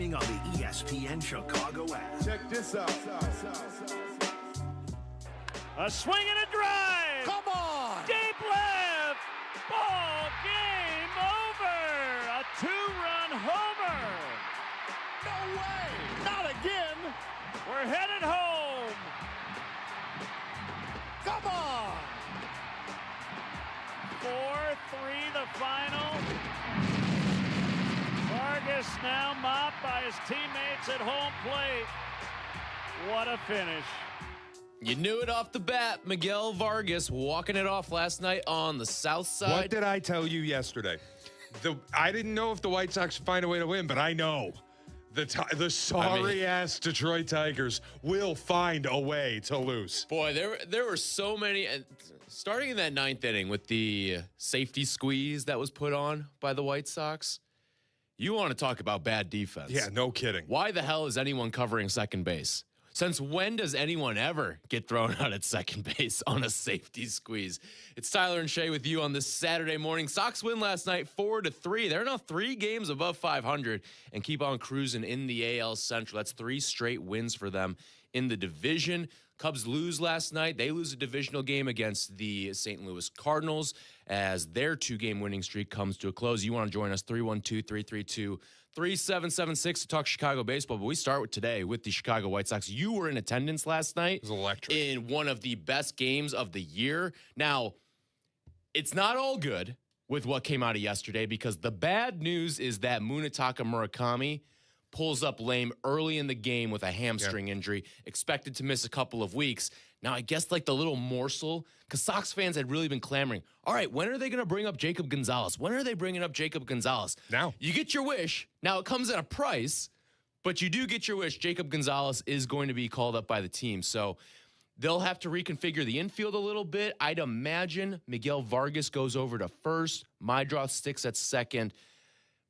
streaming on the ESPN Chicago app. Check this out. A swing and a drive. Come on. Deep left. Ball game over. A two-run homer. No way. Not again. We're headed home. Come on. 4-3 the final. Vargas now mopped by his teammates at home plate. What a finish. You knew it off the bat. Miguel Vargas walking it off last night on the south side. What did I tell you yesterday? I didn't know if the White Sox would find a way to win, but I know the sorry-ass Detroit Tigers will find a way to lose. Boy, there were so many. Starting in that ninth inning with the safety squeeze that was put on by the White Sox, you want to talk about bad defense. Yeah, no kidding. Why the hell is anyone covering second base? Since when does anyone ever get thrown out at second base on a safety squeeze? It's Tyler and Shea with you on this Saturday morning. Sox win last night 4-3. They're now 3 games above 500 and keep on cruising in the AL Central. That's 3 straight wins for them in the division. Cubs lose last night. They lose a divisional game against the St. Louis Cardinals as their 2-game winning streak comes to a close. You want to join us, 312-332-3776 to talk Chicago baseball. But we start with today with the Chicago White Sox. You were in attendance last night. It was electric. In one of the best games of the year. Now, it's not all good with what came out of yesterday because the bad news is that Munetaka Murakami pulls up lame early in the game with a hamstring injury, expected to miss a couple of weeks. Now, I guess like the little morsel, because Sox fans had really been clamoring, all right, when are they going to bring up Jacob Gonzalez? When are they bringing up Jacob Gonzalez? Now. You get your wish. Now, it comes at a price, but you do get your wish. Jacob Gonzalez is going to be called up by the team. So they'll have to reconfigure the infield a little bit. I'd imagine Miguel Vargas goes over to first. Mydroth sticks at second.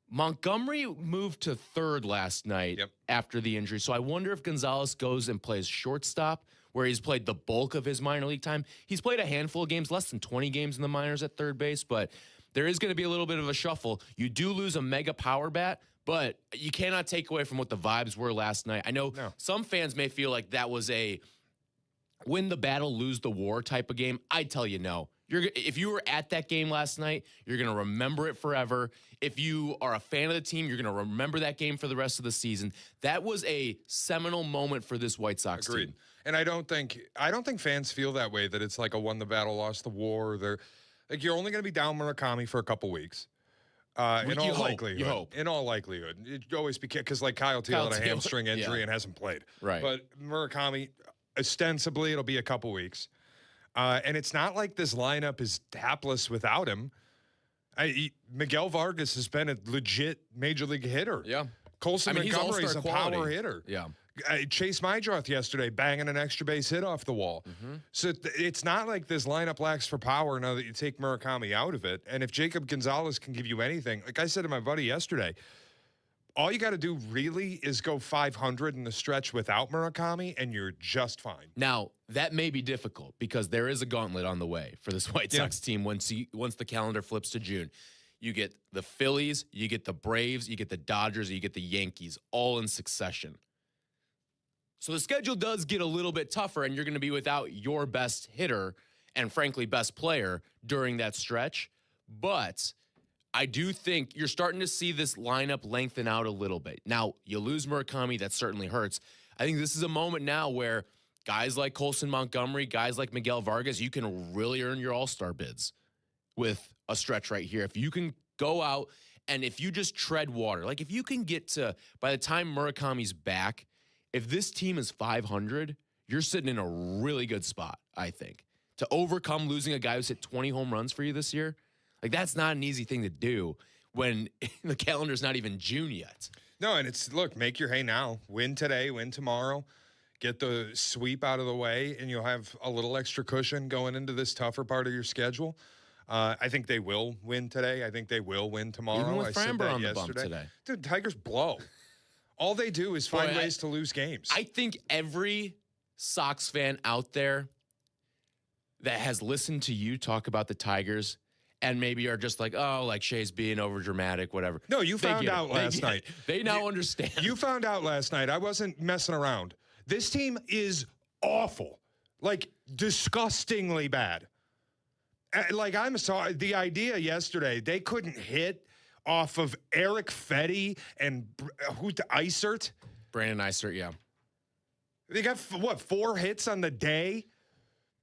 Montgomery moved to third last night after the injury. So I wonder if Gonzalez goes and plays shortstop, where he's played the bulk of his minor league time. He's played a handful of games, less than 20 games in the minors at third base, but there is going to be a little bit of a shuffle. You do lose a mega power bat, but you cannot take away from what the vibes were last night. I know some fans may feel like that was a win the battle, lose the war type of game. I tell you no. If you were at that game last night, you're going to remember it forever. If you are a fan of the team, you're going to remember that game for the rest of the season. That was a seminal moment for this White Sox team. And I don't think fans feel that way, that it's like a won the battle, lost the war. They're like, you're only going to be down Murakami for a couple weeks. In all likelihood. In all likelihood. It'd always be because like Kyle Teel had a hamstring injury and hasn't played. Right. But Murakami, ostensibly, it'll be a couple weeks. And it's not like this lineup is hapless without him. Miguel Vargas has been a legit major league hitter. Yeah. Colson Montgomery is a power hitter. Yeah. Chase Mydroth yesterday banging an extra base hit off the wall. So it's not like this lineup lacks for power now that you take Murakami out of it. And if Jacob Gonzalez can give you anything, like I said to my buddy yesterday, all you got to do really is go 500 in the stretch without Murakami, and you're just fine. Now, that may be difficult because there is a gauntlet on the way for this White Sox team once the calendar flips to June. You get the Phillies, you get the Braves, you get the Dodgers, you get the Yankees, all in succession. So the schedule does get a little bit tougher, and you're going to be without your best hitter and, frankly, best player during that stretch. But I do think you're starting to see this lineup lengthen out a little bit. Now, you lose Murakami, that certainly hurts. I think this is a moment now where guys like Colson Montgomery, guys like Miguel Vargas, you can really earn your all-star bids with a stretch right here. If you can go out and if you just tread water, like if you can get to, by the time Murakami's back, if this team is 500, you're sitting in a really good spot, I think. To overcome losing a guy who's hit 20 home runs for you this year, like, that's not an easy thing to do when the calendar's not even June yet. No, and it's, look, make your hay now. Win today, win tomorrow. Get the sweep out of the way, and you'll have a little extra cushion going into this tougher part of your schedule. I think they will win today. I think they will win tomorrow. Even with Framber on the bump yesterday. today. Dude, Tigers blow. All they do is find ways to lose games. I think every Sox fan out there that has listened to you talk about the Tigers and maybe are just like, oh, like Shea's being over dramatic, whatever. No, you They found get it. out They last get it. night. They now understand. You found out last night. I wasn't messing around. This team is awful, like disgustingly bad. Like, I'm sorry. The idea yesterday, they couldn't hit off of Eric Fetty and Isert. Brandon Isert, yeah. They got, 4 hits on the day?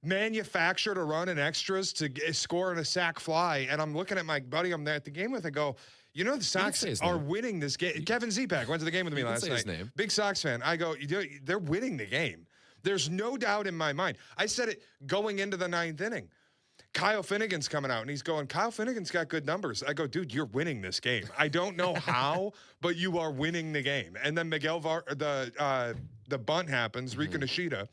Manufactured a run and extras to score on a sac fly. And I'm looking at my buddy I'm there at the game with. I go, you know, the Sox are winning this game. Kevin Zepak went to the game with me last night. His name. Big Sox fan. I go, they're winning the game. There's no doubt in my mind. I said it going into the 9th inning. Kyle Finnegan's coming out, and he's going, Kyle Finnegan's got good numbers. I go, dude, you're winning this game. I don't know how, but you are winning the game. And then the bunt happens, Rika Nishida,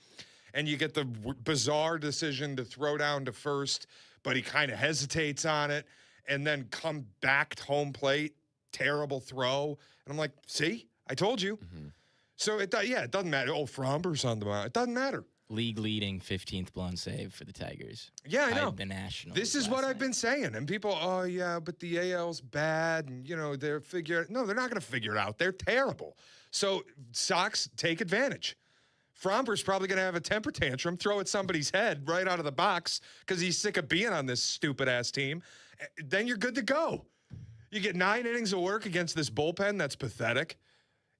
and you get the bizarre decision to throw down to first, but he kind of hesitates on it, and then come back to home plate, terrible throw. And I'm like, see, I told you. So, it doesn't matter. Oh, Fromber's on the mound. It doesn't matter. League leading 15th blown save for the Tigers. Yeah, I know. The Nationals. This is what I've been saying. And people, oh, yeah, but the AL's bad. And, no, they're not going to figure it out. They're terrible. So, Sox take advantage. Fromber's probably going to have a temper tantrum, throw at somebody's head right out of the box because he's sick of being on this stupid-ass team. Then you're good to go. You get 9 innings of work against this bullpen that's pathetic.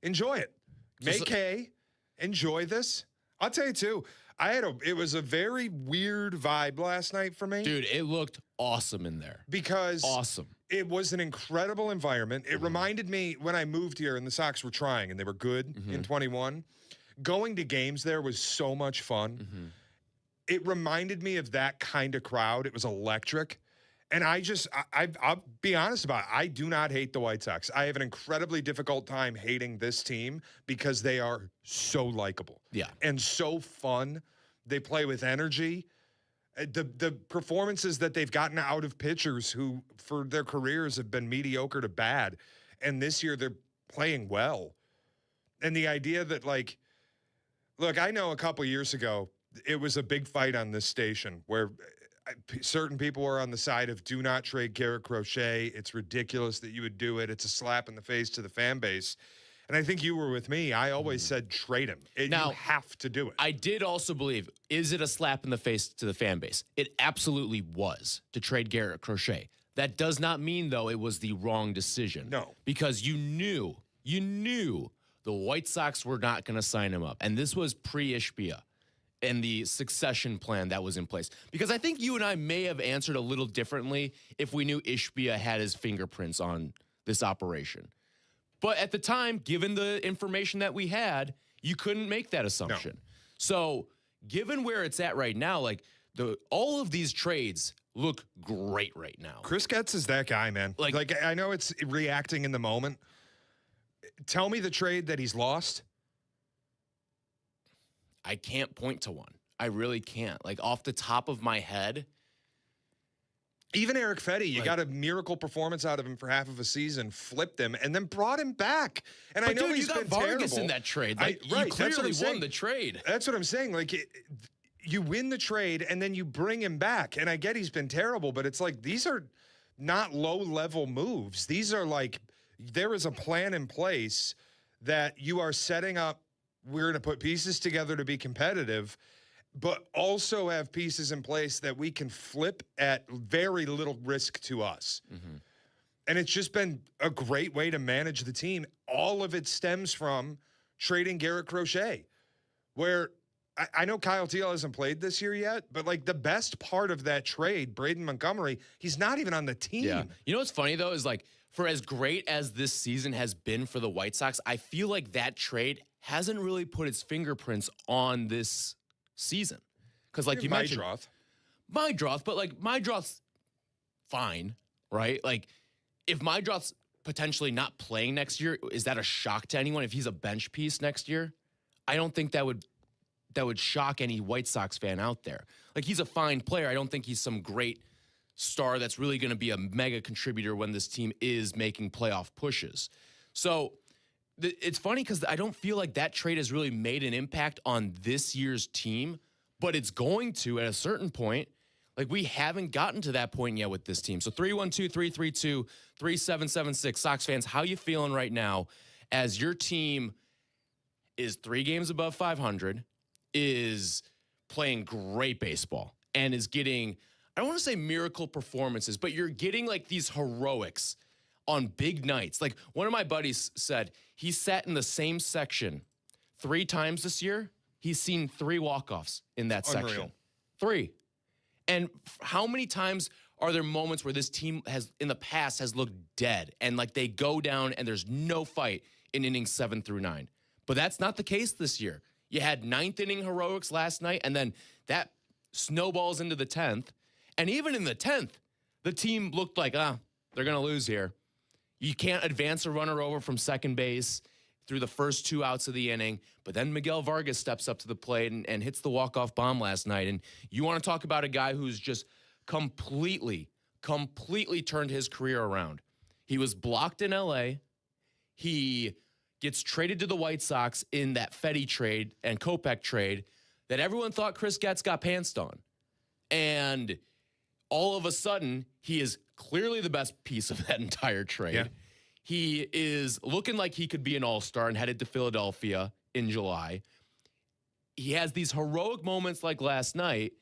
Enjoy it. Make hay. Enjoy this. I'll tell you, too, it was a very weird vibe last night for me. Dude, it looked awesome in there. Because it was an incredible environment. It reminded me when I moved here and the Sox were trying and they were good in 21. Going to games there was so much fun. It reminded me of that kind of crowd. It was electric. And I'll be honest about it. I do not hate the White Sox. I have an incredibly difficult time hating this team because they are so likable. Yeah. And so fun. They play with energy. The performances that they've gotten out of pitchers who, for their careers, have been mediocre to bad. And this year, they're playing well. And the idea that, like, look, I know a couple years ago, it was a big fight on this station where certain people were on the side of do not trade Garrett Crochet. It's ridiculous that you would do it. It's a slap in the face to the fan base. And I think you were with me. I always said trade him. Now, you have to do it. I did also believe, is it a slap in the face to the fan base? It absolutely was to trade Garrett Crochet. That does not mean, though, it was the wrong decision. No. Because you knew the White Sox were not going to sign him up. And this was pre-Ishbia and the succession plan that was in place. Because I think you and I may have answered a little differently if we knew Ishbia had his fingerprints on this operation. But at the time, given the information that we had, you couldn't make that assumption. No. So given where it's at right now, like all of these trades look great right now. Chris Getz is that guy, man. Like I know it's reacting in the moment. Tell me the trade that he's lost. I can't point to one. I really can't. Like, off the top of my head. Even Eric Fetty, you got a miracle performance out of him for half of a season, flipped him, and then brought him back. And I know he's been terrible. You got Vargas in that trade. Like, you clearly won the trade. That's what I'm saying. Like, you win the trade, and then you bring him back. And I get he's been terrible, but it's like these are not low-level moves. These are like there is a plan in place that you are setting up. We're going to put pieces together to be competitive, but also have pieces in place that we can flip at very little risk to us. And it's just been a great way to manage the team. All of it stems from trading Garrett Crochet, where I know Kyle Teel hasn't played this year yet, but like the best part of that trade, Braden Montgomery, he's not even on the team. Yeah. You know what's funny, though, is like for as great as this season has been for the White Sox, I feel like that trade hasn't really put its fingerprints on this season. Because like you mentioned, Mydroth, but like Mydroth's fine, right? Like if Mydroth's potentially not playing next year, is that a shock to anyone? If he's a bench piece next year, I don't think that would shock any White Sox fan out there. Like he's a fine player. I don't think he's some great star that's really going to be a mega contributor when this team is making playoff pushes. So it's funny because I don't feel like that trade has really made an impact on this year's team, but it's going to at a certain point. Like, we haven't gotten to that point yet with this team. So 312-332-3776. Sox fans, how you feeling right now as your team is 3 games above 500, is playing great baseball, and is getting, I don't want to say miracle performances, but you're getting like these heroics on big nights. Like, one of my buddies said he sat in the same section 3 times this year. He's seen 3 walk-offs in that section. 3. And how many times are there moments where this team has, in the past, has looked dead and like they go down and there's no fight in innings 7 through 9? But that's not the case this year. You had 9th inning heroics last night, and then that snowballs into the 10th. And even in the 10th, the team looked like, they're going to lose here. You can't advance a runner over from second base through the first 2 outs of the inning. But then Miguel Vargas steps up to the plate and hits the walk-off bomb last night. And you want to talk about a guy who's just completely turned his career around. He was blocked in L.A. He gets traded to the White Sox in that Fetty trade and Kopech trade that everyone thought Chris Getz got pantsed on. And all of a sudden, he is clearly the best piece of that entire trade. Yeah. He is looking like he could be an all-star and headed to Philadelphia in July. He has these heroic moments like last night,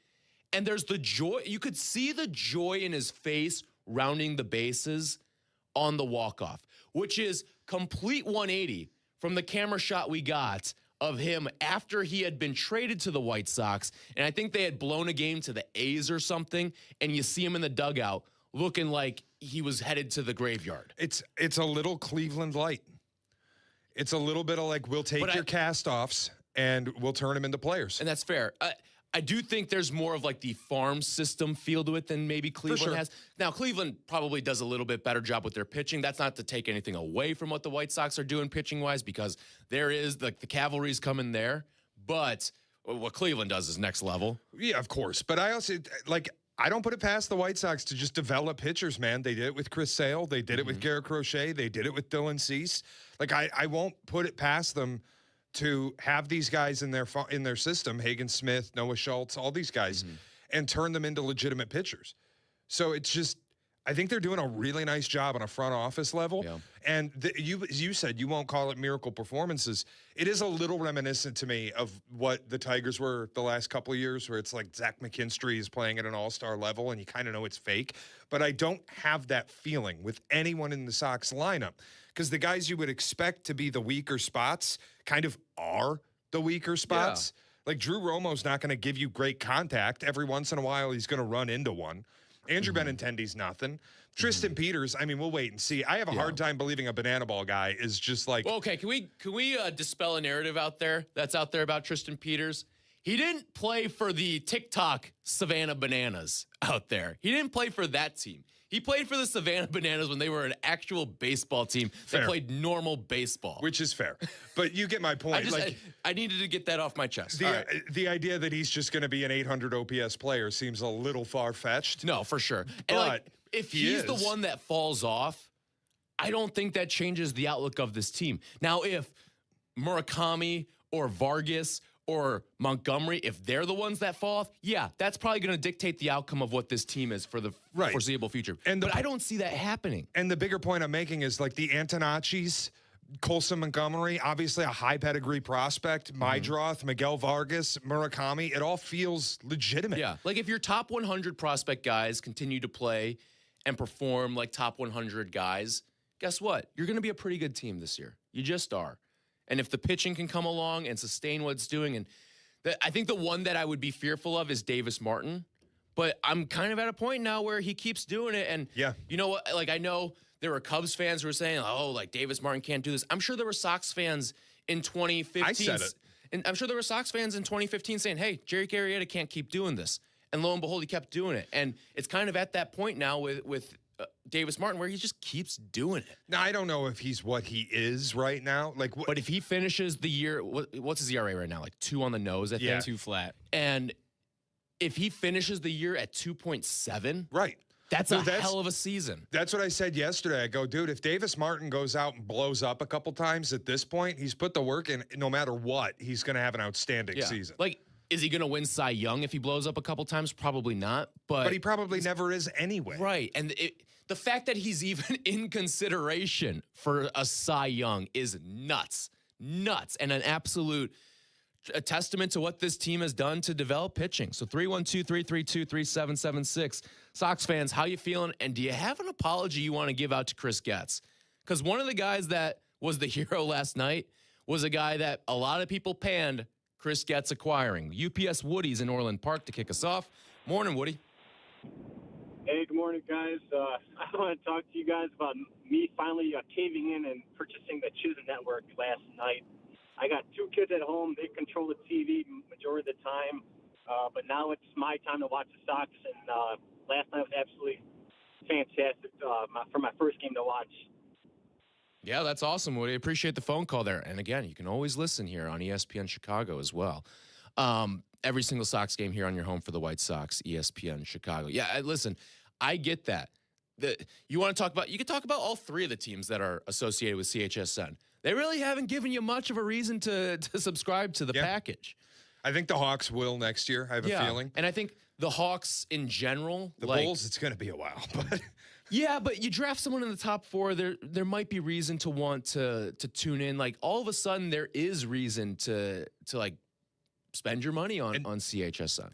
and there's the joy. You could see the joy in his face rounding the bases on the walk-off, which is complete 180 from the camera shot we got of him after he had been traded to the White Sox, and I think they had blown a game to the A's or something, and you see him in the dugout looking like he was headed to the graveyard. It's a little Cleveland light. It's a little bit of like, we'll take your cast-offs and we'll turn them into players. And that's fair. I do think there's more of like the farm system feel to it than maybe Cleveland has. Now, Cleveland probably does a little bit better job with their pitching. That's not to take anything away from what the White Sox are doing pitching-wise, because there is, like, the cavalry's coming there. But what Cleveland does is next level. Yeah, of course. But I also, like, I don't put it past the White Sox to just develop pitchers, man. They did it with Chris Sale. They did it with Garrett Crochet. They did it with Dylan Cease. Like, I won't put it past them to have these guys in their system, Hagen Smith, Noah Schultz, all these guys, and turn them into legitimate pitchers. So it's just, I think they're doing a really nice job on a front office level. Yeah. And you said you won't call it miracle performances. It is a little reminiscent to me of what the Tigers were the last couple of years, where it's like Zach McKinstry is playing at an all-star level and you kind of know it's fake. But I don't have that feeling with anyone in the Sox lineup, because the guys you would expect to be the weaker spots kind of are the weaker spots. Yeah. Like, Drew Romo's not going to give you great contact. Every once in a while, he's going to run into one. Andrew Benintendi's nothing. Tristan Peters, I mean, we'll wait and see. I have a hard time believing a banana ball guy is just like... Well, okay, can we dispel a narrative out there that's out there about Tristan Peters? He didn't play for the TikTok Savannah Bananas out there. He didn't play for that team. He played for the Savannah Bananas when they were an actual baseball team that played normal baseball. Which is fair. But you get my point. I needed to get that off my chest. The idea that he's just going to be an 800 OPS player seems a little far-fetched. No, for sure. But and like, if he's the one that falls off, I don't think that changes the outlook of this team. Now, if Murakami or Vargas or Montgomery, if they're the ones that fall off, yeah, that's probably going to dictate the outcome of what this team is for the foreseeable future. But I don't see that happening. And the bigger point I'm making is, like, the Antonacci's, Colson Montgomery, obviously a high pedigree prospect, Mydroth, Miguel Vargas, Murakami, it all feels legitimate. Yeah, like if your top 100 prospect guys continue to play and perform like top 100 guys, guess what? You're going to be a pretty good team this year. You just are. And if the pitching can come along and sustain what it's doing, and I think the one that I would be fearful of is Davis Martin. But I'm kind of at a point now where he keeps doing it. And you know what? Like, I know there were Cubs fans who were saying, oh, like Davis Martin can't do this. I'm sure there were Sox fans in 2015. I said it. And I'm sure there were Sox fans in 2015 saying, hey, Jerry Arrieta can't keep doing this. And lo and behold, he kept doing it. And it's kind of at that point now with Davis Martin where he just keeps doing it. Now, I don't know if he's what he is right now. But if he finishes the year, what's his ERA right now? Like 2 on the nose, I think. Yeah, 2 flat. And if he finishes the year at 2.7, right. That's a hell of a season. That's what I said yesterday. I go, dude, if Davis Martin goes out and blows up a couple times at this point, he's put the work in. No matter what, he's going to have an outstanding season. Like, Is he going to win Cy Young if he blows up a couple times? Probably not. But he probably never is anyway. Right. And the fact that he's even in consideration for a Cy Young is nuts. Nuts. And an absolute a testament to what this team has done to develop pitching. So 312-332-3776. Sox fans, how you feeling? And do you have an apology you want to give out to Chris Getz? Because one of the guys that was the hero last night was a guy that a lot of people panned Chris Getz acquiring. UPS Woody's in Orland Park to kick us off. Morning, Woody. Hey, good morning, guys. I want to talk to you guys about me finally caving in and purchasing the Chisholm Network last night. I got 2 kids at home. They control the TV majority of the time. But now it's my time to watch the Sox. And last night was absolutely fantastic for my first game to watch. Yeah, that's awesome, Woody. Appreciate the phone call there. And again, you can always listen here on ESPN Chicago as well. Every single Sox game here on your home for the White Sox, ESPN Chicago. Yeah, listen, I get that. You want to talk about, you can talk about all 3 of the teams that are associated with CHSN. They really haven't given you much of a reason to subscribe to the package. I think the Hawks will next year. I have a feeling. And I think the Hawks in general. The Bulls, it's going to be a while, but. Yeah, but you draft someone in the top 4, there might be reason to want to tune in. Like all of a sudden there is reason to like spend your money on CHSN.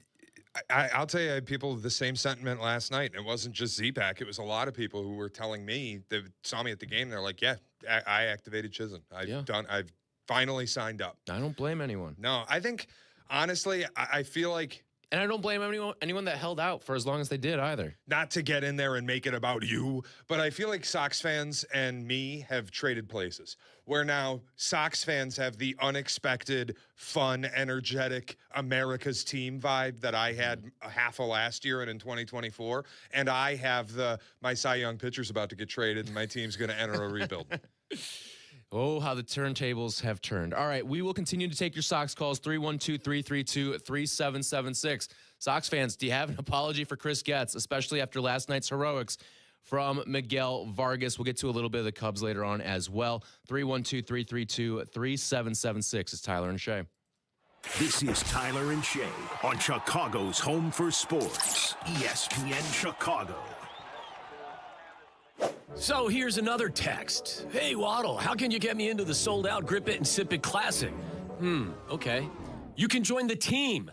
I'll tell you, I had people with the same sentiment last night. It wasn't just Z-Pack. It was a lot of people who were telling me, they saw me at the game. They're like, yeah, I activated Chisholm. I've finally signed up. I don't blame anyone. No, I think, honestly, I feel like. And I don't blame anyone that held out for as long as they did either. Not to get in there and make it about you, but I feel like Sox fans and me have traded places. Where now Sox fans have the unexpected, fun, energetic America's team vibe that I had half of last year and in 2024. And I have my Cy Young pitcher's about to get traded and my team's going to enter a rebuild. Oh, how the turntables have turned. All right, we will continue to take your Sox calls, 312-332-3776. Sox fans, do you have an apology for Chris Getz, especially after last night's heroics from Miguel Vargas? We'll get to a little bit of the Cubs later on as well. 312-332-3776. It's Tyler and Shea. This is Tyler and Shea on Chicago's home for sports, ESPN Chicago. So here's another text. Hey, Waddle, how can you get me into the sold-out Grip It and Sip It Classic? Okay. You can join the team.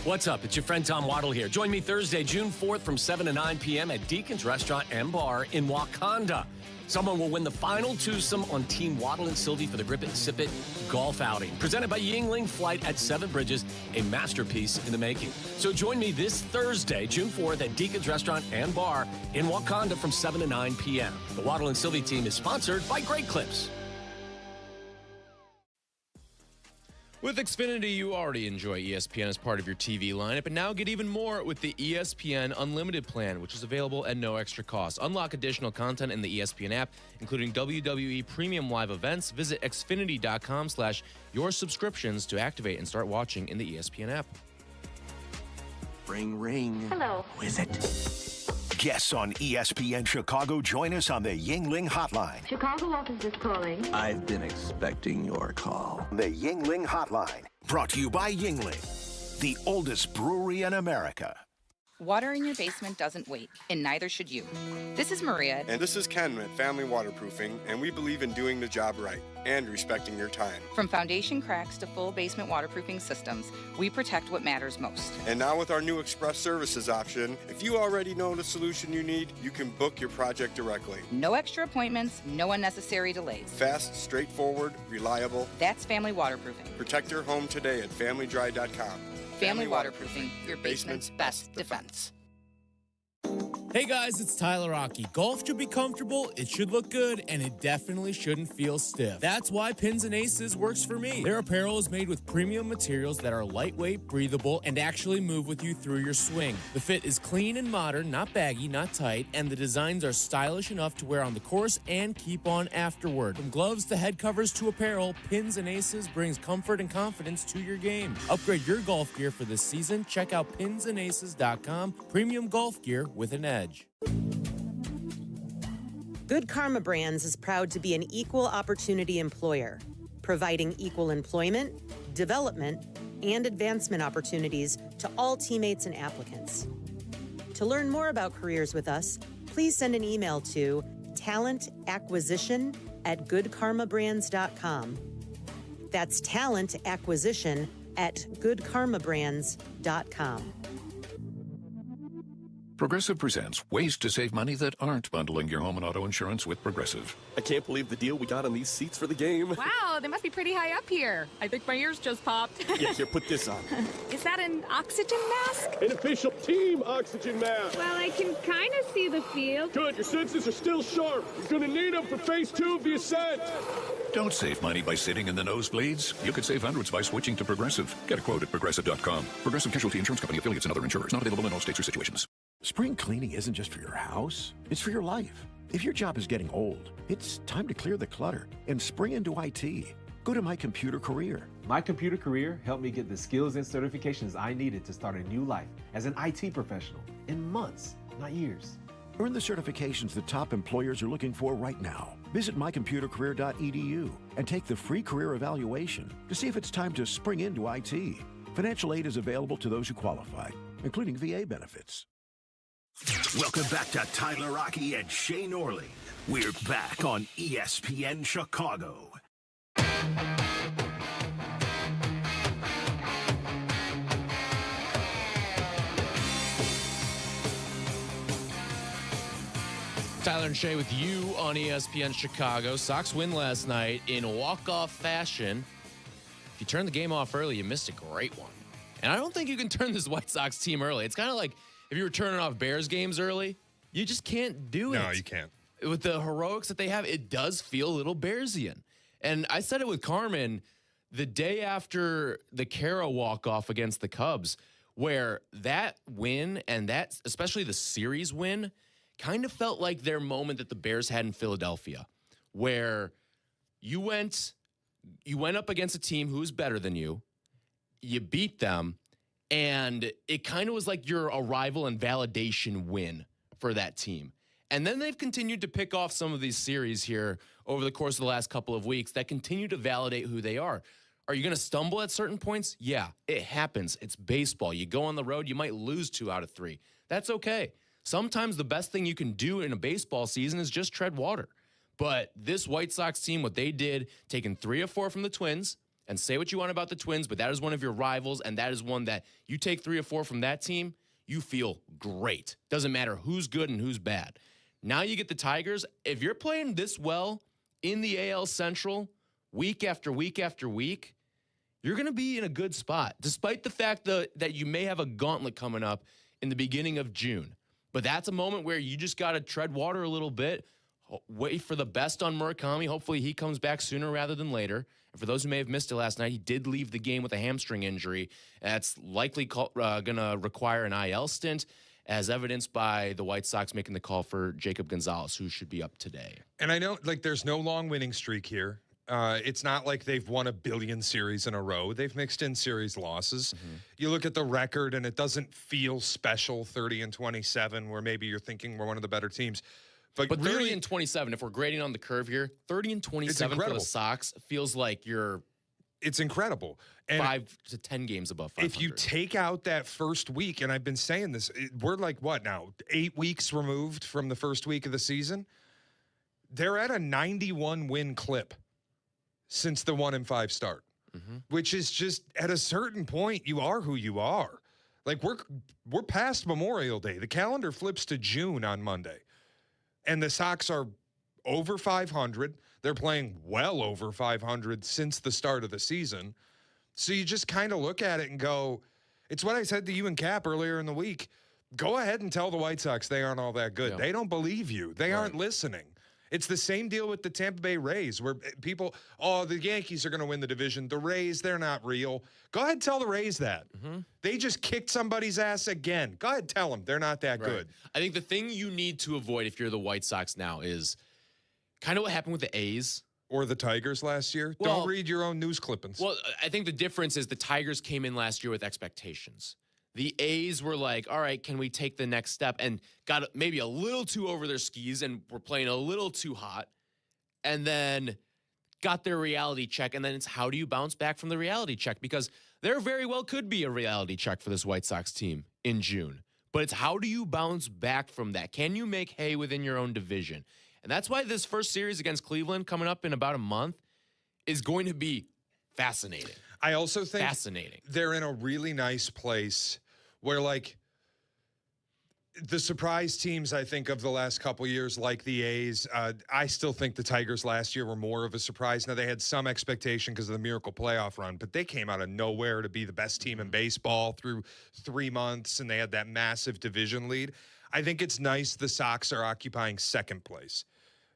What's up? It's your friend Tom Waddle here. Join me Thursday, June 4th from 7 to 9 p.m. at Deacon's Restaurant and Bar in Wakanda. Someone will win the final twosome on Team Waddle and Sylvie for the Grip It and Sip It golf outing. Presented by Yingling Flight at Seven Bridges, a masterpiece in the making. So join me this Thursday, June 4th at Deacon's Restaurant and Bar in Wakanda from 7 to 9 p.m. The Waddle and Sylvie team is sponsored by Great Clips. With Xfinity, you already enjoy ESPN as part of your TV lineup, and now get even more with the ESPN Unlimited plan, which is available at no extra cost. Unlock additional content in the ESPN app, including WWE Premium Live events. Visit Xfinity.com/your subscriptions to activate and start watching in the ESPN app. Ring, ring. Hello. Who is it? Guests on ESPN Chicago join us on the Yingling Hotline. Chicago office is calling. I've been expecting your call. The Yingling Hotline, brought to you by Yingling, the oldest brewery in America. Water in your basement doesn't wait, and neither should you. This is Maria. And this is Ken at Family Waterproofing, and we believe in doing the job right and respecting your time. From foundation cracks to full basement waterproofing systems, we protect what matters most. And now with our new Express Services option, if you already know the solution you need, you can book your project directly. No extra appointments, no unnecessary delays. Fast, straightforward, reliable. That's Family Waterproofing. Protect your home today at FamilyDry.com. Family Waterproofing, your basement's best defense. Hey guys, it's Tyler Rocky. Golf should be comfortable, it should look good, and it definitely shouldn't feel stiff. That's why Pins and Aces works for me. Their apparel is made with premium materials that are lightweight, breathable, and actually move with you through your swing. The fit is clean and modern, not baggy, not tight, and the designs are stylish enough to wear on the course and keep on afterward. From gloves to head covers to apparel, Pins and Aces brings comfort and confidence to your game. Upgrade your golf gear for this season. Check out pinsandaces.com. Premium golf gear with an edge. Good Karma Brands is proud to be an equal opportunity employer, providing equal employment, development, and advancement opportunities to all teammates and applicants. To learn more about careers with us, please send an email to talentacquisition@goodkarmabrands.com. That's talentacquisition@goodkarmabrands.com. Progressive presents ways to save money that aren't bundling your home and auto insurance with Progressive. I can't believe the deal we got on these seats for the game. Wow, they must be pretty high up here. I think my ears just popped. Yeah, here, put this on. Is that an oxygen mask? An official team oxygen mask. Well, I can kind of see the field. Good, your senses are still sharp. You're going to need them for phase 2 of the ascent. Don't save money by sitting in the nosebleeds. You could save hundreds by switching to Progressive. Get a quote at Progressive.com. Progressive Casualty Insurance Company, affiliates, and other insurers. Not available in all states or situations. Spring cleaning isn't just for your house, it's for your life. If your job is getting old, it's time to clear the clutter and spring into IT. Go to My Computer Career. My Computer Career helped me get the skills and certifications I needed to start a new life as an IT professional in months, not years. Earn the certifications the top employers are looking for right now. Visit mycomputercareer.edu and take the free career evaluation to see if it's time to spring into IT. Financial aid is available to those who qualify, including VA benefits. Welcome back to Tyler Rocky and Shea Norling. We're back on ESPN Chicago. Tyler and Shea with you on ESPN Chicago. Sox win last night in walk-off fashion. If you turn the game off early, you missed a great one. And I don't think you can turn this White Sox team early. It's kind of like if you were turning off Bears games early, you just can't do it. No, you can't. With the heroics that they have, it does feel a little Bearsian. And I said it with Carmen the day after the Caro walk-off against the Cubs, where that win and that, especially the series win, kind of felt like their moment that the Bears had in Philadelphia, where you went up against a team who's better than you beat them, and it kind of was like your arrival and validation win for that team. And then they've continued to pick off some of these series here over the course of the last couple of weeks that continue to validate who they are. Are you going to stumble at certain points? Yeah, it happens. It's baseball. You go on the road, you might lose 2 out of 3. That's okay. Sometimes the best thing you can do in a baseball season is just tread water. But this White Sox team, what they did, taking 3 of 4 from the Twins, and say what you want about the Twins, but that is one of your rivals, and that is one that you take 3 of 4 from that team, you feel great. Doesn't matter who's good and who's bad. Now you get the Tigers. If you're playing this well in the AL Central week after week after week, you're going to be in a good spot, despite the fact that you may have a gauntlet coming up in the beginning of June. But that's a moment where you just got to tread water a little bit, wait for the best on Murakami. Hopefully he comes back sooner rather than later. And for those who may have missed it last night, he did leave the game with a hamstring injury. That's likely going to require an IL stint, as evidenced by the White Sox making the call for Jacob Gonzalez, who should be up today. And I know, there's no long winning streak here. It's not like they've won 1 billion series in a row. They've mixed in series losses. Mm-hmm. You look at the record, and it doesn't feel special, 30-27, where maybe you're thinking we're one of the better teams. But really, 30-27, if we're grading on the curve here, 30-27 for the Sox feels like it's incredible. And 5 to 10 games above 500. If you take out that first week, and I've been saying this, we're like, what now, 8 weeks removed from the first week of the season? They're at a 91-win clip since the 1-5 start, which is just, at a certain point, you are who you are. Like, we're past Memorial Day. The calendar flips to June on Monday. And the Sox are over 500. They're playing well over 500 since the start of the season. So you just kind of look at it and go, it's what I said to you and Cap earlier in the week. Go ahead and tell the White Sox they aren't all that good. Yeah. They don't believe you. They aren't listening. It's the same deal with the Tampa Bay Rays, where people, the Yankees are going to win the division. The Rays, they're not real. Go ahead and tell the Rays that. Mm-hmm. They just kicked somebody's ass again. Go ahead and tell them they're not that good. I think the thing you need to avoid if you're the White Sox now is kind of what happened with the A's. Or the Tigers last year. Well, don't read your own news clippings. Well, I think the difference is the Tigers came in last year with expectations. The A's were like, all right, can we take the next step? And got maybe a little too over their skis and were playing a little too hot. And then got their reality check, and then it's how do you bounce back from the reality check? Because there very well could be a reality check for this White Sox team in June. But it's how do you bounce back from that? Can you make hay within your own division? And that's why this first series against Cleveland coming up in about a month is going to be fascinating. I also think fascinating. They're in a really nice place where, like, the surprise teams, I think, of the last couple years, like the A's, I still think the Tigers last year were more of a surprise. Now, they had some expectation because of the miracle playoff run, but they came out of nowhere to be the best team in baseball through 3 months, and they had that massive division lead. I think it's nice the Sox are occupying second place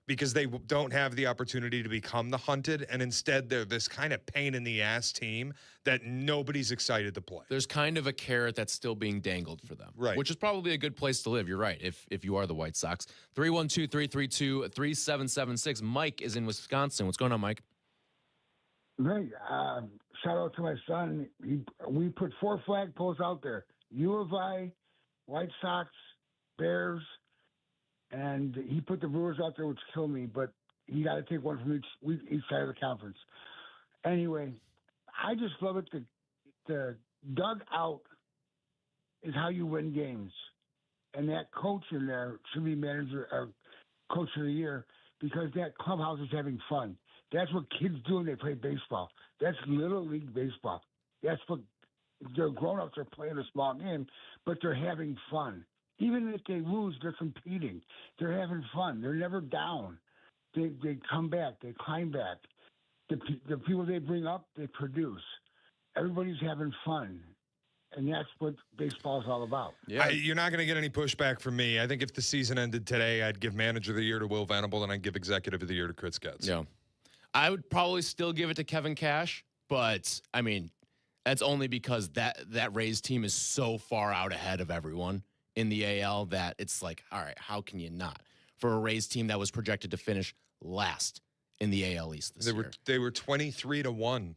because they don't have the opportunity to become the hunted, and instead they're this kind of pain-in-the-ass team that nobody's excited to play. There's kind of a carrot that's still being dangled for them, right? Which is probably a good place to live. You're right, if you are the White Sox. 312-332-3776. Mike is in Wisconsin. What's going on, Mike? Hey, shout out to my son. We put 4 flagpoles out there. U of I, White Sox, Bears, and he put the Brewers out there, which killed me, but you got to take one from each side of the conference. Anyway, I just love it. The dugout is how you win games. And that coach in there should be manager or coach of the year because that clubhouse is having fun. That's what kids do when they play baseball. That's Little League baseball. That's what their grown-ups are playing a small game, but they're having fun. Even if they lose, they're competing. They're having fun. They're never down. They come back. They climb back. The people they bring up, they produce. Everybody's having fun. And that's what baseball is all about. Yeah, you're not going to get any pushback from me. I think if the season ended today, I'd give Manager of the Year to Will Venable, and I'd give Executive of the Year to Chris Getz. Yeah. I would probably still give it to Kevin Cash, but, I mean, that's only because that Rays team is so far out ahead of everyone in the AL that it's like, all right, how can you not? For a Rays team that was projected to finish last in the AL East this year. They were 23-1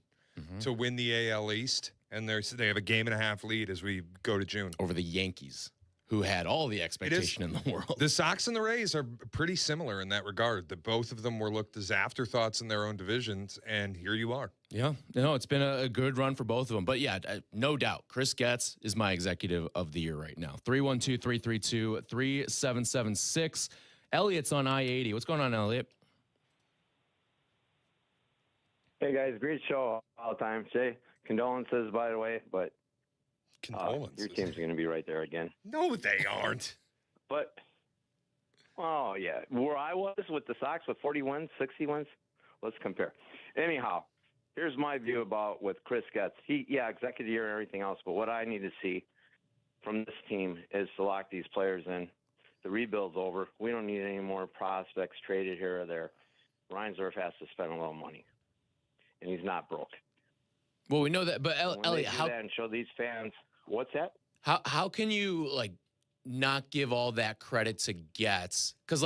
to win the AL East, and they have a game-and-a-half lead as we go to June. Over the Yankees, who had all the expectation in the world. The Sox and the Rays are pretty similar in that regard, that both of them were looked as afterthoughts in their own divisions, and here you are. Yeah, no, it's been a good run for both of them. But yeah, no doubt, Chris Getz is my Executive of the Year right now. 312-332-3776. Elliot's on I-80. What's going on, Elliot? Hey, guys, great show all the time. Shea, condolences, by the way, but your team's going to be right there again. No, they aren't. But, oh, yeah. Where I was with the Sox with 41, 60 wins, let's compare. Anyhow, here's my view about with Chris Getz. Executive year and everything else, but what I need to see from this team is to lock these players in. The rebuild's over. We don't need any more prospects traded here or there. Reinsdorf has to spend a little money, and he's not broke. Well, we know that, but Elliot, how that and show these fans what's that? How can you not give all that credit to Getz? Because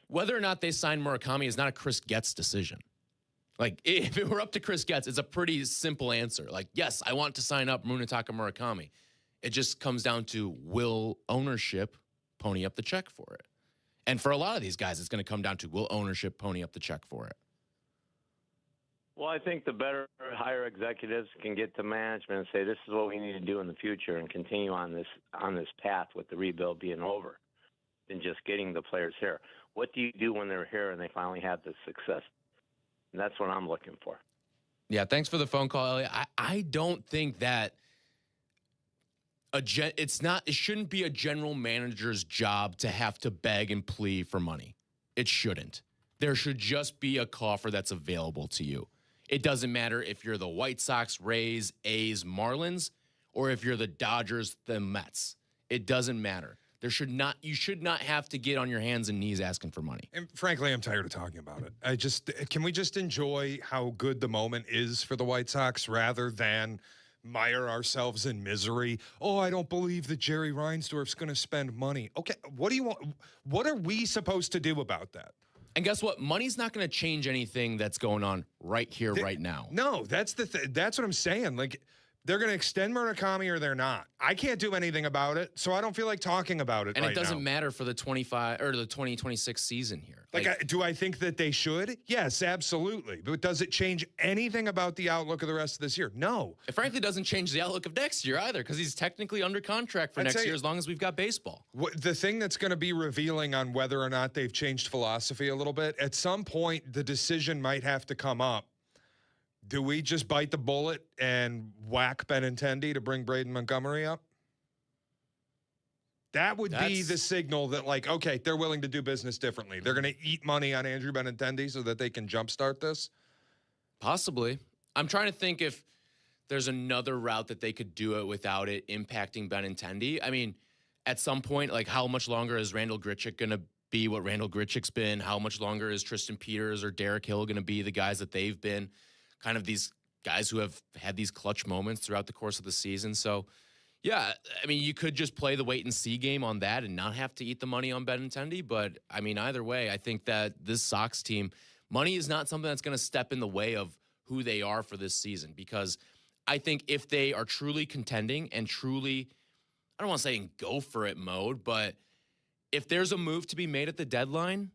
whether or not they sign Murakami is not a Chris Getz decision. If it were up to Chris Getz, it's a pretty simple answer. Yes, I want to sign up Munetaka Murakami. It just comes down to will ownership pony up the check for it? And for a lot of these guys, it's going to come down to will ownership pony up the check for it? Well, I think the better, higher executives can get to management and say, this is what we need to do in the future and continue on this path with the rebuild being over than just getting the players here. What do you do when they're here and they finally have the success? And that's what I'm looking for. Yeah, thanks for the phone call, Elliot. I don't think that it shouldn't be a general manager's job to have to beg and plea for money. It shouldn't. There should just be a coffer that's available to you. It doesn't matter if you're the White Sox, Rays, A's, Marlins, or if you're the Dodgers, the Mets. It doesn't matter. You should not have to get on your hands and knees asking for money. And frankly, I'm tired of talking about it. Can we just enjoy how good the moment is for the White Sox rather than mire ourselves in misery? Oh, I don't believe that Jerry Reinsdorf's going to spend money. Okay, what do you want? What are we supposed to do about that? And guess what? Money's not going to change anything that's going on right here, right now. No, that's what I'm saying. They're going to extend Murakami or they're not. I can't do anything about it, so I don't feel like talking about it. And right it doesn't now. matter for the 2026 season here. Do I think that they should? Yes, absolutely. But does it change anything about the outlook of the rest of this year? No. It frankly doesn't change the outlook of next year either, because he's technically under contract for next year as long as we've got baseball. The thing that's going to be revealing on whether or not they've changed philosophy a little bit, at some point the decision might have to come up. Do we just bite the bullet and whack Benintendi to bring Braden Montgomery up? That would be the signal that, like, okay, they're willing to do business differently. They're going to eat money on Andrew Benintendi so that they can jumpstart this? Possibly. I'm trying to think if there's another route that they could do it without it impacting Benintendi. I mean, at some point, like, how much longer is Randall Grichuk going to be what Randall Grichuk's been? How much longer is Tristan Peters or Derek Hill going to be the guys that they've been? Kind of these guys who have had these clutch moments throughout the course of the season. So, yeah, I mean, you could just play the wait-and-see game on that and not have to eat the money on Benintendi. But, I mean, either way, I think that this Sox team, money is not something that's going to step in the way of who they are for this season. Because I think if they are truly contending and truly, I don't want to say in go-for-it mode, but if there's a move to be made at the deadline,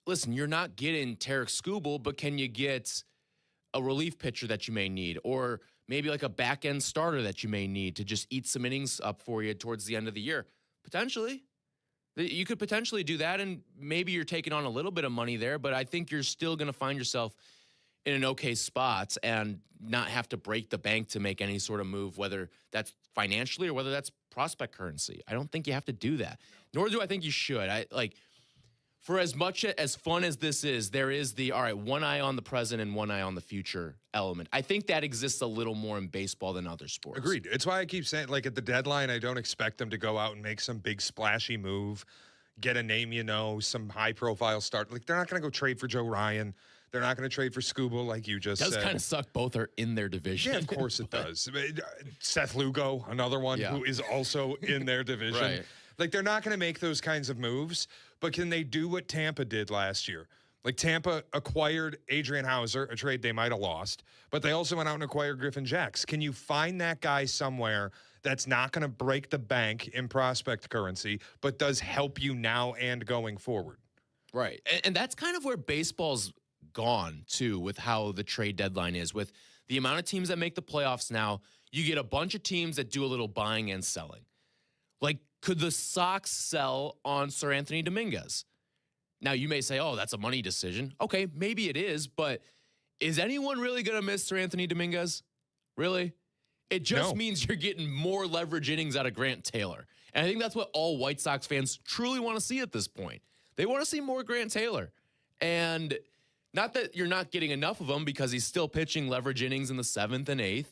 listen, you're not getting Tarek Skubal, but can you get a relief pitcher that you may need, or maybe like a back-end starter that you may need to just eat some innings up for you towards the end of the year? Potentially. You could potentially do that, and maybe you're taking on a little bit of money there, but I think you're still going to find yourself in an okay spot and not have to break the bank to make any sort of move, whether that's financially or whether that's prospect currency. I don't think you have to do that, nor do I think you should. For as much as fun as this is, there is the, all right, one eye on the present and one eye on the future element. I think that exists a little more in baseball than other sports. Agreed. It's why I keep saying, like, at the deadline, I don't expect them to go out and make some big splashy move, get a name, some high-profile start. Like, they're not going to go trade for Joe Ryan. They're not going to trade for Skubal, like you just said. It does kind of suck. Both are in their division. Yeah, of course it does. Seth Lugo, another one who is also in their division. Right. Like, they're not going to make those kinds of moves, but can they do what Tampa did last year? Like, Tampa acquired Adrian Hauser, a trade they might have lost, but they also went out and acquired Griffin Jacks. Can you find that guy somewhere that's not going to break the bank in prospect currency, but does help you now and going forward? Right. And that's kind of where baseball's gone, too, with how the trade deadline is. With the amount of teams that make the playoffs now, you get a bunch of teams that do a little buying and selling. Like, could the Sox sell on Sir Anthony Dominguez? Now, you may say, oh, that's a money decision. Okay, maybe it is, but is anyone really going to miss Sir Anthony Dominguez? Really? It just means you're getting more leverage innings out of Grant Taylor. And I think that's what all White Sox fans truly want to see at this point. They want to see more Grant Taylor. And not that you're not getting enough of him, because he's still pitching leverage innings in the 7th and 8th,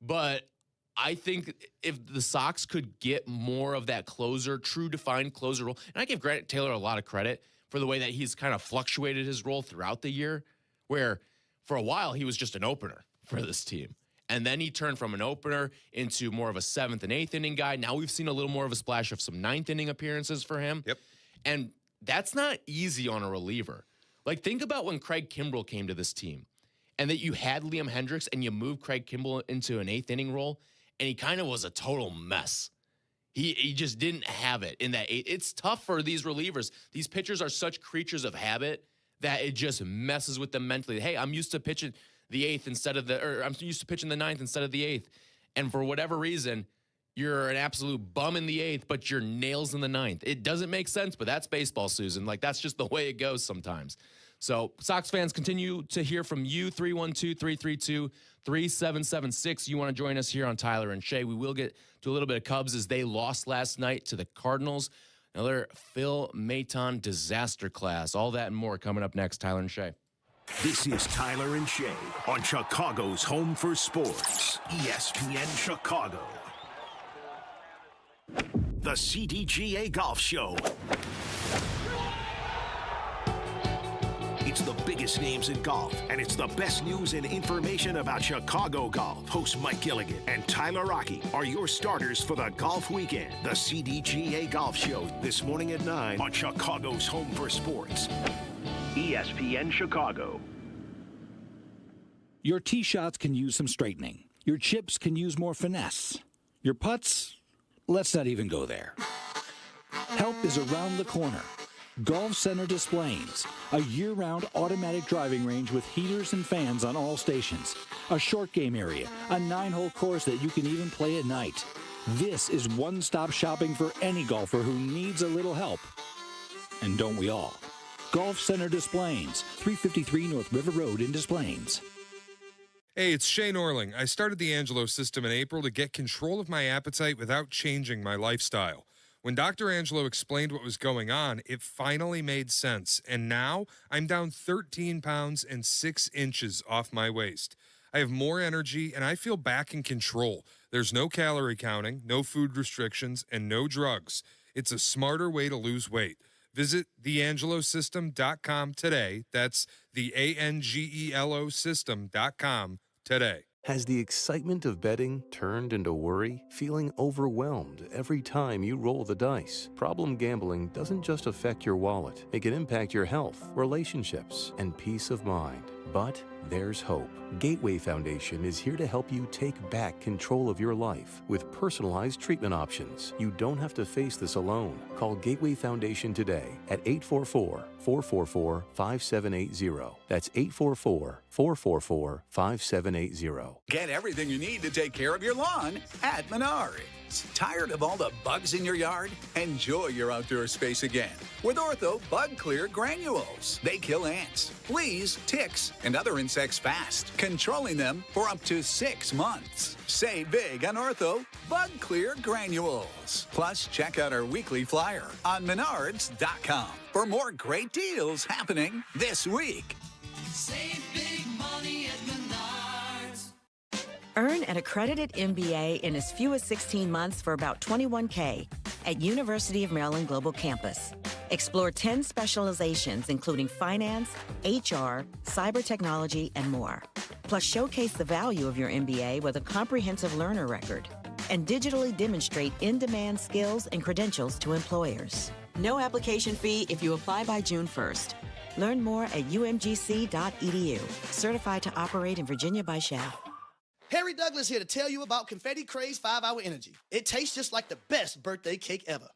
but I think if the Sox could get more of that closer, true defined closer role, and I give Grant Taylor a lot of credit for the way that he's kind of fluctuated his role throughout the year, where for a while he was just an opener for this team. And then he turned from an opener into more of a 7th and 8th inning guy. Now we've seen a little more of a splash of some 9th inning appearances for him. Yep. And that's not easy on a reliever. Like, think about when Craig Kimbrell came to this team and that you had Liam Hendricks and you moved Craig Kimbrell into an 8th inning role, and he kind of was a total mess. He just didn't have it in that 8th. It's tough for these relievers. These pitchers are such creatures of habit that it just messes with them mentally. Hey, I'm used to pitching the 8th I'm used to pitching the 9th instead of the 8th. And for whatever reason, you're an absolute bum in the 8th, but you're nails in the 9th. It doesn't make sense, but that's baseball, Susan. Like, that's just the way it goes sometimes. So Sox fans, continue to hear from you, 312-332-3776. You want to join us here on Tyler and Shea. We will get to a little bit of Cubs as they lost last night to the Cardinals. Another Phil Maton disaster class. All that and more coming up next. Tyler and Shea. This is Tyler and Shea on Chicago's Home for Sports, ESPN Chicago. The CDGA Golf Show. It's the biggest names in golf, and it's the best news and information about Chicago golf. Host Mike Gilligan and Tyler Rocky are your starters for the golf weekend. The CDGA Golf Show this morning at 9 on Chicago's Home for Sports, ESPN Chicago. Your tee shots can use some straightening. Your chips can use more finesse. Your putts, let's not even go there. Help is around the corner. Golf Center Displays, a year-round automatic driving range with heaters and fans on all stations, a short game area, a 9-hole course that you can even play at night. This is one-stop shopping for any golfer who needs a little help. And don't we all? Golf Center Displays, 353 North River Road in Des Plaines. Hey, it's Shea Norling. I started the Angelo system in April to get control of my appetite without changing my lifestyle. When Dr. Angelo explained what was going on, it finally made sense. And now I'm down 13 pounds and 6 inches off my waist. I have more energy and I feel back in control. There's no calorie counting, no food restrictions, and no drugs. It's a smarter way to lose weight. Visit theangelosystem.com today. That's the ANGELO system.com today. Has the excitement of betting turned into worry? Feeling overwhelmed every time you roll the dice? Problem gambling doesn't just affect your wallet. It can impact your health, relationships, and peace of mind. But there's hope. Gateway Foundation is here to help you take back control of your life with personalized treatment options. You don't have to face this alone. Call Gateway Foundation today at 844-444-5780. That's 844-444-5780. Get everything you need to take care of your lawn at Menards. Tired of all the bugs in your yard? Enjoy your outdoor space again with Ortho Bug Clear Granules. They kill ants, fleas, ticks, and other insects fast, controlling them for up to 6 months. Save big on Ortho Bug Clear Granules. Plus, check out our weekly flyer on Menards.com for more great deals happening this week. Save big money at Menards. Earn an accredited MBA in as few as 16 months for about $21K at University of Maryland Global Campus. Explore 10 specializations, including finance, HR, cyber technology, and more. Plus, showcase the value of your MBA with a comprehensive learner record and digitally demonstrate in-demand skills and credentials to employers. No application fee if you apply by June 1st. Learn more at umgc.edu. Certified to operate in Virginia by Shea. Harry Douglas here to tell you about Confetti Craze 5-Hour Energy. It tastes just like the best birthday cake ever.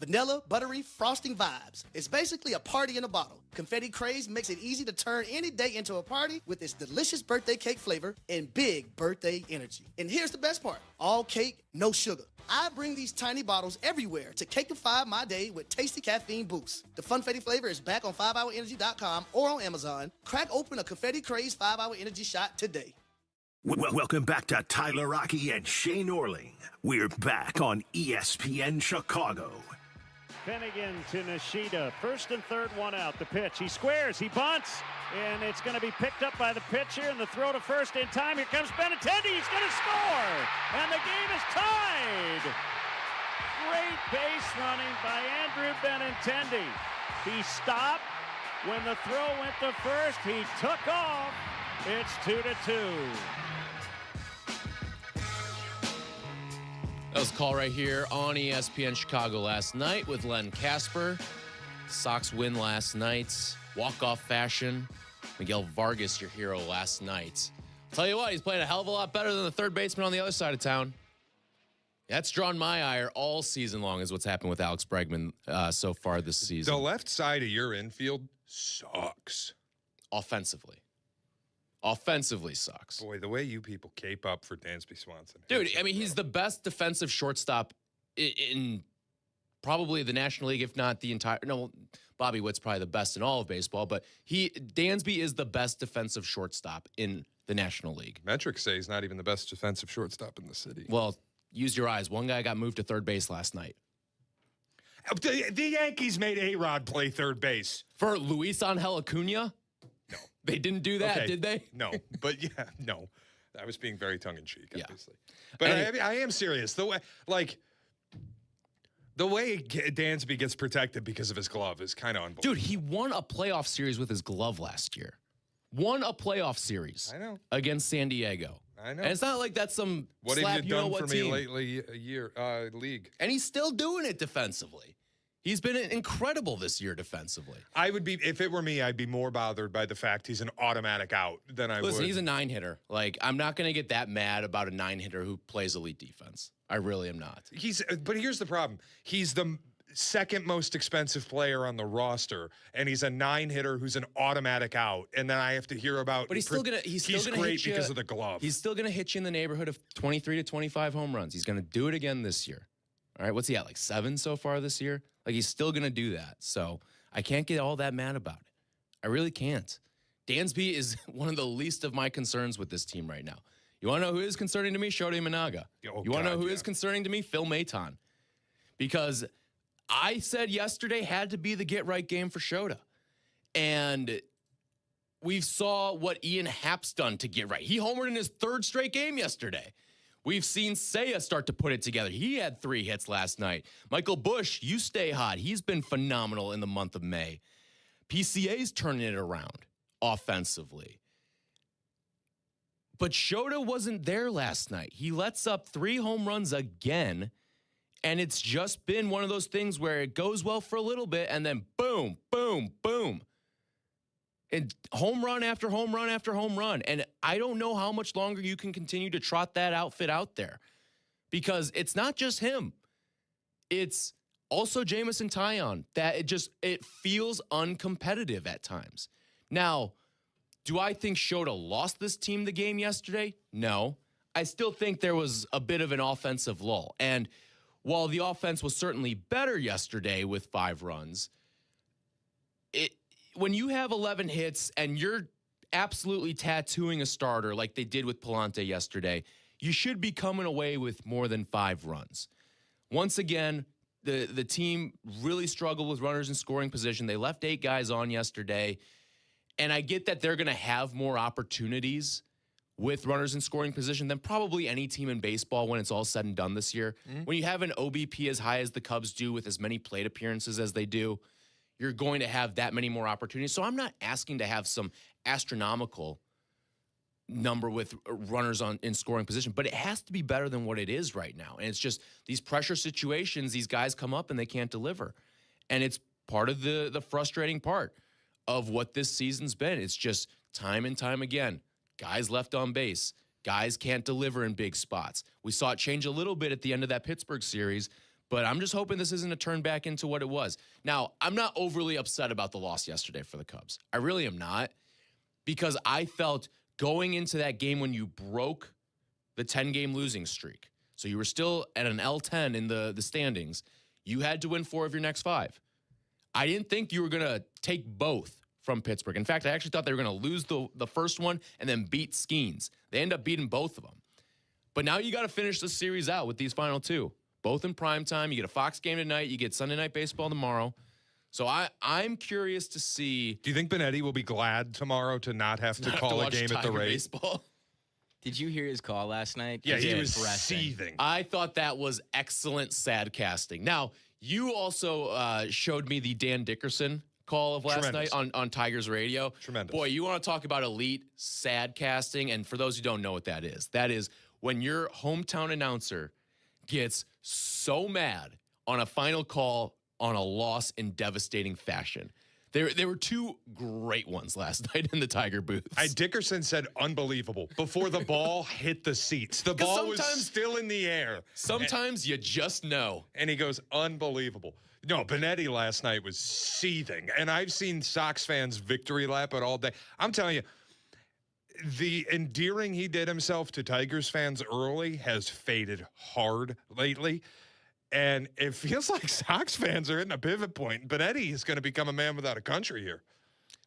Vanilla, buttery, frosting vibes. It's basically a party in a bottle. Confetti Craze makes it easy to turn any day into a party with its delicious birthday cake flavor and big birthday energy. And here's the best part. All cake, no sugar. I bring these tiny bottles everywhere to cakeify my day with tasty caffeine boosts. The Funfetti flavor is back on 5hourenergy.com or on Amazon. Crack open a Confetti Craze 5-Hour Energy shot today. Welcome back to Tyler Rocky and Shea Norling. We're back on ESPN Chicago. Finnegan to Nishida. First and third, one out. The pitch. He squares. He bunts. And it's going to be picked up by the pitcher. And the throw to first in time. Here comes Benintendi. He's going to score. And the game is tied. Great base running by Andrew Benintendi. He stopped when the throw went to first. He took off. It's 2-2. That was a call right here on ESPN Chicago last night with Len Casper. Sox win last night. Walk-off fashion. Miguel Vargas, your hero last night. I'll tell you what, he's playing a hell of a lot better than the third baseman on the other side of town. That's drawn my ire all season long is what's happened with Alex Bregman so far this season. The left side of your infield sucks. Offensively sucks. Boy, the way you people cape up for Dansby Swanson. Dude, I mean, he's the best defensive shortstop in probably the National League, if not the entire. No, Bobby Witt's probably the best in all of baseball, but Dansby is the best defensive shortstop in the National League. Metrics say he's not even the best defensive shortstop in the city. Well, use your eyes. One guy got moved to third base last night. The Yankees made A-Rod play third base. For Luis Angel Acuna? No. They didn't do that, okay. Did they? No, but yeah, no. I was being very tongue-in-cheek, obviously. But I am serious. The way Dansby gets protected because of his glove is kind of unbelievable. Dude, he won a playoff series with his glove last year. Won a playoff series. I know. Against San Diego. I know. And it's not like that's some what slap have you done for team. me lately, league? And he's still doing it defensively. He's been incredible this year defensively. I would be, if it were me, I'd be more bothered by the fact he's an automatic out than I would. Listen, he's a 9-hitter. Like, I'm not going to get that mad about a 9-hitter who plays elite defense. I really am not. But here's the problem. He's the second most expensive player on the roster, and he's a 9-hitter who's an automatic out. And then I have to hear about. But he's still gonna great hit you, because of the glove. He's still gonna hit you in the neighborhood of 23 to 25 home runs. He's gonna do it again this year. All right, what's he at? Like 7 so far this year? Like, he's still gonna do that. So I can't get all that mad about it. I really can't. Dansby is one of the least of my concerns with this team right now. You want to know who is concerning to me? Shota Imanaga. You want to know who is concerning to me? Phil Maton. Because I said yesterday had to be the get-right game for Shota. And we saw what Ian Happ's done to get right. He homered in his 3rd straight game yesterday. We've seen Shea start to put it together. He had 3 hits last night. Michael Busch, you stay hot. He's been phenomenal in the month of May. PCA's turning it around offensively. But Shota wasn't there last night. He lets up 3 home runs again, and it's just been one of those things where it goes well for a little bit, and then boom, boom, boom. And home run after home run after home run. And I don't know how much longer you can continue to trot that outfit out there, because it's not just him. It's also Jamison Taillon that it feels uncompetitive at times. Now, do I think Shota lost this team the game yesterday? No. I still think there was a bit of an offensive lull. And while the offense was certainly better yesterday with 5 runs, when you have 11 hits and you're absolutely tattooing a starter like they did with Palante yesterday, you should be coming away with more than 5 runs. Once again, the team really struggled with runners in scoring position. They left 8 guys on yesterday. And I get that they're going to have more opportunities with runners in scoring position than probably any team in baseball when it's all said and done this year. Mm-hmm. When you have an OBP as high as the Cubs do with as many plate appearances as they do, you're going to have that many more opportunities. So I'm not asking to have some astronomical number with runners in scoring position, but it has to be better than what it is right now. And it's just these pressure situations, these guys come up and they can't deliver. And it's part of the frustrating part of what this season's been. It's just time and time again, guys left on base, guys can't deliver in big spots. We saw it change a little bit at the end of that Pittsburgh series, but I'm just hoping this isn't a turn back into what it was. Now, I'm not overly upset about the loss yesterday for the Cubs. I really am not, because I felt going into that game when you broke the 10-game losing streak, so you were still at an L10 in the standings, you had to win 4 of your next 5. I didn't think you were going to take both from Pittsburgh. In fact, I actually thought they were going to lose the first one and then beat Skeens. They end up beating both of them. But now you got to finish the series out with these final 2, both in prime time. You get a Fox game tonight. You get Sunday Night Baseball tomorrow. So I'm curious to see. Do you think Benetti will be glad tomorrow to not have to call a game at the rate? Baseball? Did you hear his call last night? Yeah, he was seething. I thought that was excellent sad casting. Now, you also showed me the Dan Dickerson call of last night on Tigers Radio. Tremendous. Boy, you want to talk about elite sad casting, and for those who don't know what that is when your hometown announcer gets so mad on a final call on a loss in devastating fashion. There were 2 great ones last night in the Tiger booths. Dickerson said unbelievable before the ball hit the seats. The ball was still in the air. Sometimes you just know. And he goes, unbelievable. No, Benetti last night was seething. And I've seen Sox fans victory lap it all day. I'm telling you, the endearing he did himself to Tigers fans early has faded hard lately. And it feels like Sox fans are hitting a pivot point. Benetti is going to become a man without a country here.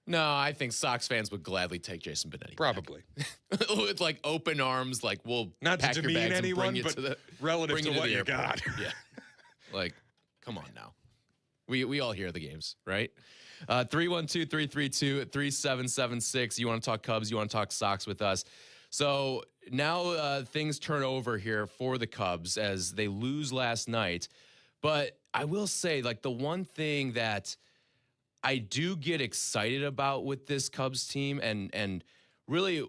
No, I think Sox fans would gladly take Jason Benetti. Probably. With like open arms, like we'll not pack to your demean bags anyone, and bring but you to relative to what you got. Yeah. Like, come on now. We all hear the games, right? 312-332-3776. You want to talk Cubs, you want to talk Sox with us. So now things turn over here for the Cubs as they lose last night. But I will say, like, the one thing that I do get excited about with this Cubs team, and really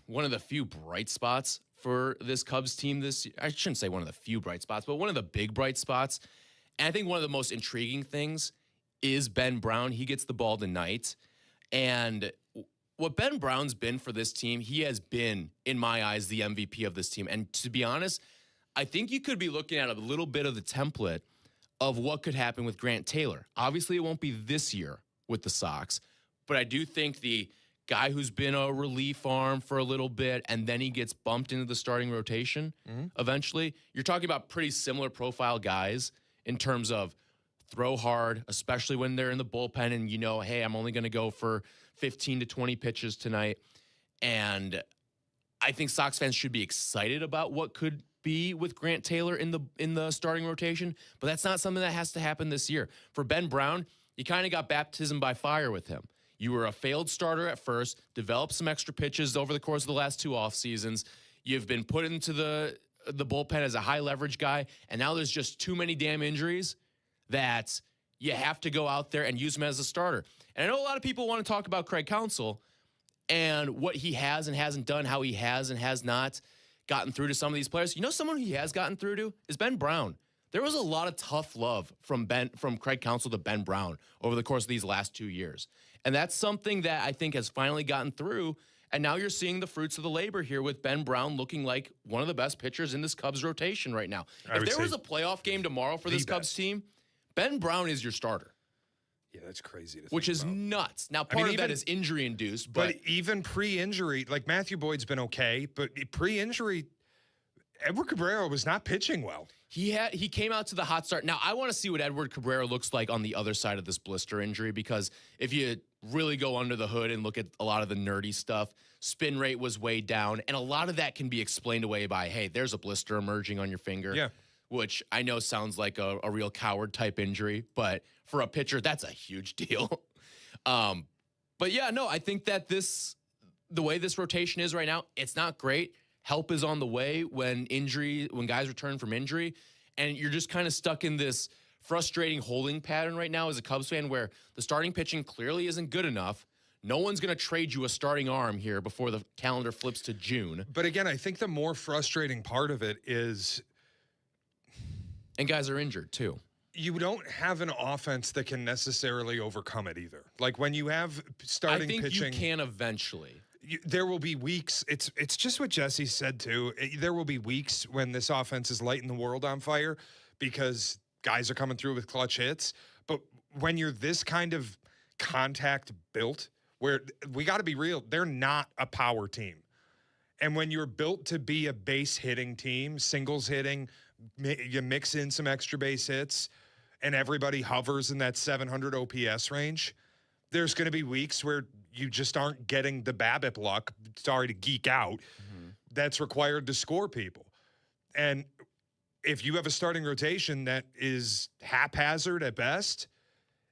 one of the few bright spots for this Cubs team this year, I shouldn't say one of the few bright spots, but one of the big bright spots And I think one of the most intriguing things is Ben Brown. He gets the ball tonight. And what Ben Brown's been for this team, he has been, in my eyes, the MVP of this team. And to be honest, I think you could be looking at a little bit of the template of what could happen with Grant Taylor. Obviously, it won't be this year with the Sox, but I do think the guy who's been a relief arm for a little bit and then he gets bumped into the starting rotation eventually, you're talking about pretty similar profile guys in terms of throw hard, especially when they're in the bullpen and hey, I'm only going to go for 15 to 20 pitches tonight. And I think Sox fans should be excited about what could be with Grant Taylor in the starting rotation, but that's not something that has to happen this year. For Ben Brown, you kind of got baptism by fire with him. You were a failed starter at first, developed some extra pitches over the course of the last 2 off seasons. You've been put into the bullpen as a high leverage guy, and now there's just too many damn injuries that you have to go out there and use him as a starter. And I know a lot of people want to talk about Craig Counsell and what he has and hasn't done, how he has and has not gotten through to some of these players. Someone he has gotten through to is Ben Brown. There was a lot of tough love from Craig Counsell to Ben Brown over the course of these last 2 years. And that's something that I think has finally gotten through. And now you're seeing the fruits of the labor here with Ben Brown looking like one of the best pitchers in this Cubs rotation right now. If there was a playoff game tomorrow for this Cubs team, Ben Brown is your starter. Yeah, that's crazy to think Which is about. Nuts. Now, part of that is injury-induced. But even pre-injury, like Matthew Boyd's been okay, but pre-injury, Edward Cabrera was not pitching well. He came out to the hot start. Now, I want to see what Edward Cabrera looks like on the other side of this blister injury, because if you really go under the hood and look at a lot of the nerdy stuff, spin rate was way down, and a lot of that can be explained away by, hey, there's a blister emerging on your finger. Yeah. Which I know sounds like a real coward type injury, but for a pitcher, that's a huge deal. But yeah, no, I think that the way this rotation is right now, it's not great. Help is on the way when guys return from injury, and you're just kind of stuck in this frustrating holding pattern right now as a Cubs fan where the starting pitching clearly isn't good enough. No one's going to trade you a starting arm here before the calendar flips to June. But again, I think the more frustrating part of it is... And guys are injured, too. You don't have an offense that can necessarily overcome it either. Like when you have starting pitching... I think you can eventually. There will be weeks. It's just what Jesse said, too. There will be weeks when this offense is lighting the world on fire because guys are coming through with clutch hits. But when you're this kind of contact built, where we got to be real, they're not a power team. And when you're built to be a base hitting team, singles hitting, you mix in some extra base hits, and everybody hovers in that 700 OPS range, there's going to be weeks where you just aren't getting the BABIP luck, sorry to geek out, that's required to score people. And if you have a starting rotation that is haphazard at best,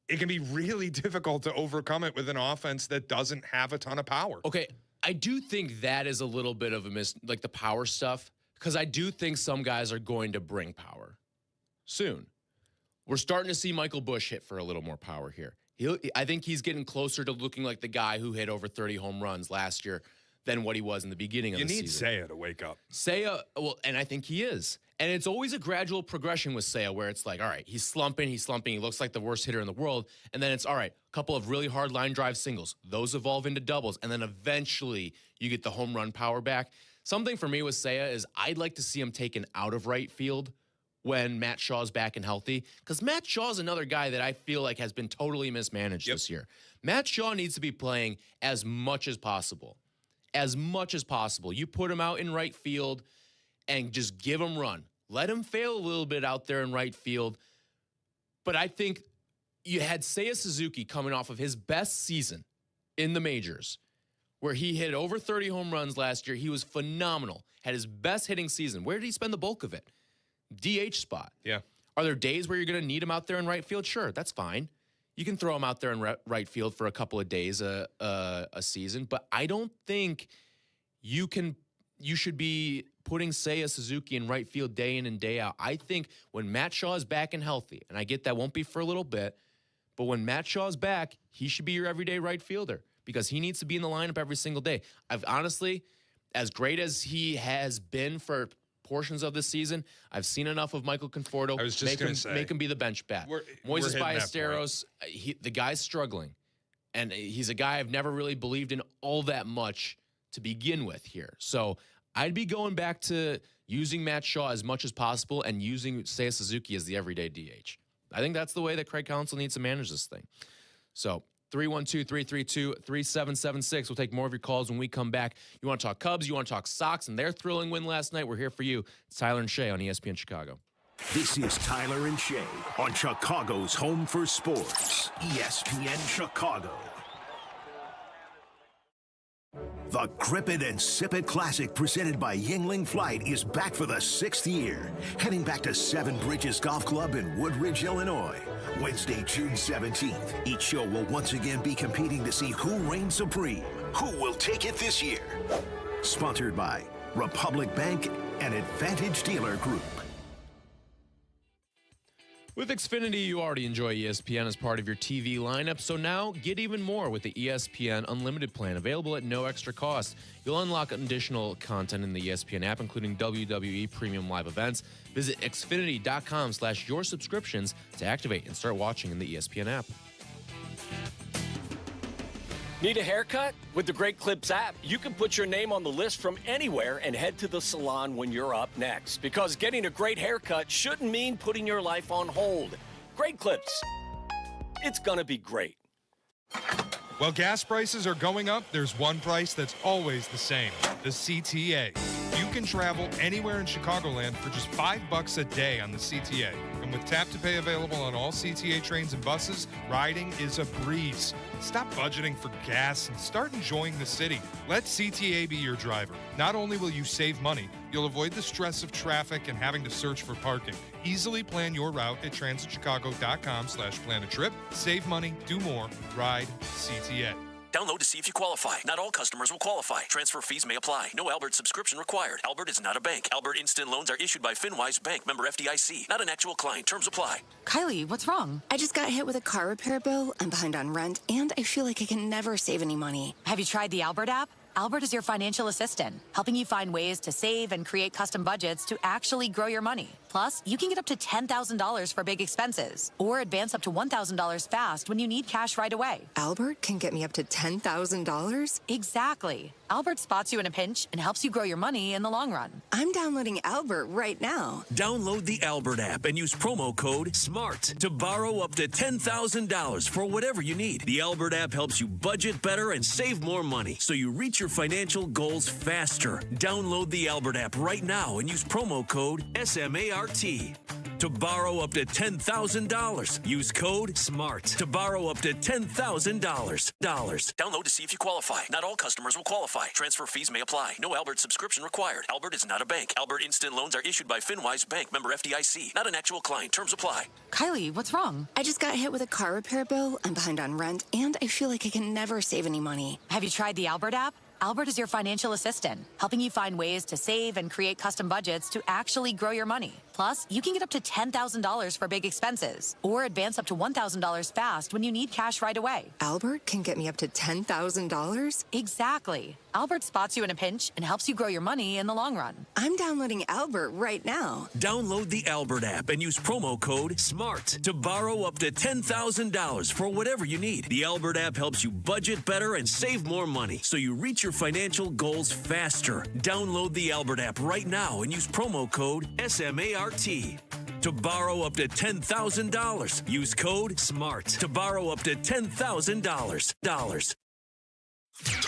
it can be really difficult to overcome it with an offense that doesn't have a ton of power. Okay, I do think that is a little bit of like the power stuff, because I do think some guys are going to bring power soon. We're starting to see Michael Busch hit for a little more power here. I think he's getting closer to looking like the guy who hit over 30 home runs last year than what he was in the beginning of the season. You need Shea to wake up. Shea, well, and I think he is. And it's always a gradual progression with Shea where it's like, all right, he's slumping. He looks like the worst hitter in the world. And then it's, all right, a couple of really hard line drive singles. Those evolve into doubles. And then eventually you get the home run power back. Something for me with Shea is I'd like to see him taken out of right field when Matt Shaw's back and healthy, because Matt Shaw's another guy that I feel like has been totally mismanaged this year. Matt Shaw needs to be playing as much as possible. As much as possible. You put him out in right field and just give him run. Let him fail a little bit out there in right field. But I think you had Seiya Suzuki coming off of his best season in the majors, where he hit over 30 home runs last year. He was phenomenal. Had his best hitting season. Where did he spend the bulk of it? DH spot. Yeah. Are there days where you're going to need him out there in right field? Sure, that's fine. You can throw him out there in right field for a couple of days a season, but I don't think you should be putting Seiya Suzuki in right field day in and day out. I think when Matt Shaw is back and healthy, and I get that won't be for a little bit, but when Matt Shaw's back, he should be your everyday right fielder because he needs to be in the lineup every single day. I've honestly, as great as he has been for portions of this season. I've seen enough of Michael Conforto. I was just going to say. Make him be the bench bat. Moises Ballesteros, the guy's struggling. And he's a guy I've never really believed in all that much to begin with here. So I'd be going back to using Matt Shaw as much as possible and using Seiya Suzuki as the everyday DH. I think that's the way that Craig Counsell needs to manage this thing. So 312-332-3776. We'll take more of your calls when we come back. You want to talk Cubs, you want to talk Sox, and their thrilling win last night. We're here for you. It's Tyler and Shea on ESPN Chicago. This is Tyler and Shea on Chicago's Home for Sports, ESPN Chicago. The Grip It and Sip It Classic presented by Yingling Flight is back for the 6th year. Heading back to Seven Bridges Golf Club in Woodridge, Illinois. Wednesday, June 17th. Each show will once again be competing to see who reigns supreme. Who will take it this year? Sponsored by Republic Bank and Advantage Dealer Group. With Xfinity, you already enjoy ESPN as part of your TV lineup, so now get even more with the ESPN Unlimited plan, available at no extra cost. You'll unlock additional content in the ESPN app, including WWE Premium Live events. Visit Xfinity.com/your subscriptions to activate and start watching in the ESPN app. Need a haircut? With the Great Clips app, you can put your name on the list from anywhere and head to the salon when you're up next. Because getting a great haircut shouldn't mean putting your life on hold. Great Clips. It's gonna be great. While gas prices are going up, there's one price that's always the same, the CTA. You can travel anywhere in Chicagoland for just $5 a day on the CTA. And with Tap to Pay available on all CTA trains and buses, riding is a breeze. Stop budgeting for gas and start enjoying the city. Let CTA be your driver. Not only will you save money, you'll avoid the stress of traffic and having to search for parking. Easily plan your route at transitchicago.com/plan-a-trip. Save money, do more, ride CTA. Download to see if you qualify. Not all customers will qualify. Transfer fees may apply. No Albert subscription required. Albert is not a bank. Albert Instant Loans are issued by FinWise Bank, member FDIC. Not an actual client. Terms apply. Kylie, what's wrong? I just got hit with a car repair bill. I'm behind on rent, and I feel like I can never save any money. Have you tried the Albert app? Albert is your financial assistant, helping you find ways to save and create custom budgets to actually grow your money. Plus, you can get up to $10,000 for big expenses or advance up to $1,000 fast when you need cash right away. Albert can get me up to $10,000? Exactly. Albert spots you in a pinch and helps you grow your money in the long run. I'm downloading Albert right now. Download the Albert app and use promo code SMART to borrow up to $10,000 for whatever you need. The Albert app helps you budget better and save more money so you reach your financial goals faster. Download the Albert app right now and use promo code SMART to borrow up to $10,000. Use code SMART to borrow up to $10,000. Download to see if you qualify. Not all customers will qualify. Transfer fees may apply. No Albert subscription required. Albert is not a bank. Albert Instant Loans are issued by FinWise Bank, member FDIC. Not an actual client. Terms apply. Kylie, what's wrong? I just got hit with a car repair bill. I'm behind on rent, and I feel like I can never save any money. Have you tried the Albert app? Albert is your financial assistant, helping you find ways to save and create custom budgets to actually grow your money. Plus, you can get up to $10,000 for big expenses or advance up to $1,000 fast when you need cash right away. Albert can get me up to $10,000? Exactly. Albert spots you in a pinch and helps you grow your money in the long run. I'm downloading Albert right now. Download the Albert app and use promo code SMART to borrow up to $10,000 for whatever you need. The Albert app helps you budget better and save more money so you reach your financial goals faster. Download the Albert app right now and use promo code SMART to borrow up to $10,000. Use code SMART to borrow up to $10,000.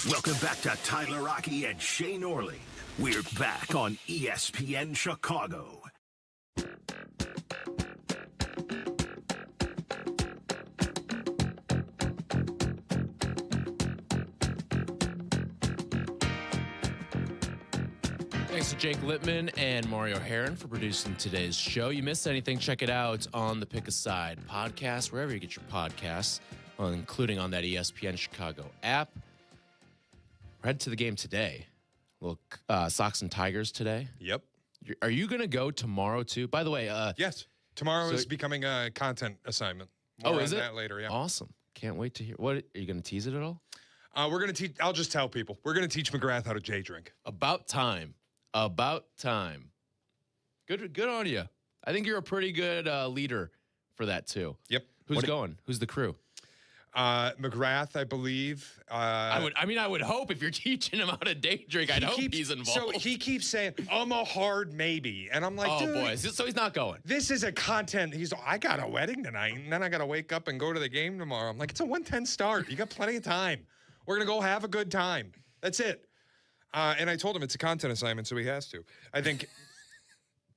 Welcome back to Tyler Rocky and Shea Norley. We're back on ESPN Chicago. Thanks to Jake Littman and Mario Heron for producing today's show. You missed anything, check it out on the Pick a Side podcast, wherever you get your podcasts, including on that ESPN Chicago app. We're headed to the game today. Look, Sox and Tigers today. Yep. Are you going to go tomorrow too? By the way, yes. Tomorrow is becoming a content assignment. More is on it? that later, yeah. Awesome. Can't wait to hear. What are you going to tease it at all? We're going to teach. I'll just tell people. We're going to teach McGrath how to J drink. About time. Good on you. I think you're a pretty good leader for that too. Yep. Who's going? Who's the crew? McGrath, I believe. I would hope if you're teaching him how to day drink, I'd hope he's involved. So he keeps saying, I'm a hard maybe. And I'm like, oh, dude. boy. So he's not going. This is a content. I got a wedding tonight, and then I got to wake up and go to the game tomorrow. I'm like, it's a 1:10 start. You got plenty of time. We're going to go have a good time. That's it. And I told him it's a content assignment, so he has to. I think.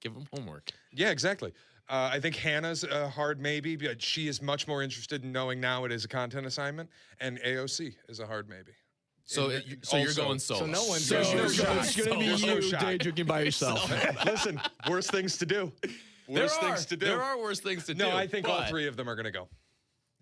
Give him homework. Yeah, exactly. I think Hannah's a hard maybe, but she is much more interested in knowing now it is a content assignment, and AOC is a hard maybe. So you're going solo. So no one's So going there's no It's shot. going to be There's no you shot. day drinking by yourself. Listen, worst things to do. Worst things to do. There are worse things to do. No, I think all three of them are going to go.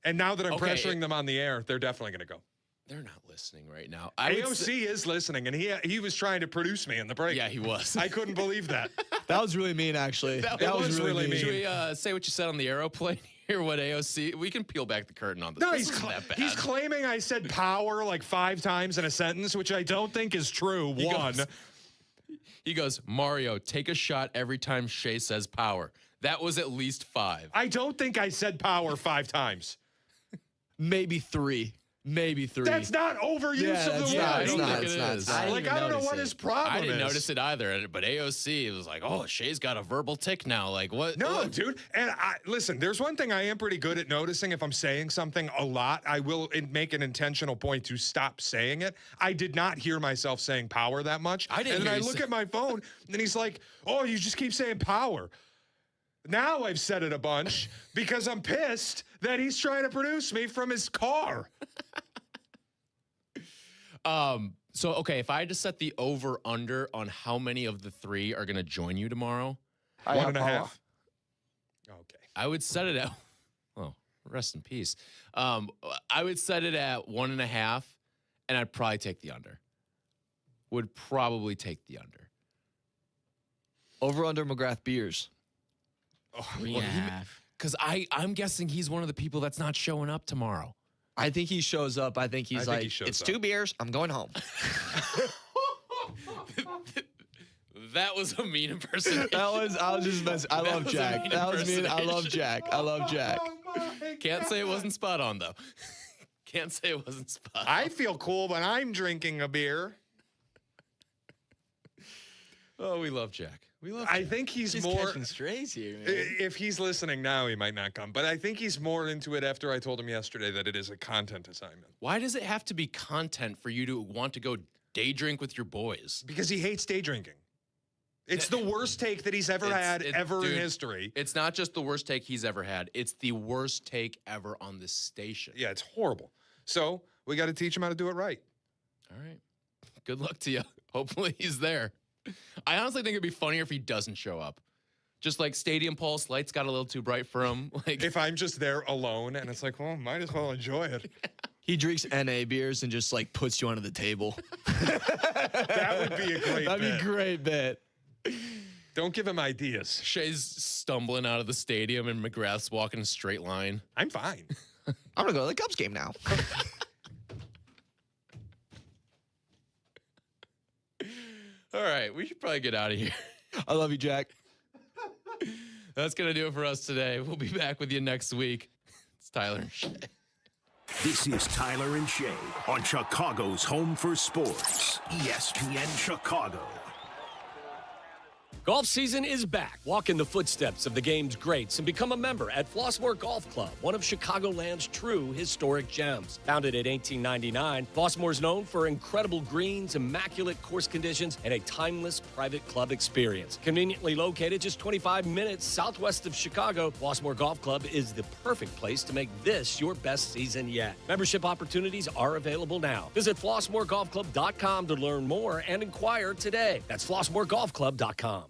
And now that I'm pressuring them on the air, they're definitely going to go. They're not listening right now. AOC is listening, and he was trying to produce me in the break. Yeah, he was. I couldn't believe that. That was really mean, actually. That was really mean. Should we say what you said on the aeroplane here? What AOC? We can peel back the curtain on this. No, This he's isn't that bad. he's claiming I said power like 5 times in a sentence, which I don't think is true. He goes, Mario, take a shot every time Shea says power. That was at least 5. I don't think I said power 5 times. Maybe 3. Maybe 3. That's not overuse of the word. I don't think it is. I don't know what his problem is. I didn't notice it either, but AOC was like, oh, Shea's got a verbal tick now. Like, what? No, dude. And listen, there's one thing I am pretty good at noticing. If I'm saying something a lot, I will make an intentional point to stop saying it. I did not hear myself saying power that much. I didn't And then hear I you look say- at my phone, and he's like, oh, you just keep saying power. Now I've said it a bunch because I'm pissed that he's trying to produce me from his car. So, okay, if I had to set the over-under on how many of the 3 are going to join you tomorrow. 1.5. Okay. I would set it at, oh, rest in peace. I would set it at 1.5, and I'd probably take the under. Would probably take the under. Over under McGrath beers. Because I'm guessing he's one of the people that's not showing up tomorrow. I think he shows up. I think he's like, it's 2 beers. I'm going home. That was a mean impersonation. I was just messing. I love Jack. That was mean. I love Jack. I love Jack. Can't say it wasn't spot on, though. Can't say it wasn't spot on. I feel cool when I'm drinking a beer. Oh, we love Jack. We love Jack. I think he's more catching strays here, man. If he's listening now, he might not come. But I think he's more into it after I told him yesterday that it is a content assignment. Why does it have to be content for you to want to go day drink with your boys? Because he hates day drinking. It's the worst take that he's ever had in history. It's not just the worst take he's ever had. It's the worst take ever on this station. Yeah, it's horrible. So we got to teach him how to do it right. All right. Good luck to you. Hopefully he's there. I honestly think it'd be funnier if he doesn't show up. Just like Stadium Pulse, lights got a little too bright for him. Like if I'm just there alone and it's like, well, might as well enjoy it. He drinks NA beers and just like puts you under the table. That would be a great That'd be a great bit. Don't give him ideas. Shea's stumbling out of the stadium and McGrath's walking a straight line. I'm fine. I'm going to go to the Cubs game now. All right, we should probably get out of here. I love you, Jack. That's going to do it for us today. We'll be back with you next week. It's Tyler and Shea. This is Tyler and Shea on Chicago's Home for Sports, ESPN Chicago. Golf season is back. Walk in the footsteps of the game's greats and become a member at Flossmoor Golf Club, one of Chicagoland's true historic gems. Founded in 1899, Flossmoor is known for incredible greens, immaculate course conditions, and a timeless private club experience. Conveniently located just 25 minutes southwest of Chicago, Flossmoor Golf Club is the perfect place to make this your best season yet. Membership opportunities are available now. Visit FlossmoorGolfClub.com to learn more and inquire today. That's FlossmoorGolfClub.com.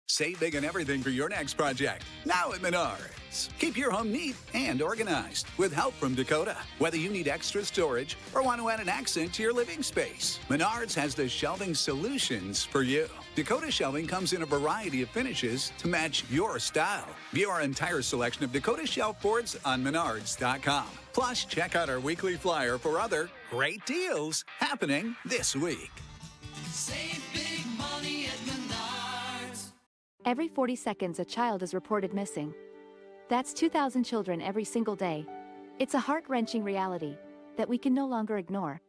Save big on everything for your next project. Now at Menards. Keep your home neat and organized with help from Dakota. Whether you need extra storage or want to add an accent to your living space, Menards has the shelving solutions for you. Dakota shelving comes in a variety of finishes to match your style. View our entire selection of Dakota shelf boards on Menards.com. Plus, check out our weekly flyer for other great deals happening this week. Save big money at Menards. Every 40 seconds, a child is reported missing. That's 2,000 children every single day. It's a heart-wrenching reality that we can no longer ignore.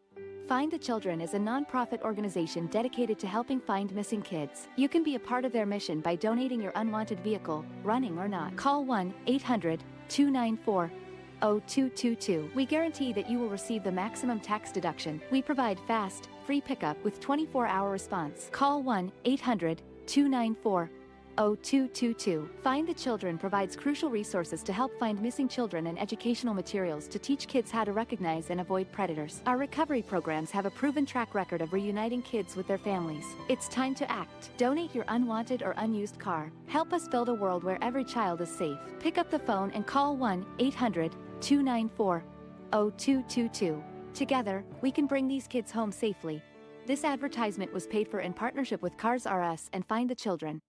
Find the Children is a non-profit organization dedicated to helping find missing kids. You can be a part of their mission by donating your unwanted vehicle, running or not. Call 1-800-294-0222. We guarantee that you will receive the maximum tax deduction. We provide fast, free pickup with 24-hour response. Call 1-800-294-0222. Find the Children provides crucial resources to help find missing children and educational materials to teach kids how to recognize and avoid predators. Our recovery programs have a proven track record of reuniting kids with their families. It's time to act. Donate your unwanted or unused car. Help us build a world where every child is safe. Pick up the phone and call 1-800-294-0222. Together, we can bring these kids home safely. This advertisement was paid for in partnership with Cars R Us and Find the Children.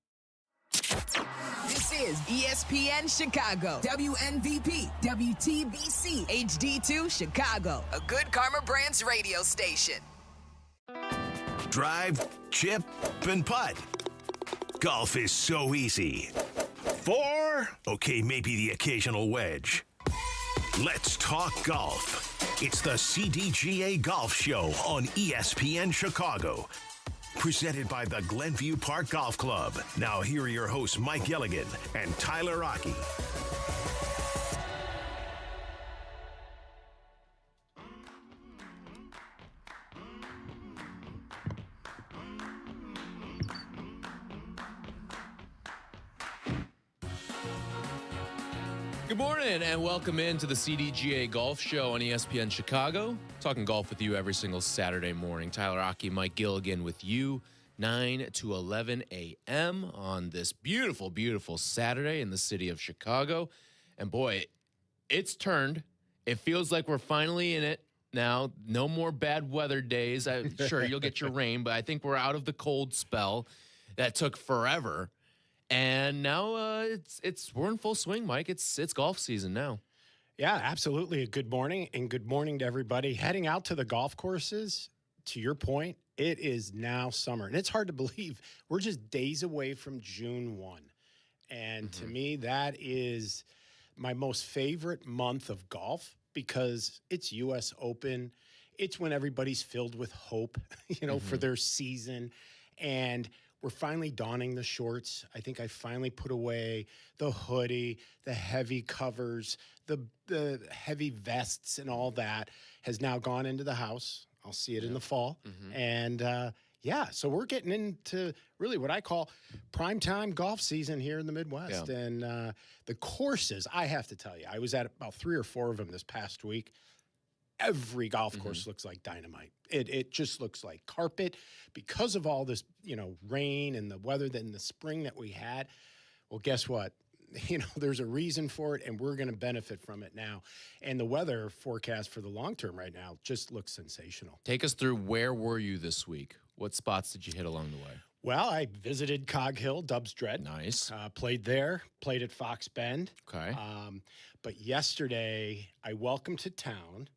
This is ESPN Chicago, WNVP, WTBC, HD2 Chicago, a Good Karma Brands radio station. Drive, chip, and putt. Golf is so easy. 4? Okay, maybe the occasional wedge. Let's talk golf. It's the CDGA Golf Show on ESPN Chicago. Presented by the Glenview Park Golf Club. Now here are your hosts, Mike Gilligan and Tyler Rocky. Good morning and welcome into the CDGA Golf Show on ESPN Chicago. Talking golf with you every single Saturday morning. Tyler Rocky, Mike Gilligan with you 9 to 11 a.m. on this beautiful, beautiful Saturday in the city of Chicago. And boy, it's turned. It feels like we're finally in it now. No more bad weather days. Sure, you'll get your rain, but I think we're out of the cold spell that took forever. And now we're in full swing, Mike. It's golf season now. Yeah, absolutely. A good morning, and good morning to everybody heading out to the golf courses. To your point, it is now summer, and it's hard to believe we're just days away from June 1. And to me, that is my most favorite month of golf because it's U.S. Open. It's when everybody's filled with hope, for their season. And we're finally donning the shorts. I think I finally put away the hoodie, the heavy covers, the heavy vests and all that has now gone into the house. I'll see it in the fall. And so we're getting into really what I call primetime golf season here in the Midwest. Yeah. And the courses, I have to tell you, I was at about 3 or 4 of them this past week. Every golf course looks like dynamite. It just looks like carpet because of all this, rain and the weather in the spring that we had. Well, guess what? There's a reason for it, and we're going to benefit from it now. And the weather forecast for the long term right now just looks sensational. Take us through where were you this week? What spots did you hit along the way? Well, I visited Cog Hill, Dubs Dread. Nice. Played there, played at Fox Bend. Okay. But yesterday, I welcomed to town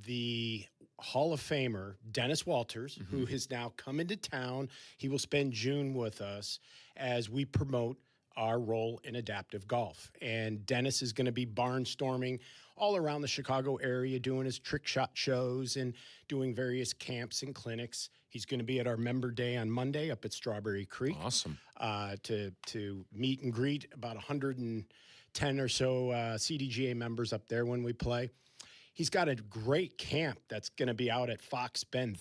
the Hall of Famer, Dennis Walters, who has now come into town. He will spend June with us as we promote our role in adaptive golf. And Dennis is going to be barnstorming all around the Chicago area, doing his trick shot shows and doing various camps and clinics. He's going to be at our member day on Monday up at Strawberry Creek. Awesome. To meet and greet about 110 or so CDGA members up there when we play. He's got a great camp that's going to be out at Fox Bend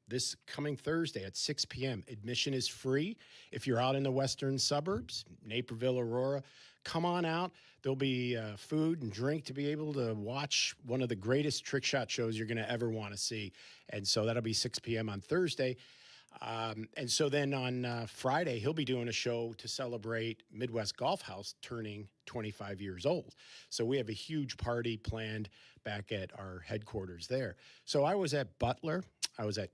this coming Thursday at 6 p.m. Admission is free. If you're out in the western suburbs, Naperville, Aurora, come on out. There'll be food and drink to be able to watch one of the greatest trick shot shows you're going to ever want to see. And so that'll be 6 p.m. on Thursday. And so then on Friday, he'll be doing a show to celebrate Midwest Golf House turning 25 years old. So we have a huge party planned back at our headquarters there. So I was at Butler. I was at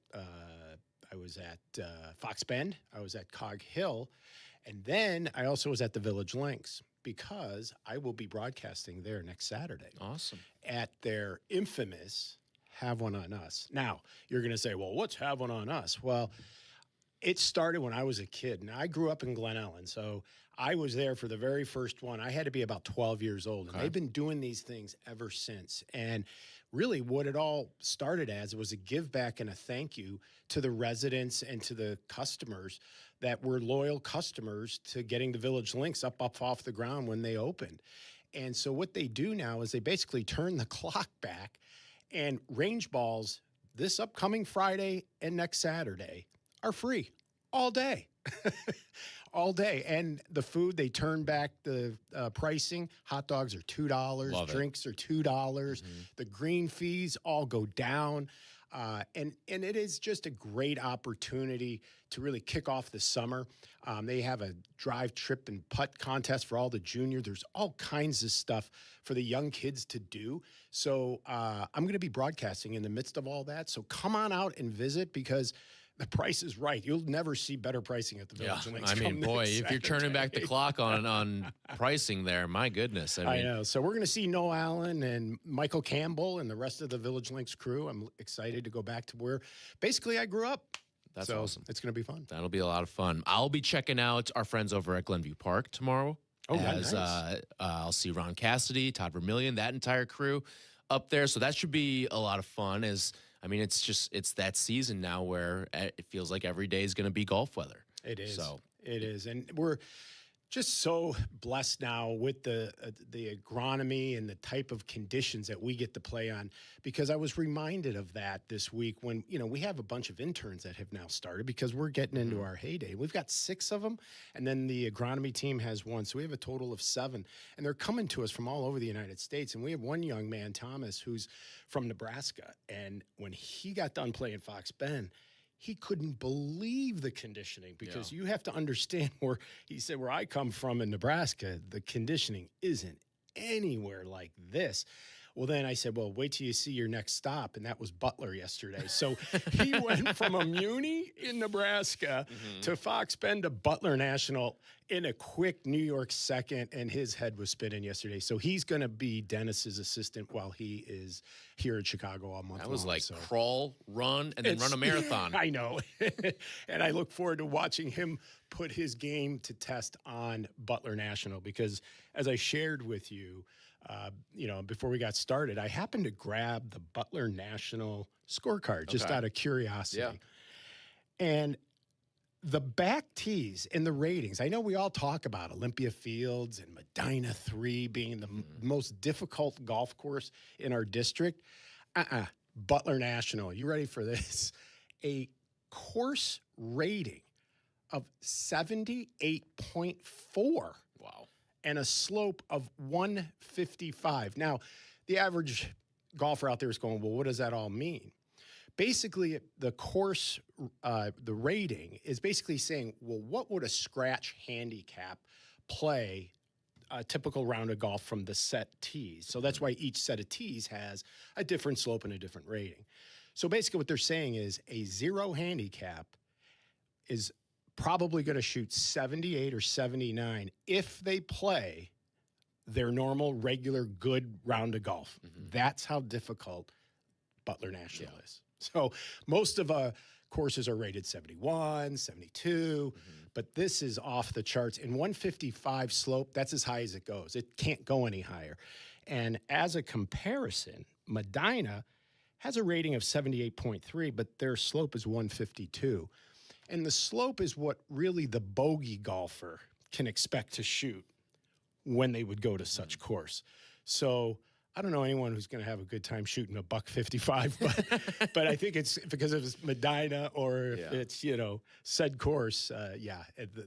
Fox Bend. I was at Cog Hill. And then I also was at the Village Links because I will be broadcasting there next Saturday. Awesome. At their infamous Have One on Us. Now, you're going to say, well, what's Have One on Us? Well, It started when I was a kid. Now, I grew up in Glen Ellen, so I was there for the very first one. I had to be about 12 years old, and they've been doing these things ever since. And really what it all started as was a give back and a thank you to the residents and to the customers that were loyal customers to getting the Village Links up off the ground when they opened. And so what they do now is they basically turn the clock back, and range balls this upcoming Friday and next Saturday are free all day. All day. And the food, they turn back the pricing. Hot dogs are $2. Drinks are $2. The green fees all go down. And it is just a great opportunity to really kick off the summer. They have a drive, trip, and putt contest for all the junior. There's all kinds of stuff for the young kids to do. So I'm going to be broadcasting in the midst of all that. So come on out and visit, because the price is right. You'll never see better pricing at the Village Links. I mean, boy, if you're turning back the clock on pricing there, my goodness. I know. So we're going to see Noah Allen and Michael Campbell and the rest of the Village Links crew. I'm excited to go back to where basically I grew up. That's so awesome. It's going to be fun. That'll be a lot of fun. I'll be checking out our friends over at Glenview Park tomorrow. Oh, nice. I'll see Ron Cassidy, Todd Vermillion, that entire crew up there. So that should be a lot of fun. It's that season now where it feels like every day is going to be golf weather. It is. So it is. And we're just so blessed now with the agronomy and the type of conditions that we get to play on, because I was reminded of that this week when, we have a bunch of interns that have now started because we're getting into our heyday. We've got 6 of them, and then the agronomy team has 1. So we have a total of 7, and they're coming to us from all over the United States. And we have one young man, Thomas, who's from Nebraska. And when he got done playing Fox Bend, he couldn't believe the conditioning, because you have to understand where I come from in Nebraska, the conditioning isn't anywhere like this. Well, then I said, well, wait till you see your next stop. And that was Butler yesterday. So he went from a Muni in Nebraska to Fox Bend to Butler National in a quick New York second. And his head was spinning yesterday. So he's going to be Dennis's assistant while he is here in Chicago all month long. That was crawl, run, and then run a marathon. I know. And I look forward to watching him put his game to test on Butler National, because as I shared with you, before we got started, I happened to grab the Butler National scorecard just out of curiosity. Yeah. And the back tees in the ratings, I know we all talk about Olympia Fields and Medina 3 being the most difficult golf course in our district. Butler National, you ready for this? A course rating of 78.4. Wow. And a slope of 155. Now, the average golfer out there is going, well, what does that all mean? Basically, the course, the rating is basically saying, well, what would a scratch handicap play a typical round of golf from the set tees? So that's why each set of tees has a different slope and a different rating. So basically what they're saying is a 0 handicap is probably going to shoot 78 or 79 if they play their normal, regular, good round of golf. That's how difficult Butler National is. So most of courses are rated 71, 72, but this is off the charts. In 155 slope, that's as high as it goes. It can't go any higher. And as a comparison, Medina has a rating of 78.3, but their slope is 152. And the slope is what really the bogey golfer can expect to shoot when they would go to such course. So I don't know anyone who's going to have a good time shooting a $155, but I think it's because it's Medina or if it's, said course.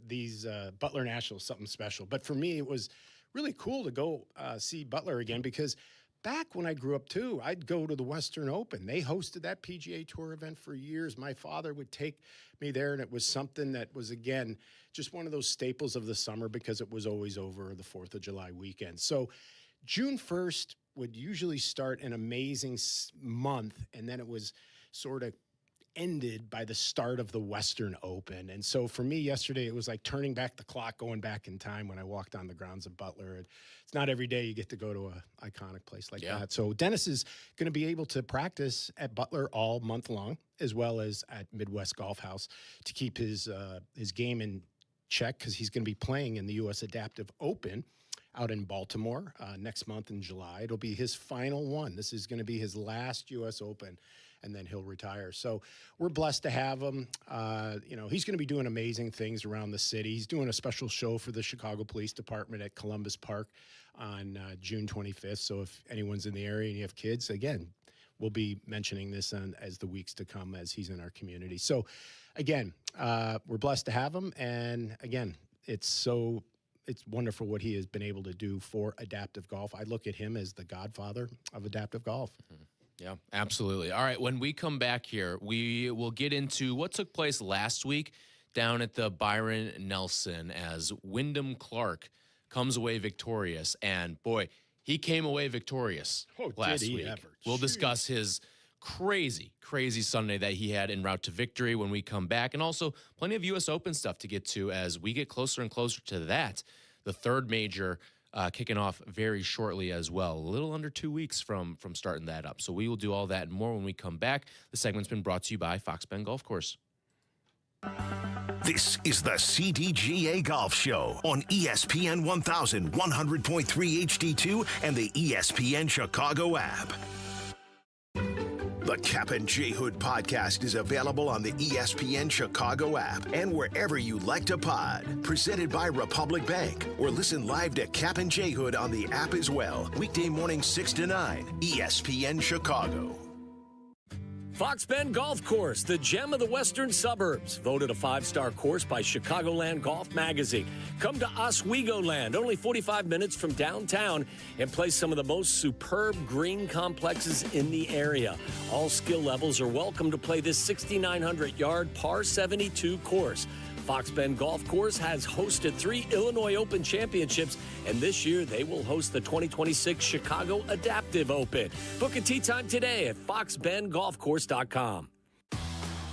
These Butler National is something special. But for me, it was really cool to go see Butler again, because back when I grew up, too, I'd go to the Western Open. They hosted that PGA Tour event for years. My father would take me there, and it was something that was, again, just one of those staples of the summer, because it was always over the 4th of July weekend. So June 1st would usually start an amazing month, and then it was sort of ended by the start of the Western Open. And so for me yesterday, it was like turning back the clock, going back in time when I walked on the grounds of Butler. It's not every day you get to go to an iconic place like that. So Dennis is going to be able to practice at Butler all month long, as well as at Midwest Golf House, to keep his game in check, because he's going to be playing in the U.S. Adaptive Open out in Baltimore next month in July. It'll be his final one. This is going to be his last U.S. Open, and then he'll retire. So we're blessed to have him. He's going to be doing amazing things around the city. He's doing a special show for the Chicago Police Department at Columbus Park on June 25th. So if anyone's in the area and you have kids, again, we'll be mentioning this as the weeks to come as he's in our community. So again, we're blessed to have him. And again, it's wonderful what he has been able to do for adaptive golf. I look at him as the godfather of adaptive golf. Mm-hmm. Yeah, absolutely. All right, when we come back here, we will get into what took place last week down at the Byron Nelson as Wyndham Clark comes away victorious. And boy, he came away victorious last week. We'll discuss his crazy Sunday that he had en route to victory when we come back, and also plenty of U.S. Open stuff to get to as we get closer and closer to that. The third major kicking off very shortly as well, a little under 2 weeks from starting that up. So we will do all that and more when we come back. The segment's been brought to you by Fox Bend Golf Course. This is the CDGA Golf Show on ESPN 1100.3 HD2 and the ESPN Chicago app. The Cap and J Hood podcast is available on the ESPN Chicago app and wherever you like to pod. Presented by Republic Bank, or listen live to Cap and J Hood on the app as well. Weekday morning 6 to 9, ESPN Chicago. Fox Bend Golf Course, the gem of the western suburbs. Voted a 5-star course by Chicagoland Golf Magazine. Come to Oswego Land, only 45 minutes from downtown, and play some of the most superb green complexes in the area. All skill levels are welcome to play this 6,900-yard par 72 course. Fox Bend Golf Course has hosted 3 Illinois Open championships, and this year they will host the 2026 Chicago Adaptive Open. Book a tee time today at foxbendgolfcourse.com.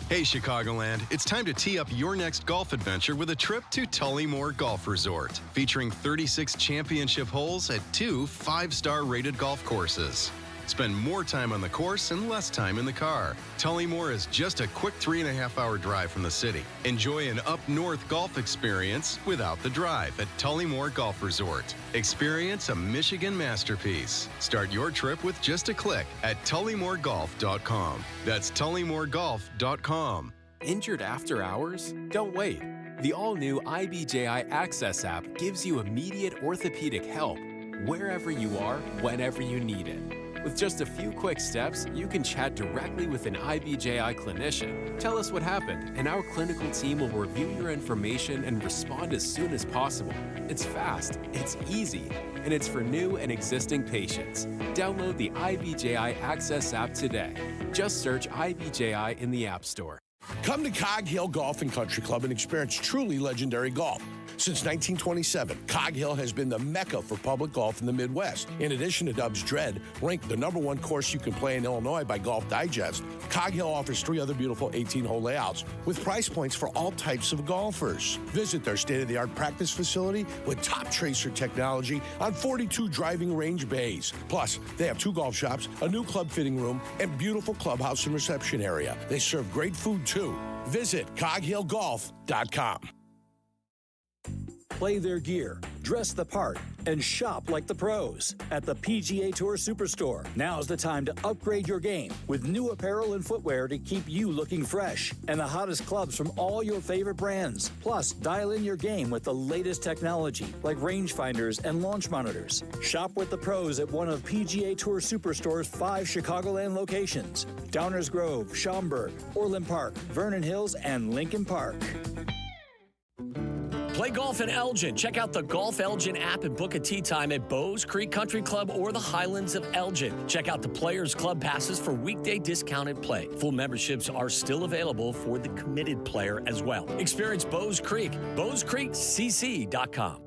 Hey, Chicagoland, it's time to tee up your next golf adventure with a trip to Tullymore Golf Resort, featuring 36 championship holes at 2 5-star rated golf courses. Spend more time on the course and less time in the car. Tullymore is just a quick 3.5-hour drive from the city. Enjoy an up-north golf experience without the drive at Tullymore Golf Resort. Experience a Michigan masterpiece. Start your trip with just a click at TullymoreGolf.com. That's TullymoreGolf.com. Injured after hours? Don't wait. The all-new IBJI Access app gives you immediate orthopedic help wherever you are, whenever you need it. With just a few quick steps, you can chat directly with an IBJI clinician. Tell us what happened, and our clinical team will review your information and respond as soon as possible. It's fast, it's easy, and it's for new and existing patients. Download the IBJI Access app today. Just search IBJI in the App Store. Come to Cog Hill Golf and Country Club and experience truly legendary golf. Since 1927, Cog Hill has been the mecca for public golf in the Midwest. In addition to Dub's Dread, ranked the #1 course you can play in Illinois by Golf Digest, Cog Hill offers 3 other beautiful 18-hole layouts with price points for all types of golfers. Visit their state-of-the-art practice facility with top tracer technology on 42 driving range bays. Plus, they have 2 golf shops, a new club fitting room, and beautiful clubhouse and reception area. They serve great food, too. Visit coghillgolf.com. Play their gear, dress the part, and shop like the pros at the PGA Tour Superstore. Now's the time to upgrade your game with new apparel and footwear to keep you looking fresh, and the hottest clubs from all your favorite brands. Plus, dial in your game with the latest technology like rangefinders and launch monitors. Shop with the pros at one of PGA Tour Superstore's 5 Chicagoland locations: Downers Grove, Schaumburg, Orland Park, Vernon Hills, and Lincoln Park. Play golf in Elgin. Check out the Golf Elgin app and book a tee time at Bowes Creek Country Club or the Highlands of Elgin. Check out the Players Club passes for weekday discounted play. Full memberships are still available for the committed player as well. Experience Bowes Creek. BowesCreekCC.com.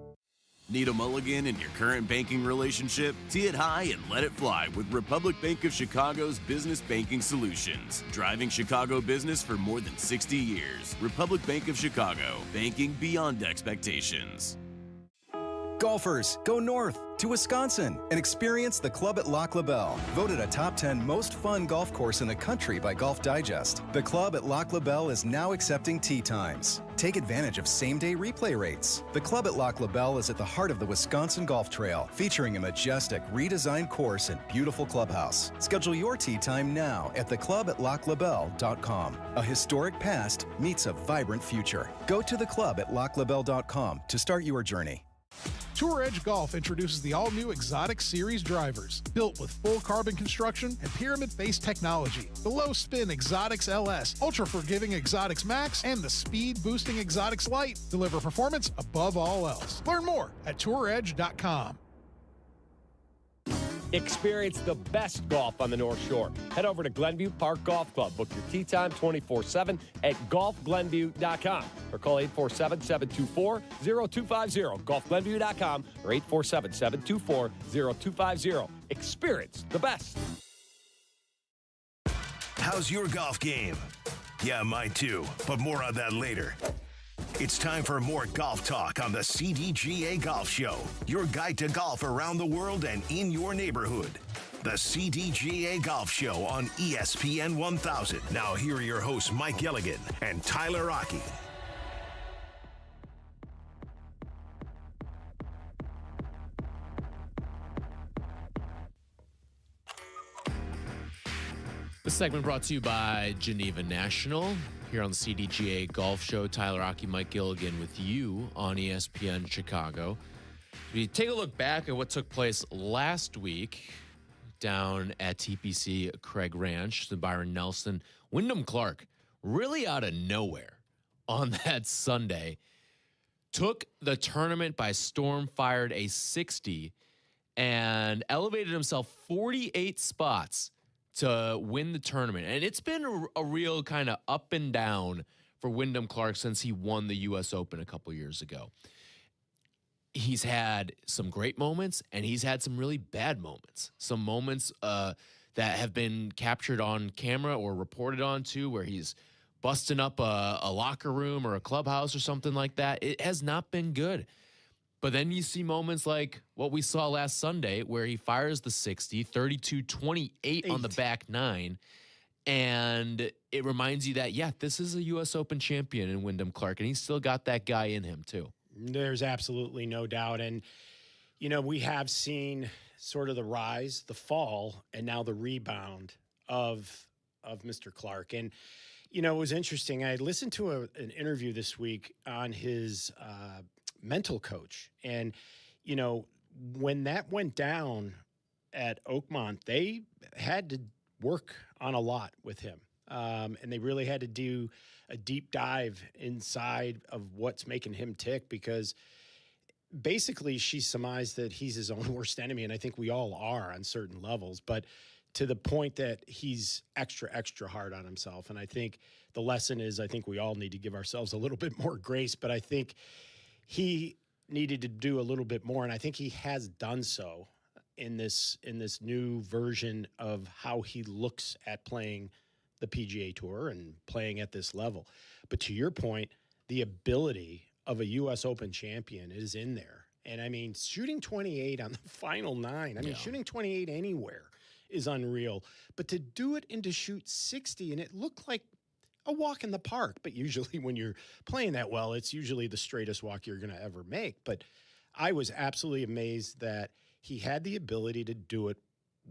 Need a mulligan in your current banking relationship? Tee it high and let it fly with Republic Bank of Chicago's business banking solutions. Driving Chicago business for more than 60 years. Republic Bank of Chicago. Banking beyond expectations. Golfers, go north to Wisconsin and experience the Club at Lac La Belle, voted a top 10 most fun golf course in the country by Golf Digest. The Club at Lac La Belle is now accepting tee times. Take advantage of same-day replay rates. The Club at Lac La Belle is at the heart of the Wisconsin Golf Trail, featuring a majestic, redesigned course and beautiful clubhouse. Schedule your tee time now at theclubatlaclabelle.com. A historic past meets a vibrant future. Go to theclubatlaclabelle.com to start your journey. Tour Edge Golf introduces the all-new Exotic Series drivers, built with full carbon construction and pyramid-based technology. The low-spin Exotics LS, ultra-forgiving Exotics Max, and the speed-boosting Exotics Lite deliver performance above all else. Learn more at touredge.com. Experience the best golf on the North Shore. Head over to Glenview Park Golf Club. Book your tee time 24/7 at golfglenview.com or call 847-724-0250. Golfglenview.com or 847-724-0250. Experience the best. How's your golf game? Yeah, mine too, but more on that later. It's time for more golf talk on the CDGA Golf Show, your guide to golf around the world and in your neighborhood. The CDGA Golf Show on ESPN 1000. Now here are your hosts, Mike Gilligan and Tyler Rocky. This segment brought to you by Geneva National. Here on the CDGA Golf Show, Tyler Rocky, Mike Gilligan with you on ESPN Chicago. We take a look back at what took place last week down at TPC Craig Ranch. The Byron Nelson, Wyndham Clark, really out of nowhere on that Sunday, took the tournament by storm, fired a 60, and elevated himself 48 spots to win the tournament. And it's been a real kind of up and down for Wyndham Clark since he won the U.S. Open a couple years ago. He's had some great moments, and he's had some really bad moments. Some moments that have been captured on camera or reported on too, where he's busting up a locker room or a clubhouse or something like that. It has not been good. But then you see moments like what we saw last Sunday where he fires the 60, 32-28 on the back nine. And it reminds you that, yeah, this is a U.S. Open champion in Wyndham Clark, and he's still got that guy in him too. There's absolutely no doubt. And, you know, we have seen sort of the rise, the fall, and now the rebound of Mr. Clark. And, you know, it was interesting. I listened to an interview this week on his mental coach. And, you know, when that went down at Oakmont, they had to work on a lot with him. And they really had to do a deep dive inside of what's making him tick, because basically she surmised that he's his own worst enemy. And I think we all are on certain levels, but to the point that he's extra hard on himself. And I think the lesson is, I think we all need to give ourselves a little bit more grace, but I think he needed to do a little bit more, and I think he has done so in this new version of how he looks at playing the PGA Tour and playing at this level. But to your point, the ability of a U.S. Open champion is in there. And I mean, shooting 28 on the final nine, shooting 28 anywhere is unreal. But to do it and to shoot 60, and it looked like a walk in the park, but usually when you're playing that well, it's usually the straightest walk you're going to ever make. But I was absolutely amazed that he had the ability to do it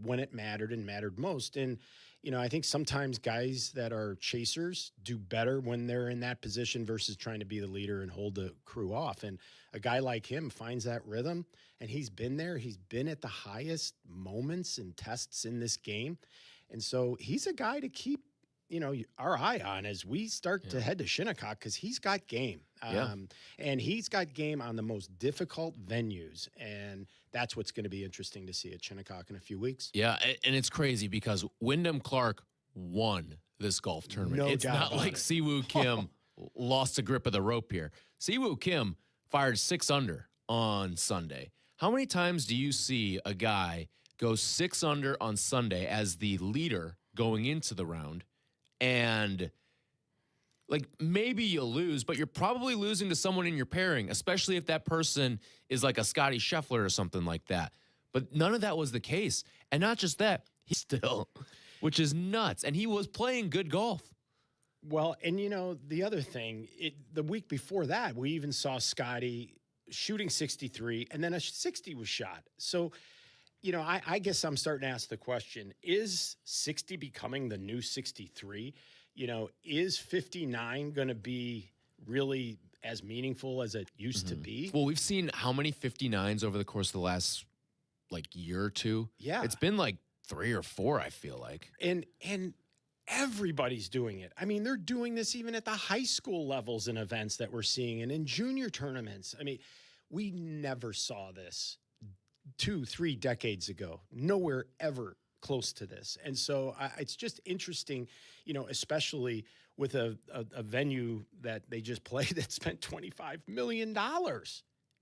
when it mattered and mattered most. And, you know, I think sometimes guys that are chasers do better when they're in that position versus trying to be the leader and hold the crew off. And a guy like him finds that rhythm, and he's been there. He's been at the highest moments and tests in this game. And so he's a guy to keep, you know, our eye on as we start to head to Shinnecock, because he's got game. And he's got game on the most difficult venues. And that's what's going to be interesting to see at Shinnecock in a few weeks. Yeah, and it's crazy because Wyndham Clark won this golf tournament. No it's doubt not about like it. Siwoo Kim lost the grip of the rope here. Siwoo Kim fired 6 under on Sunday. How many times do you see a guy go 6 under on Sunday as the leader going into the round, and like maybe you'll lose, but you're probably losing to someone in your pairing, especially if that person is like a Scotty Scheffler or something like that. But none of that was the case. And not just that, he still, which is nuts. And he was playing good golf. Well, and the other thing, the week before that, we even saw Scotty shooting 63, and then a 60 was shot. So, I guess I'm starting to ask the question, is 60 becoming the new 63? Is 59 going to be really as meaningful as it used to be? Well, we've seen how many 59s over the course of the last year or two. Yeah. It's been 3 or 4, I feel like. And everybody's doing it. I mean, they're doing this even at the high school levels in events that we're seeing and in junior tournaments. I mean, we never saw this 2-3 decades ago. Nowhere ever close to this. And so it's just interesting, especially with a venue that they just played that spent $25 million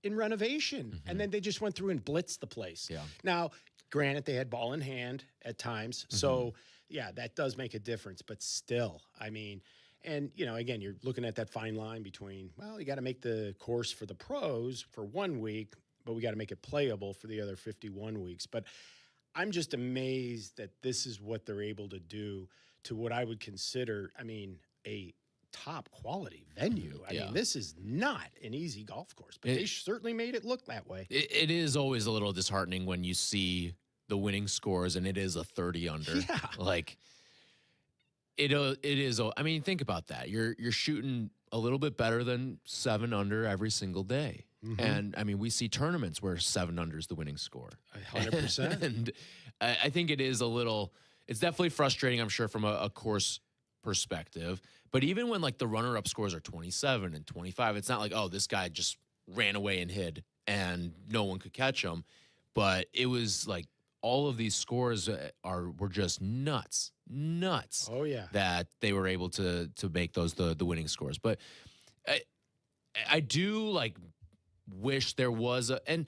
in renovation. And then they just went through and blitzed the place. Yeah. Now, granted, they had ball in hand at times. So, yeah, that does make a difference. But still, I mean, and, again, you're looking at that fine line between, well, you got to make the course for the pros for 1 week, but we got to make it playable for the other 51 weeks. But I'm just amazed that this is what they're able to do to what I would consider, a top quality venue. I mean, this is not an easy golf course, but they certainly made it look that way. It is always a little disheartening when you see the winning scores and it is a 30 under. Yeah. It is. I mean, think about that. You're shooting a little bit better than 7 under every single day. And I mean, we see tournaments where 7 under is the winning score. 100%. And I think it is it's definitely frustrating, I'm sure, from a course perspective. But even when the runner-up scores are 27 and 25, it's not like, oh, this guy just ran away and hid and no one could catch him. But it was all of these scores were just nuts. Oh, yeah. That they were able to make those the winning scores. But I do wish there was and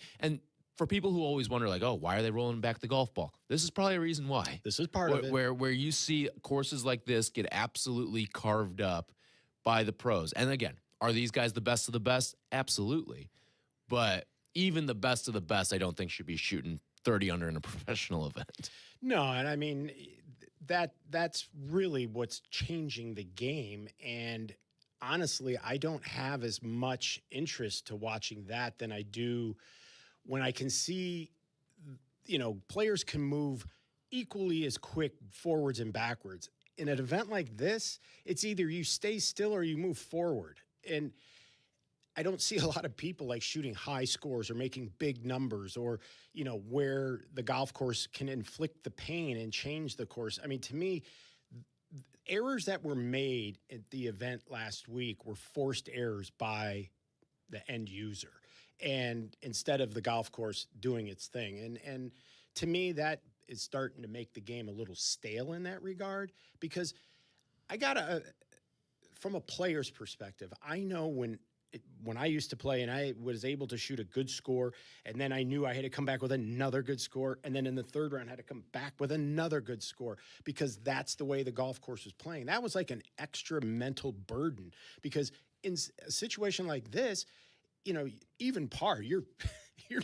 for people who always wonder oh, why are they rolling back the golf ball? This is probably a reason why. This is part of it. Where you see courses like this get absolutely carved up by the pros. And again, are these guys the best of the best? Absolutely. But even the best of the best, I don't think should be shooting 30 under in a professional event. No, and I mean that's really what's changing the game. And honestly, I don't have as much interest to watching that than I do when I can see, players can move equally as quick forwards and backwards. In an event like this, it's either you stay still or you move forward. And I don't see a lot of people shooting high scores or making big numbers or, where the golf course can inflict the pain and change the course. I mean, to me, errors that were made at the event last week were forced errors by the end user, and instead of the golf course doing its thing. And to me, that is starting to make the game a little stale in that regard, because from a player's perspective, I know when I used to play and I was able to shoot a good score, and then I knew I had to come back with another good score, and then in the third round I had to come back with another good score, because that's the way the golf course was playing. That was like an extra mental burden, because in a situation like this, even par, you're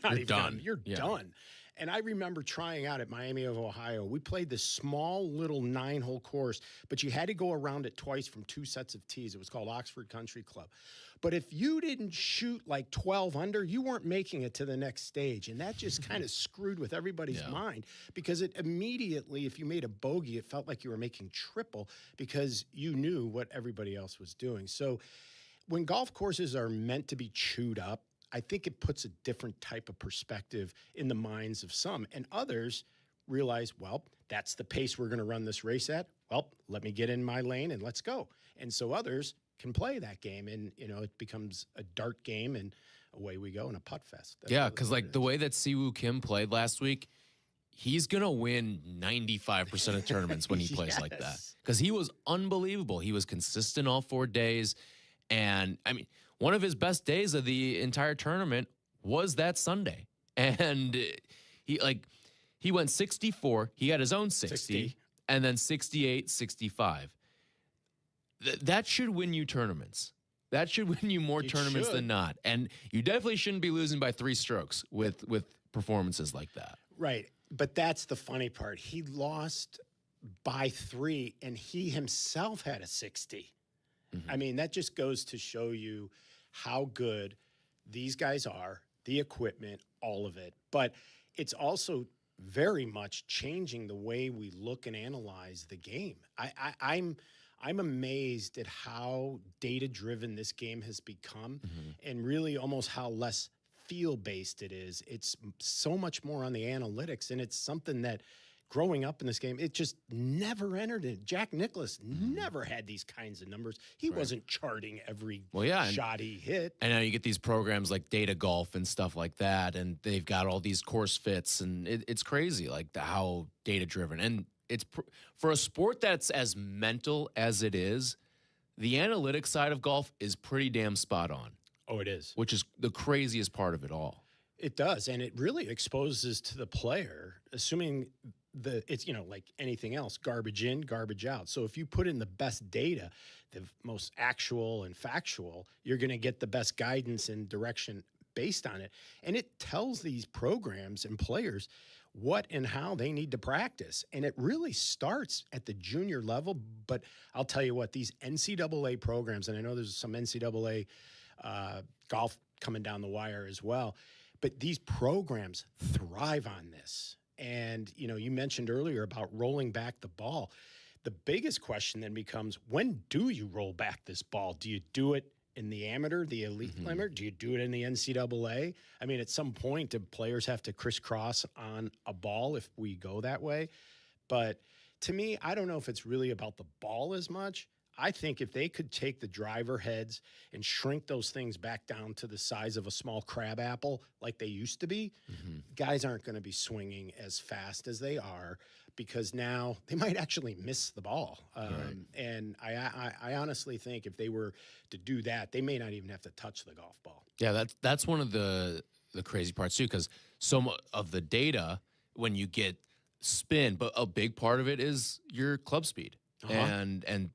not even done. You're done. And I remember trying out at Miami of Ohio. We played this small little 9-hole course, but you had to go around it twice from 2 sets of tees. It was called Oxford Country Club. But if you didn't shoot 12 under, you weren't making it to the next stage. And that just kind of screwed with everybody's mind, because it immediately, if you made a bogey, it felt like you were making triple, because you knew what everybody else was doing. So when golf courses are meant to be chewed up, I think it puts a different type of perspective in the minds of some, and others realize, well, that's the pace we're going to run this race at. Well, let me get in my lane and let's go. And so others can play that game, and it becomes a dart game, and away we go in a putt fest. That's because the way that Siwoo Kim played last week, he's going to win 95% of tournaments when he plays like that, because he was unbelievable. He was consistent all 4 days. And I mean, one of his best days of the entire tournament was that Sunday. And he went 64. He had his own 60. And then 68, 65. That should win you tournaments. That should win you more tournaments than not. And you definitely shouldn't be losing by 3 strokes with performances like that. Right. But that's the funny part. He lost by 3, and he himself had a 60. I mean, that just goes to show you how good these guys are, the equipment, all of it. But it's also very much changing the way we look and analyze the game. I'm amazed at how data-driven this game has become, and really almost how less feel-based it is. It's so much more on the analytics, and it's something that growing up in this game, it just never entered it. Jack Nicklaus never had these kinds of numbers. He wasn't charting every shot he hit. And now you get these programs like Data Golf and stuff like that, and they've got all these course fits, and it's crazy, like how data-driven. And it's for a sport that's as mental as it is, the analytics side of golf is pretty damn spot on. Oh, it is. Which is the craziest part of it all. It does, and it really exposes to the player, assuming it's, like anything else, garbage in, garbage out. So if you put in the best data, the most actual and factual, you're going to get the best guidance and direction based on it. And it tells these programs and players what and how they need to practice. And it really starts at the junior level. But I'll tell you what, these NCAA programs, and I know there's some NCAA golf coming down the wire as well, but these programs thrive on this. And, you mentioned earlier about rolling back the ball. The biggest question then becomes, when do you roll back this ball? Do you do it in the amateur, the elite limit? Do you do it in the NCAA? I mean, at some point, do players have to crisscross on a ball if we go that way? But to me, I don't know if it's really about the ball as much. I think if they could take the driver heads and shrink those things back down to the size of a small crab apple like they used to be, guys aren't going to be swinging as fast as they are, because now they might actually miss the ball. And I honestly think if they were to do that, they may not even have to touch the golf ball. Yeah, that's one of the crazy parts too, because so much of the data, when you get spin, but a big part of it is your club speed. And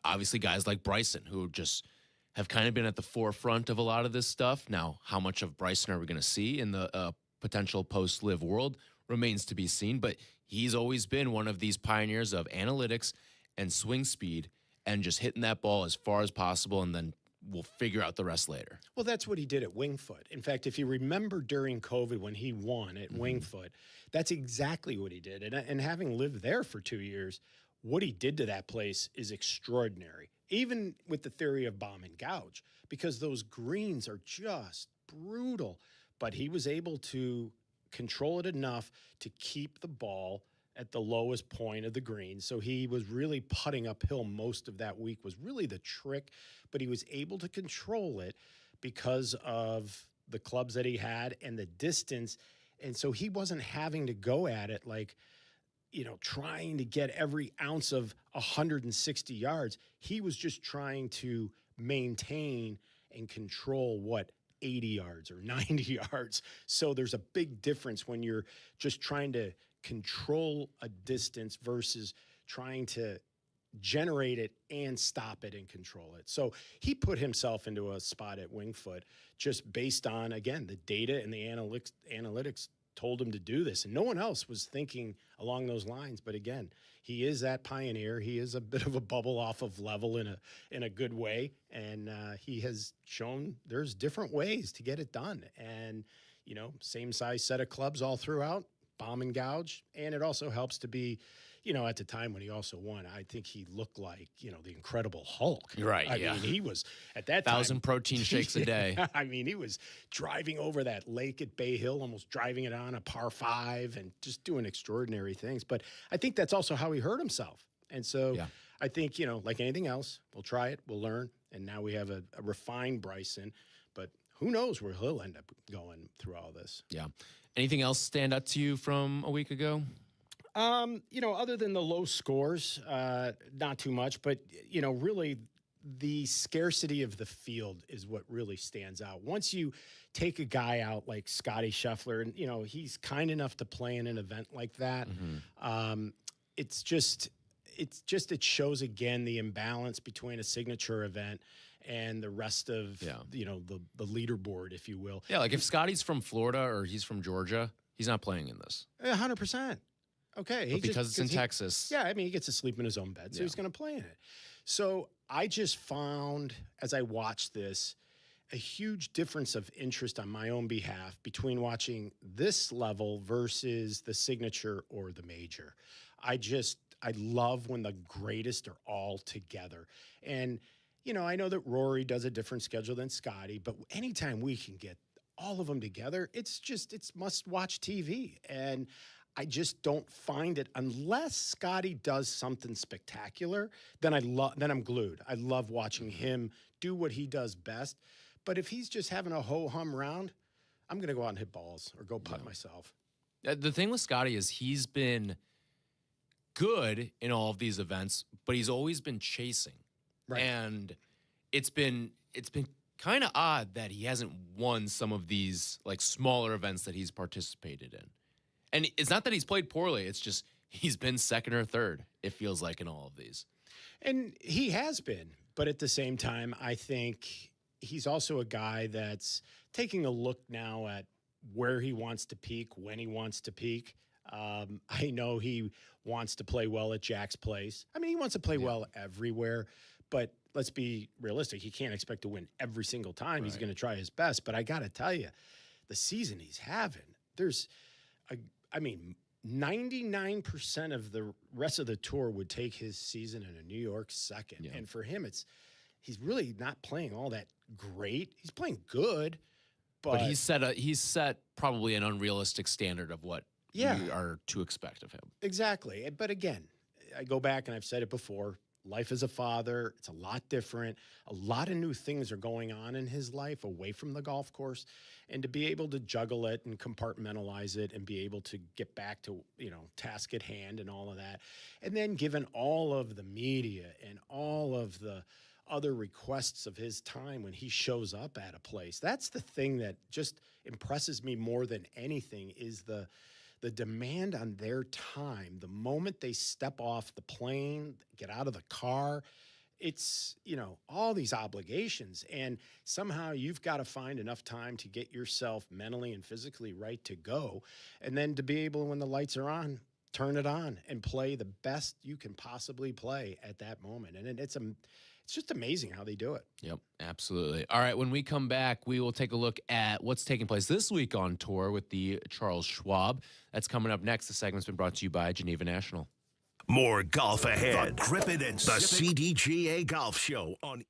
obviously guys like Bryson, who just have kind of been at the forefront of a lot of this stuff. Now, how much of Bryson are we going to see in the potential post-live world remains to be seen, but he's always been one of these pioneers of analytics and swing speed and just hitting that ball as far as possible, and then we'll figure out the rest later. Well, that's what he did at Winged Foot. In fact, if you remember during COVID when he won at Winged Foot, that's exactly what he did. And having lived there for 2 years, what he did to that place is extraordinary, even with the theory of bomb and gouge, because those greens are just brutal. But he was able to control it enough to keep the ball at the lowest point of the green. So he was really putting uphill most of that week was really the trick, but he was able to control it because of the clubs that he had and the distance. And so he wasn't having to go at it like, trying to get every ounce of 160 yards. He was just trying to maintain and control 80 yards or 90 yards. So there's a big difference when you're just trying to control a distance versus trying to generate it and stop it and control it. So he put himself into a spot at Winged Foot just based on, again, the data and the analytics told him to do this, and no one else was thinking along those lines. But again, he is that pioneer. He is a bit of a bubble off of level in a good way, and he has shown there's different ways to get it done. And same size set of clubs all throughout, bomb and gouge, and it also helps to be, at the time when he also won, I think he looked like the Incredible Hulk. Right? I mean, he was at that time 1,000 protein shakes a day. I mean, he was driving over that lake at Bay Hill, almost driving it on a par 5 and just doing extraordinary things. But I think that's also how he hurt himself. And so I think, like anything else, we'll try it, we'll learn. And now we have a refined Bryson, but who knows where he'll end up going through all this. Yeah. Anything else stand out to you from a week ago? Other than the low scores, not too much, but, really the scarcity of the field is what really stands out. Once you take a guy out like Scotty Scheffler, and he's kind enough to play in an event like that, it shows again the imbalance between a signature event and the rest of the leaderboard, if you will. Yeah, like if Scotty's from Florida or he's from Georgia, he's not playing in this. 100%. Okay. But because it's in Texas. Yeah, I mean, he gets to sleep in his own bed, so he's going to play in it. So I just found, as I watched this, a huge difference of interest on my own behalf between watching this level versus the signature or the major. I love when the greatest are all together. And, I know that Rory does a different schedule than Scotty, but anytime we can get all of them together, it's must-watch TV. And I just don't find it unless Scotty does something spectacular. Then I'm glued. I love watching him do what he does best. But if he's just having a ho-hum round, I'm going to go out and hit balls or go putt myself. The thing with Scotty is he's been good in all of these events, but he's always been chasing. Right. And it's been kind of odd that he hasn't won some of these like smaller events that he's participated in. And it's not that he's played poorly. It's just he's been second or third, it feels like, in all of these. And he has been. But at the same time, I think he's also a guy that's taking a look now at where he wants to peak, when he wants to peak. I know he wants to play well at Jack's Place. I mean, he wants to play well everywhere. But let's be realistic. He can't expect to win every single time. Right. He's going to try his best. But I got to tell you, the season he's having, 99% of the rest of the tour would take his season in a New York second. Yeah. And for him, he's really not playing all that great. He's playing good, but he's set probably an unrealistic standard of what you are to expect of him. Exactly. But again, I go back and I've said it before. Life as a father, it's a lot different. A lot of new things are going on in his life away from the golf course. And to be able to juggle it and compartmentalize it and be able to get back to, task at hand and all of that. And then given all of the media and all of the other requests of his time when he shows up at a place, that's the thing that just impresses me more than anything is the demand on their time. The moment they step off the plane, get out of the car, it's, all these obligations. And somehow you've got to find enough time to get yourself mentally and physically right to go. And then to be able, when the lights are on, turn it on and play the best you can possibly play at that moment. And it's just amazing how they do it. Yep, absolutely. All right, when we come back, we will take a look at what's taking place this week on tour with the Charles Schwab. That's coming up next. The segment's been brought to you by Geneva National. More golf ahead. The Grip It and the CDGA Golf Show on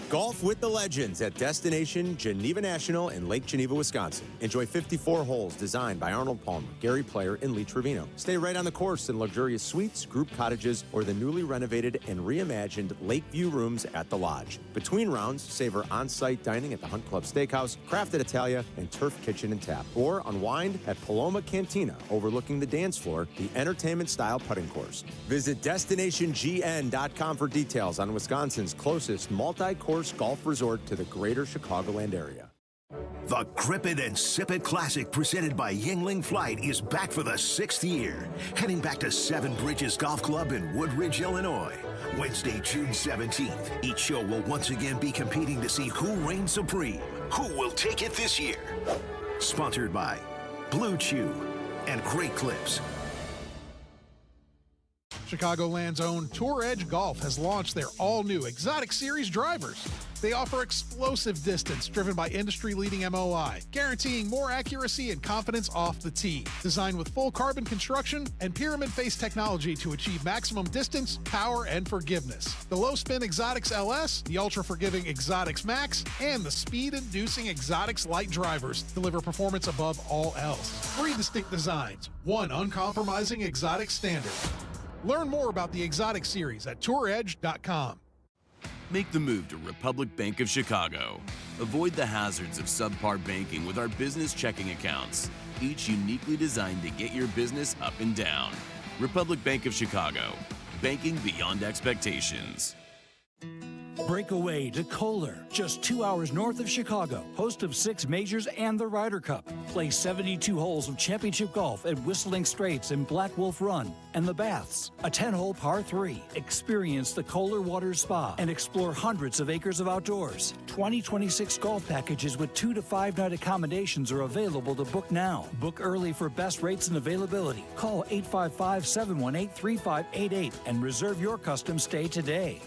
Golf with the Legends at Destination Geneva National in Lake Geneva, Wisconsin. Enjoy 54 holes designed by Arnold Palmer, Gary Player, and Lee Trevino. Stay right on the course in luxurious suites, group cottages, or the newly renovated and reimagined Lakeview rooms at the Lodge. Between rounds, savor on-site dining at the Hunt Club Steakhouse, Crafted Italia, and Turf Kitchen and Tap. Or unwind at Paloma Cantina, overlooking the dance floor, the entertainment-style putting course. Visit DestinationGN.com for details on Wisconsin's closest multi-course golf resort to the greater Chicagoland area. The Grip It and Sip It Classic presented by Yingling Flight is back for the 6th year. Heading back to Seven Bridges Golf Club in Woodridge, Illinois. Wednesday, June 17th. Each show will once again be competing to see who reigns supreme. Who will take it this year? Sponsored by Blue Chew and Great Clips. Chicagoland's own Tour Edge Golf has launched their all-new Exotic Series drivers. They offer explosive distance driven by industry-leading MOI, guaranteeing more accuracy and confidence off the tee. Designed with full carbon construction and pyramid face technology to achieve maximum distance, power, and forgiveness. The low-spin Exotics LS, the ultra-forgiving Exotics Max, and the speed-inducing Exotics Light drivers deliver performance above all else. 3 distinct designs, 1 uncompromising Exotic standard. Learn more about the Exotic Series at touredge.com. Make the move to Republic Bank of Chicago. Avoid the hazards of subpar banking with our business checking accounts, each uniquely designed to get your business up and down. Republic Bank of Chicago. banking beyond expectations. Break away to Kohler, just 2 hours north of Chicago, host of 6 majors and the Ryder Cup. Play 72 holes of championship golf at Whistling Straits and Black Wolf Run and the Baths. A 10-hole par 3. Experience the Kohler Waters Spa and explore hundreds of acres of outdoors. 2026 golf packages with 2 to 5 night accommodations are available to book now. Book early for best rates and availability. Call 855-718-3588 and reserve your custom stay today.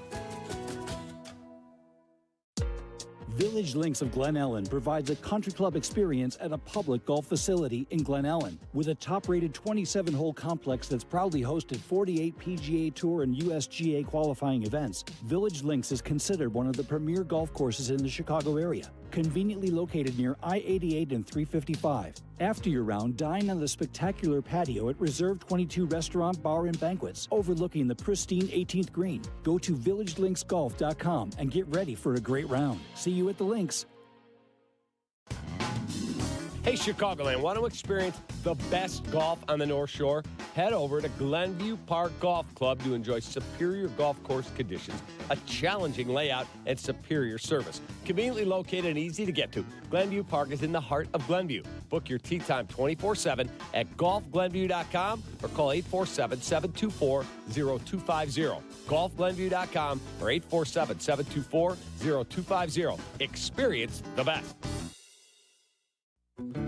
Village Links of Glen Ellen provides a country club experience at a public golf facility in Glen Ellen. With a top-rated 27-hole complex that's proudly hosted 48 PGA Tour and USGA qualifying events, Village Links is considered one of the premier golf courses in the Chicago area. Conveniently located near I-88 and 355. After your round, dine on the spectacular patio at Reserve 22 Restaurant, Bar, and Banquets, overlooking the pristine 18th green. Go to villagelinksgolf.com and get ready for a great round. See you at the links. Hey, Chicagoland, want to experience the best golf on the North Shore? Head over to Glenview Park Golf Club to enjoy superior golf course conditions, a challenging layout, and superior service. Conveniently located and easy to get to, Glenview Park is in the heart of Glenview. Book your tee time 24/7 at golfglenview.com or call 847-724-0250. Golfglenview.com or 847-724-0250. Experience the best.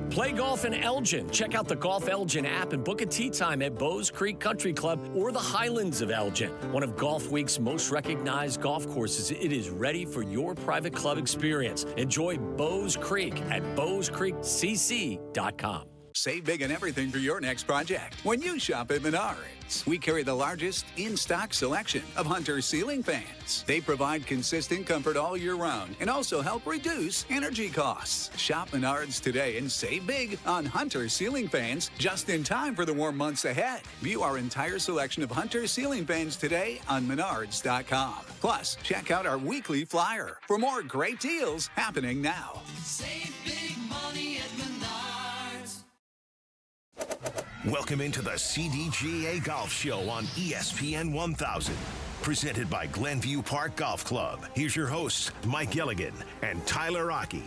Play golf in Elgin. Check out the Golf Elgin app and book a tee time at Bowes Creek Country Club or the Highlands of Elgin. One of Golf Week's most recognized golf courses, it is ready for your private club experience. Enjoy Bowes Creek at bowescreekcc.com. Save big on everything for your next project when you shop at Menards. We carry the largest in-stock selection of Hunter ceiling fans. They provide consistent comfort all year round and also help reduce energy costs. Shop Menards today and save big on Hunter ceiling fans just in time for the warm months ahead. View our entire selection of Hunter ceiling fans today on Menards.com. Plus, check out our weekly flyer for more great deals happening now. Save big money at Menards. Welcome into the CDGA Golf Show on ESPN 1000. Presented by Glenview Park Golf Club. Here's your hosts, Mike Gilligan and Tyler Rocky.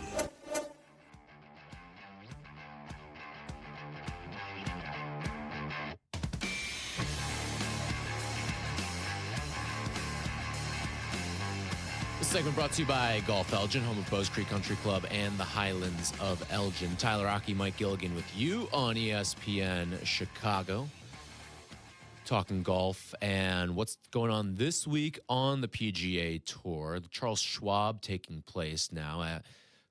This segment brought to you by Golf Elgin, home of Bowes Creek Country Club and the Highlands of Elgin. Tyler Rocky, Mike Gilligan with you on ESPN Chicago. Talking golf and what's going on this week on the PGA Tour. The Charles Schwab taking place now at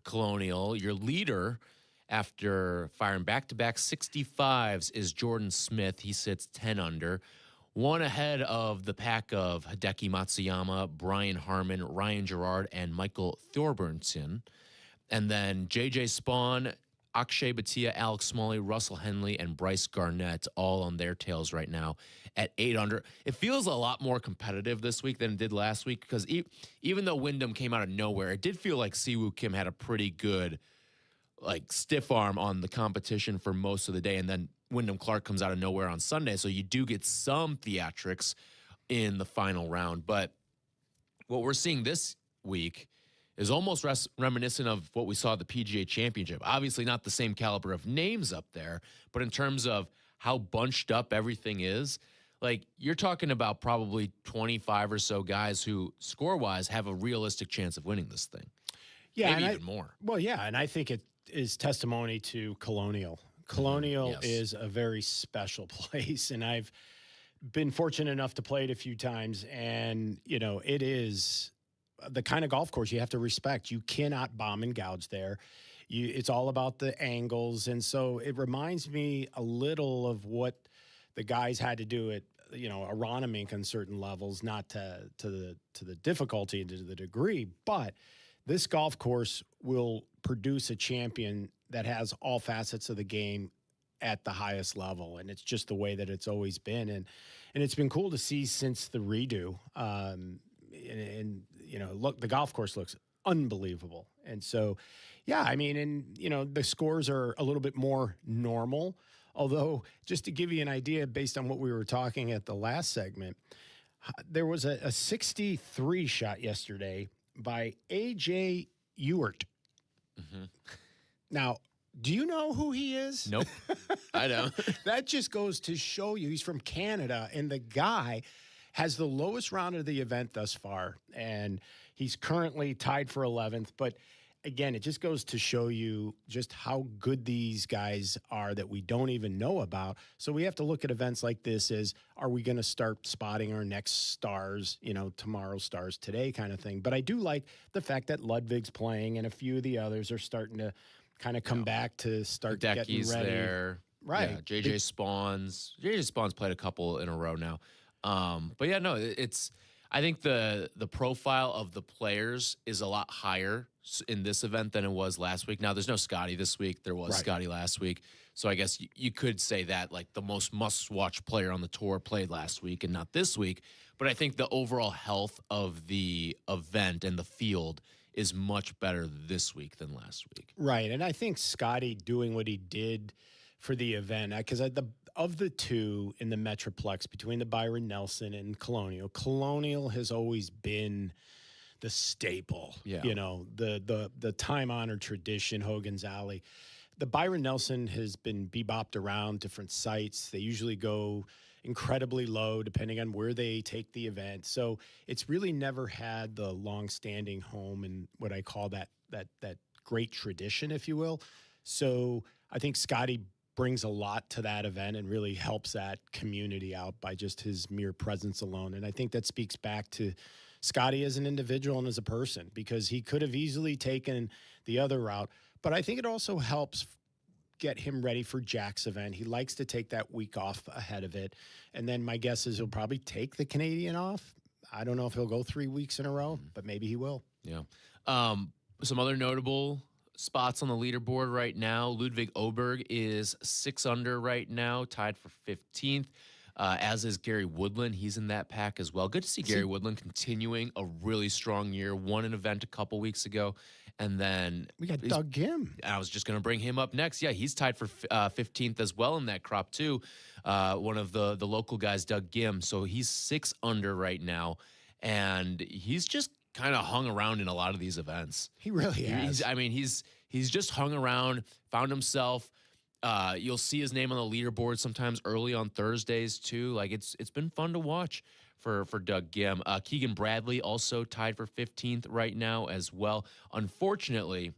Colonial. Your leader after firing back-to-back 65s is Jordan Smith. He sits 10 under. One ahead of the pack of Hideki Matsuyama, Brian Harmon, Ryan Gerard, and Michael Thorbjornsen. And then J.J. Spawn, Akshay Bhatia, Alex Smalley, Russell Henley, and Bryce Garnett all on their tails right now at 8 under. It feels a lot more competitive this week than it did last week because even though Wyndham came out of nowhere, it did feel like Siwoo Kim had a pretty good stiff arm on the competition for most of the day. And then Wyndham Clark comes out of nowhere on Sunday, so you do get some theatrics in the final round. But what we're seeing this week is almost reminiscent of what we saw at the PGA Championship. Obviously not the same caliber of names up there, but in terms of how bunched up everything is, you're talking about probably 25 or so guys who, score-wise, have a realistic chance of winning this thing. Yeah, maybe even more. Well, yeah, and I think it is testimony to Colonial. Colonial Yes. is a very special place, and I've been fortunate enough to play it a few times, and, it is the kind of golf course you have to respect. You cannot bomb and gouge there. It's all about the angles, and so it reminds me a little of what the guys had to do at, Aronimink on certain levels, not to the difficulty and to the degree, but this golf course will produce a champion that has all facets of the game at the highest level. And it's just the way that it's always been. And it's been cool to see since the redo. Look, the golf course looks unbelievable. And so, yeah, the scores are a little bit more normal. Although, just to give you an idea, based on what we were talking at the last segment, There was a 63 shot yesterday by A.J. Ewert. Mm-hmm. Now, do you know who he is? Nope. I don't. That just goes to show you he's from Canada, and the guy has the lowest round of the event thus far, and he's currently tied for 11th. But again, it just goes to show you just how good these guys are that we don't even know about. So we have to look at events like this as, are we going to start spotting our next stars, tomorrow's stars today kind of thing. But I do like the fact that Ludwig's playing and a few of the others are starting to kind of come back to start getting Decky's ready. there. Right. Yeah, JJ Spawns. JJ Spawns played a couple in a row now. But yeah, no, I think the profile of the players is a lot higher in this event than it was last week. Now, there's no Scotty this week. There was Scotty last week. So I guess you could say that like the most must-watch player on the tour played last week and not this week. But I think the overall health of the event and the field is much better this week than last week. Right. And I think Scotty doing what he did for the event, because of the two in the Metroplex between the Byron Nelson and Colonial has always been the staple, the time-honored tradition, Hogan's Alley. The Byron Nelson has been bebopped around different sites. They usually go incredibly low depending on where they take the event. So it's really never had the long-standing home and what I call that great tradition, if you will. So I think Scotty brings a lot to that event and really helps that community out by just his mere presence alone. And I think that speaks back to Scotty as an individual and as a person, because he could have easily taken the other route. But I think it also helps get him ready for Jack's event. He likes to take that week off ahead of it. And then my guess is he'll probably take the Canadian off. I don't know if he'll go 3 weeks in a row, but maybe he will. Yeah. Some other notable spots on the leaderboard right now. Ludwig Oberg is 6 under right now, tied for 15th. As is Gary Woodland. He's in that pack as well. Good to see Gary Woodland continuing a really strong year. Won an event a couple weeks ago. And then we got Doug Gim. I was just going to bring him up next. Yeah, he's tied for 15th as well in that crop too. One of the local guys, Doug Gim. So he's 6 under right now. And he's just kind of hung around in a lot of these events. He really has. He's just hung around, found himself. You'll see his name on the leaderboard sometimes early on Thursdays too. Like it's been fun to watch for Doug Gim. Keegan Bradley also tied for 15th right now as well. Unfortunately,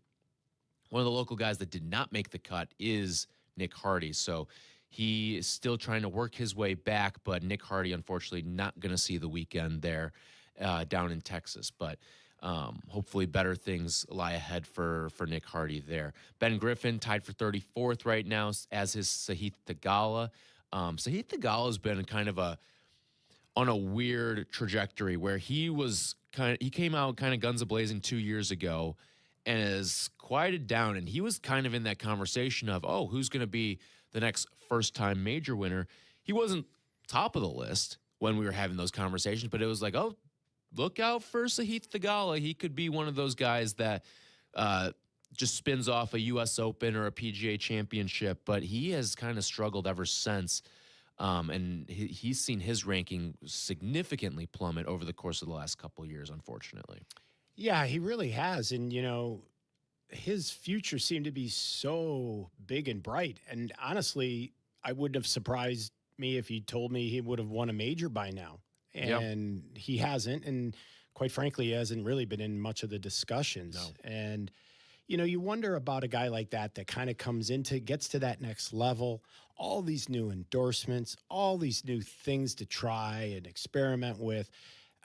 one of the local guys that did not make the cut is Nick Hardy. So he is still trying to work his way back, but Nick Hardy, unfortunately, not going to see the weekend there down in Texas. But hopefully better things lie ahead for Nick Hardy there. Ben Griffin tied for 34th right now, as is Sahith Theegala. Sahith Theegala has been kind of on a weird trajectory where he came out kind of guns a-blazing 2 years ago and has quieted down. And he was kind of in that conversation of, who's going to be the next first-time major winner? He wasn't top of the list when we were having those conversations, but it was like, look out for Sahith Theegala. He could be one of those guys that just spins off a U.S. Open or a PGA championship, but he has kind of struggled ever since. And he's seen his ranking significantly plummet over the course of the last couple of years, unfortunately. Yeah, he really has. And, his future seemed to be so big and bright. And honestly, I wouldn't have surprised me if you told me he would have won a major by now. And he hasn't. And quite frankly, he hasn't really been in much of the discussions. No. And, you wonder about a guy like that kind of gets to that next level, all these new endorsements, all these new things to try and experiment with.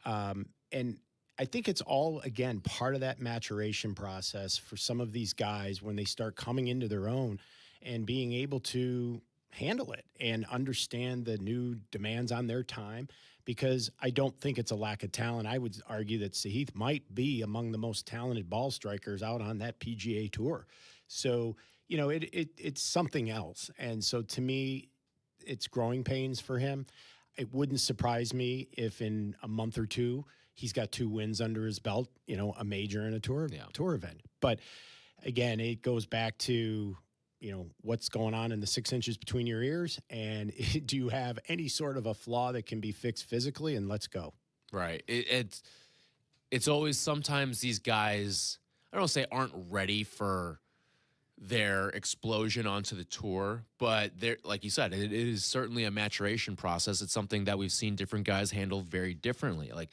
And I think it's all, again, part of that maturation process for some of these guys when they start coming into their own and being able to handle it and understand the new demands on their time, because I don't think it's a lack of talent. I would argue that Sahith might be among the most talented ball strikers out on that PGA Tour. So, it's something else. And so to me, it's growing pains for him. It wouldn't surprise me if in a month or two, he's got 2 wins under his belt, a major and a tour event. But again, it goes back to what's going on in the 6 inches between your ears, and do you have any sort of a flaw that can be fixed physically, and let's go. Right. It's always sometimes these guys, I don't say aren't ready for their explosion onto the tour, but they're, like you said, it is certainly a maturation process. It's something that we've seen different guys handle very differently. Like,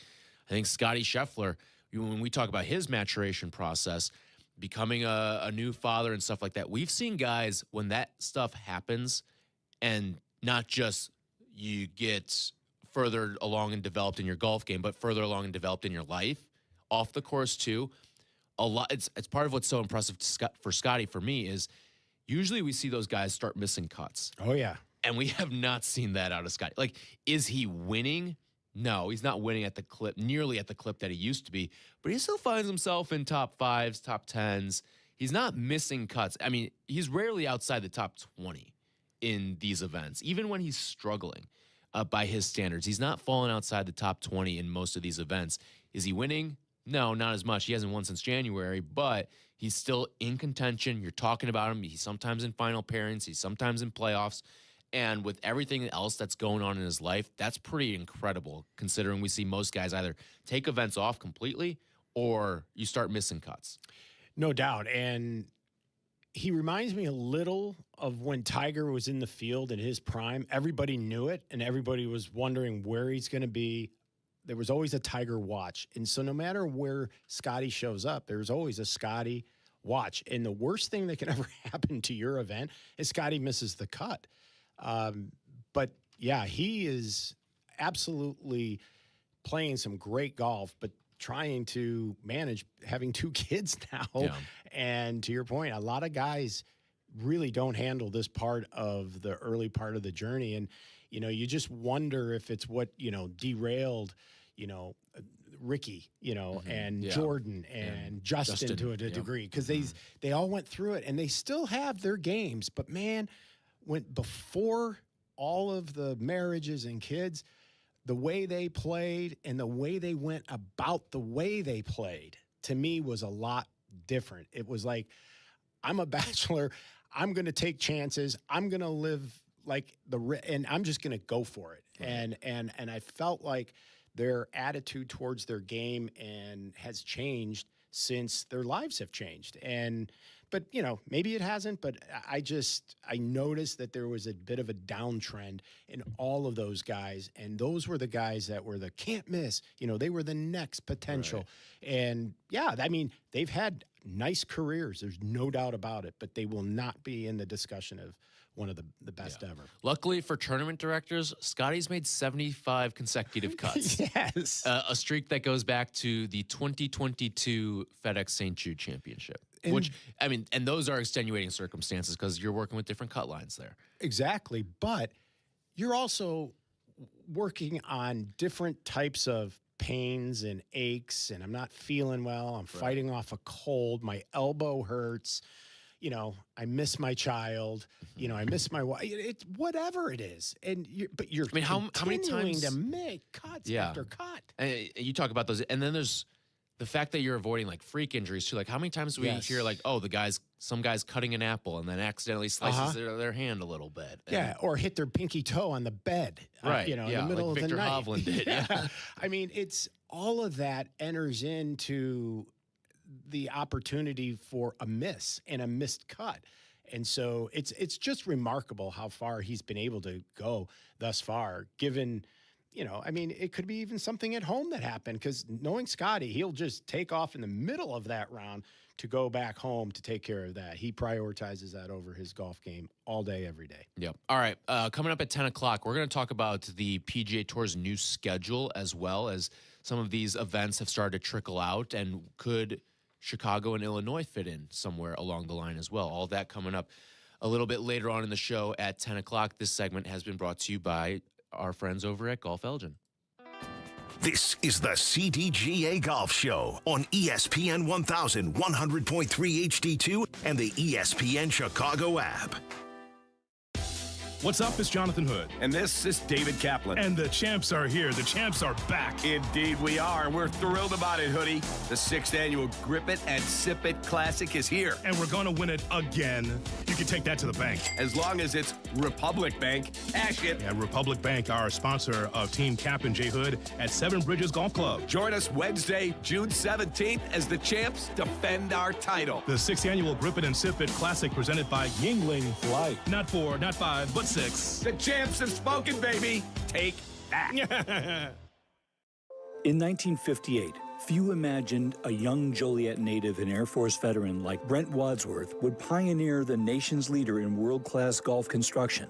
I think Scotty Scheffler, when we talk about his maturation process, becoming a new father and stuff like that, we've seen guys when that stuff happens, and not just you get further along and developed in your golf game, but further along and developed in your life, off the course too. A lot. It's part of what's so impressive for Scotty, for me, is usually we see those guys start missing cuts. Oh, yeah. And we have not seen that out of Scotty. Like, is he winning? No, he's not winning at the clip, nearly at the clip that he used to be, but he still finds himself in top 5s, top 10s. He's not missing cuts. I mean, he's rarely outside the top 20 in these events, even when he's struggling by his standards. He's not falling outside the top 20 in most of these events. Is he winning? No, not as much. He hasn't won since January, but he's still in contention. You're talking about him. He's sometimes in final pairings. He's sometimes in playoffs. And with everything else that's going on in his life, that's pretty incredible, considering we see most guys either take events off completely or you start missing cuts. No doubt. And he reminds me a little of when Tiger was in the field in his prime. Everybody knew it, and everybody was wondering where he's going to be. There was always a Tiger watch. And so no matter where Scotty shows up, there's always a Scotty watch. And the worst thing that can ever happen to your event is Scotty misses the cut. But yeah, he is absolutely playing some great golf, but trying to manage having 2 kids now. Yeah. And to your point, a lot of guys really don't handle this part of the early part of the journey. And, you just wonder if it's what, derailed, Ricky, and Jordan and Justin to a degree, because they all went through it and they still have their games. But man, before all of the marriages and kids, the way they played and the way they went about the way they played, to me, was a lot different. It was like, I'm a bachelor. I'm going to take chances. I'm going to live like and I'm just going to go for it. Right. And I felt like their attitude towards their game has changed since their lives have changed. But maybe it hasn't, but I noticed that there was a bit of a downtrend in all of those guys. And those were the guys that were the can't miss, they were the next potential. Right. And yeah, I mean, they've had nice careers. There's no doubt about it, but they will not be in the discussion of one of the best ever. Luckily for tournament directors, Scotty's made 75 consecutive cuts. Yes. A streak that goes back to the 2022 FedEx St. Jude Championship. And those are extenuating circumstances because you're working with different cut lines there. Exactly. But you're also working on different types of pains and aches, and I'm not feeling well. I'm fighting off a cold. My elbow hurts. I miss my child. I miss my wife. It's whatever it is. And you're how many times to make cuts after cut. And you talk about those, and then there's the fact that you're avoiding like freak injuries too. Like, how many times do we hear like, oh, some guy's cutting an apple and then accidentally slices their hand a little bit. Yeah, or hit their pinky toe on the bed. Right. In the middle like of Victor the night. Hovland did. Yeah. I mean, it's all of that enters into the opportunity for a miss and a missed cut. And so it's just remarkable how far he's been able to go thus far, given, it could be even something at home that happened, because knowing Scotty, he'll just take off in the middle of that round to go back home to take care of that. He prioritizes that over his golf game all day, every day. Yep. All right. Coming up at 10 o'clock, we're going to talk about the PGA Tour's new schedule, as well as some of these events have started to trickle out, and could Chicago and Illinois fit in somewhere along the line as well. All that coming up a little bit later on in the show at 10 o'clock. This segment has been brought to you by our friends over at Golf Elgin. This is the CDGA Golf Show on ESPN 1100.3 HD2 and the ESPN Chicago app. What's up? It's Jonathan Hood. And this is David Kaplan. And the champs are here. The champs are back. Indeed we are, and we're thrilled about it, Hoodie. The 6th annual Grip It and Sip It Classic is here. And we're going to win it again. You can take that to the bank. As long as it's Republic Bank, cash it. Yeah, Republic Bank, our sponsor of Team Captain J. Hood at Seven Bridges Golf Club. Join us Wednesday, June 17th, as the champs defend our title. The 6th annual Grip It and Sip It Classic presented by Yingling Flight. Not 4, not 5, but 6. The champs have spoken, baby. Take that. In 1958, few imagined a young Joliet native and Air Force veteran like Brent Wadsworth would pioneer the nation's leader in world-class golf construction.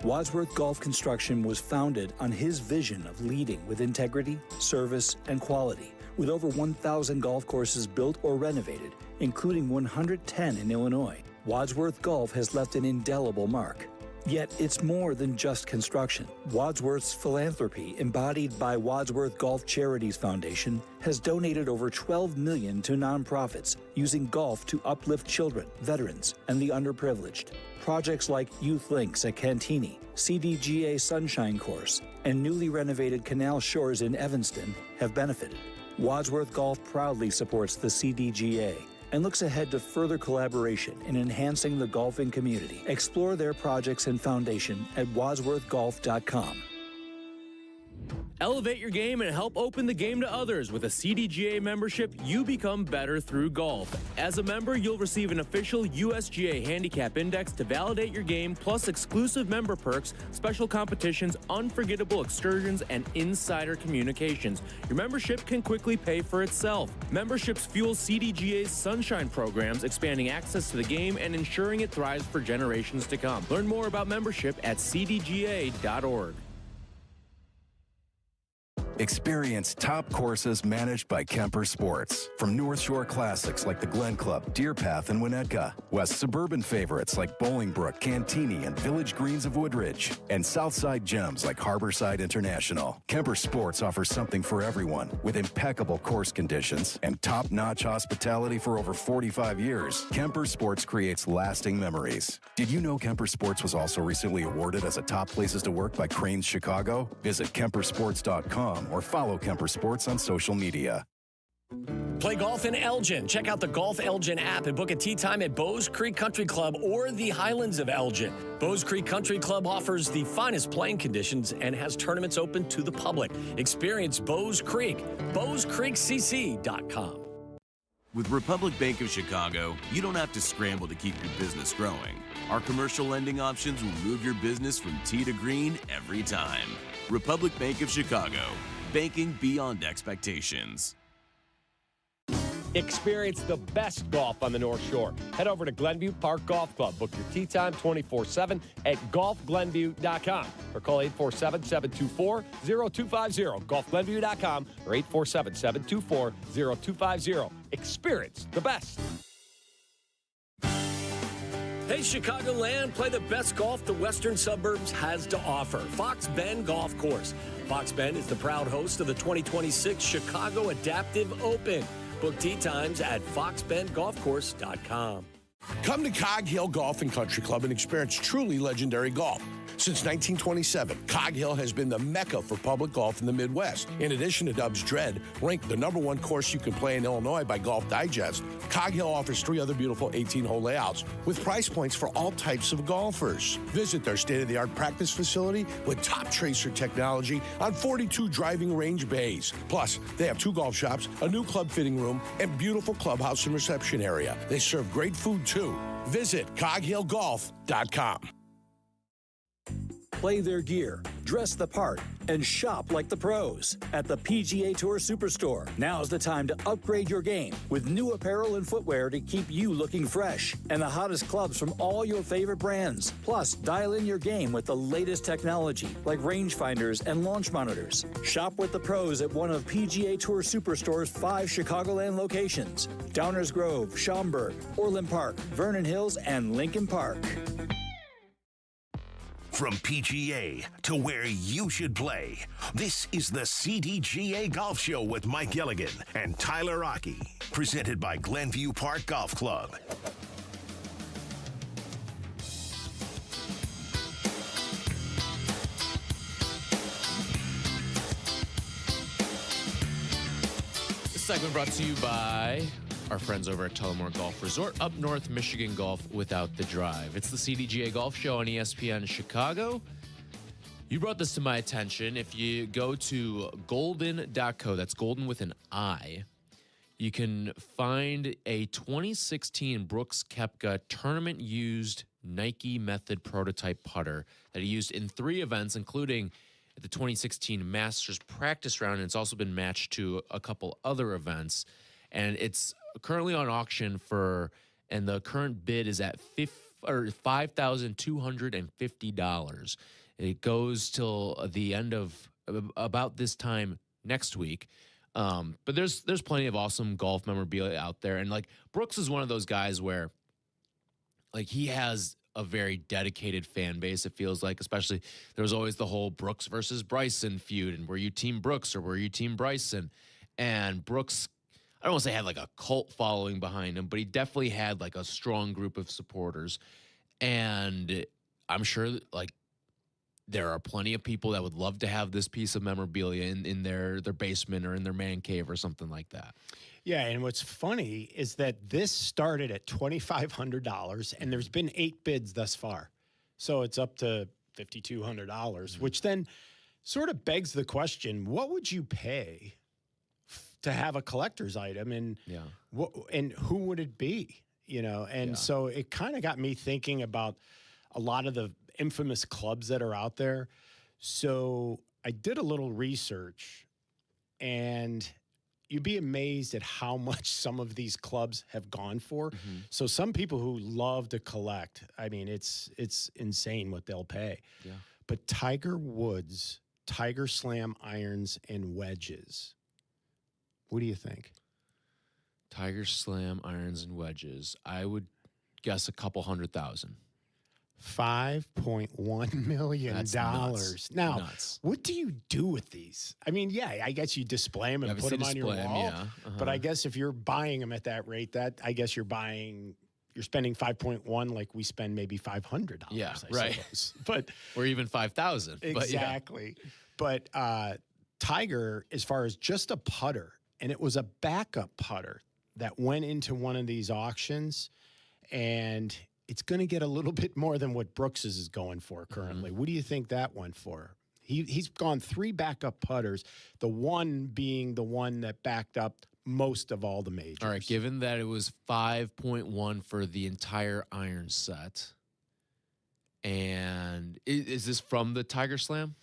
Wadsworth Golf Construction was founded on his vision of leading with integrity, service, and quality, with over 1,000 golf courses built or renovated, including 110 in Illinois. Wadsworth Golf has left an indelible mark. Yet it's more than just construction. Wadsworth's philanthropy, embodied by Wadsworth Golf Charities Foundation, has donated over $12 million to nonprofits using golf to uplift children, veterans, and the underprivileged. Projects like Youth Links at Cantini, CDGA Sunshine Course, and newly renovated Canal Shores in Evanston have benefited. Wadsworth Golf proudly supports the CDGA and looks ahead to further collaboration in enhancing the golfing community. Explore their projects and foundation at wadsworthgolf.com. Elevate your game and help open the game to others. With a CDGA membership, you become better through golf. As a member, you'll receive an official USGA handicap index to validate your game, plus exclusive member perks, special competitions, unforgettable excursions, and insider communications. Your membership can quickly pay for itself. Memberships fuel CDGA's Sunshine programs, expanding access to the game and ensuring it thrives for generations to come. Learn more about membership at cdga.org. Experience top courses managed by Kemper Sports. From North Shore classics like the Glen Club, Deer Path, and Winnetka, west suburban favorites like Bolingbrook, Cantini, and Village Greens of Woodridge, and Southside gems like Harborside International. Kemper Sports offers something for everyone with impeccable course conditions and top-notch hospitality for over 45 years. Kemper Sports creates lasting memories. Did you know Kemper Sports was also recently awarded as a top places to work by Cranes Chicago? Visit KemperSports.com or follow Kemper Sports on social media. Play golf in Elgin. Check out the Golf Elgin app and book a tee time at Bowes Creek Country Club or the Highlands of Elgin. Bowes Creek Country Club offers the finest playing conditions and has tournaments open to the public. Experience Bowes Creek. BowesCreekCC.com. With Republic Bank of Chicago, you don't have to scramble to keep your business growing. Our commercial lending options will move your business from tee to green every time. Republic Bank of Chicago, banking beyond expectations. Experience the best golf on the North Shore. Head over to Glenview Park Golf Club. Book your tee time 24/7 at golfglenview.com or call 847-724-0250. golfglenview.com or 847-724-0250. Experience the best. Hey, Chicagoland, play the best golf the western suburbs has to offer. Fox Bend Golf Course. Fox Bend is the proud host of the 2026 Chicago Adaptive Open. Book tee times at foxbendgolfcourse.com. Come to Cog Hill Golf and Country Club and experience truly legendary golf. Since 1927, Cog Hill has been the mecca for public golf in the Midwest. In addition to Dub's Dread, ranked the #1 course you can play in Illinois by Golf Digest, Cog Hill offers 3 other beautiful 18-hole layouts with price points for all types of golfers. Visit their state-of-the-art practice facility with top tracer technology on 42 driving range bays. Plus, they have 2 golf shops, a new club fitting room, and beautiful clubhouse and reception area. They serve great food, too. Visit coghillgolf.com. Play their gear, dress the part, and shop like the pros at the PGA Tour Superstore. Now's the time to upgrade your game with new apparel and footwear to keep you looking fresh and the hottest clubs from all your favorite brands. Plus, dial in your game with the latest technology like rangefinders and launch monitors. Shop with the pros at one of PGA Tour Superstore's 5 Chicagoland locations: Downers Grove, Schaumburg, Orland Park, Vernon Hills, and Lincoln Park. From PGA to where you should play, this is the CDGA Golf Show with Mike Gilligan and Tyler Rocky, presented by Glenview Park Golf Club. segment brought to you by our friends over at Tullamore Golf Resort, up north, Michigan golf without the drive. It's the CDGA Golf Show on ESPN Chicago. You brought this to my attention. If you go to golden.co, that's golden with an I, you can find a 2016 Brooks Koepka tournament-used Nike Method prototype putter that he used in 3 events, including at the 2016 Masters practice round, and it's also been matched to a couple other events. And it's currently on auction and the current bid is at $5,250. It goes till the end of about this time next week. But there's plenty of awesome golf memorabilia out there. And like Brooks is one of those guys where like he has a very dedicated fan base, it feels like, especially there was always the whole Brooks versus Bryson feud. And were you team Brooks or were you team Bryson? And Brooks, I don't want to say had like a cult following behind him, but he definitely had like a strong group of supporters. And I'm sure like there are plenty of people that would love to have this piece of memorabilia in their basement or in their man cave or something like that. Yeah, and what's funny is that this started at $2,500, and there's been 8 bids thus far. So it's up to $5,200, which then sort of begs the question, what would you pay to have a collector's item, and and who would it be? You know, and so it kind of got me thinking about a lot of the infamous clubs that are out there. So I did a little research, and you'd be amazed at how much some of these clubs have gone for. So some people who love to collect, I mean, it's insane what they'll pay. Yeah. But Tiger Woods, Tiger Slam irons and wedges. What do you think? Tiger Slam irons and wedges. I would guess a couple $100,000. $5.1 million. That's nuts. Now, Nuts. what do you do with these? I mean, yeah, I guess you display them and put them on your wall. But I guess if you're buying them at that rate, I guess you're spending 5.1 like we spend maybe $500. Yeah, I right. suppose. But or even 5,000. Exactly. But Tiger, as far as just a putter, and it was a backup putter that went into one of these auctions, and it's going to get a little bit more than what Brooks is going for currently. What do you think that went for? He's gone 3 backup putters, the one being the one that backed up most of all the majors. All right, given that it was 5.1 for the entire iron set, and is this from the Tiger Slam?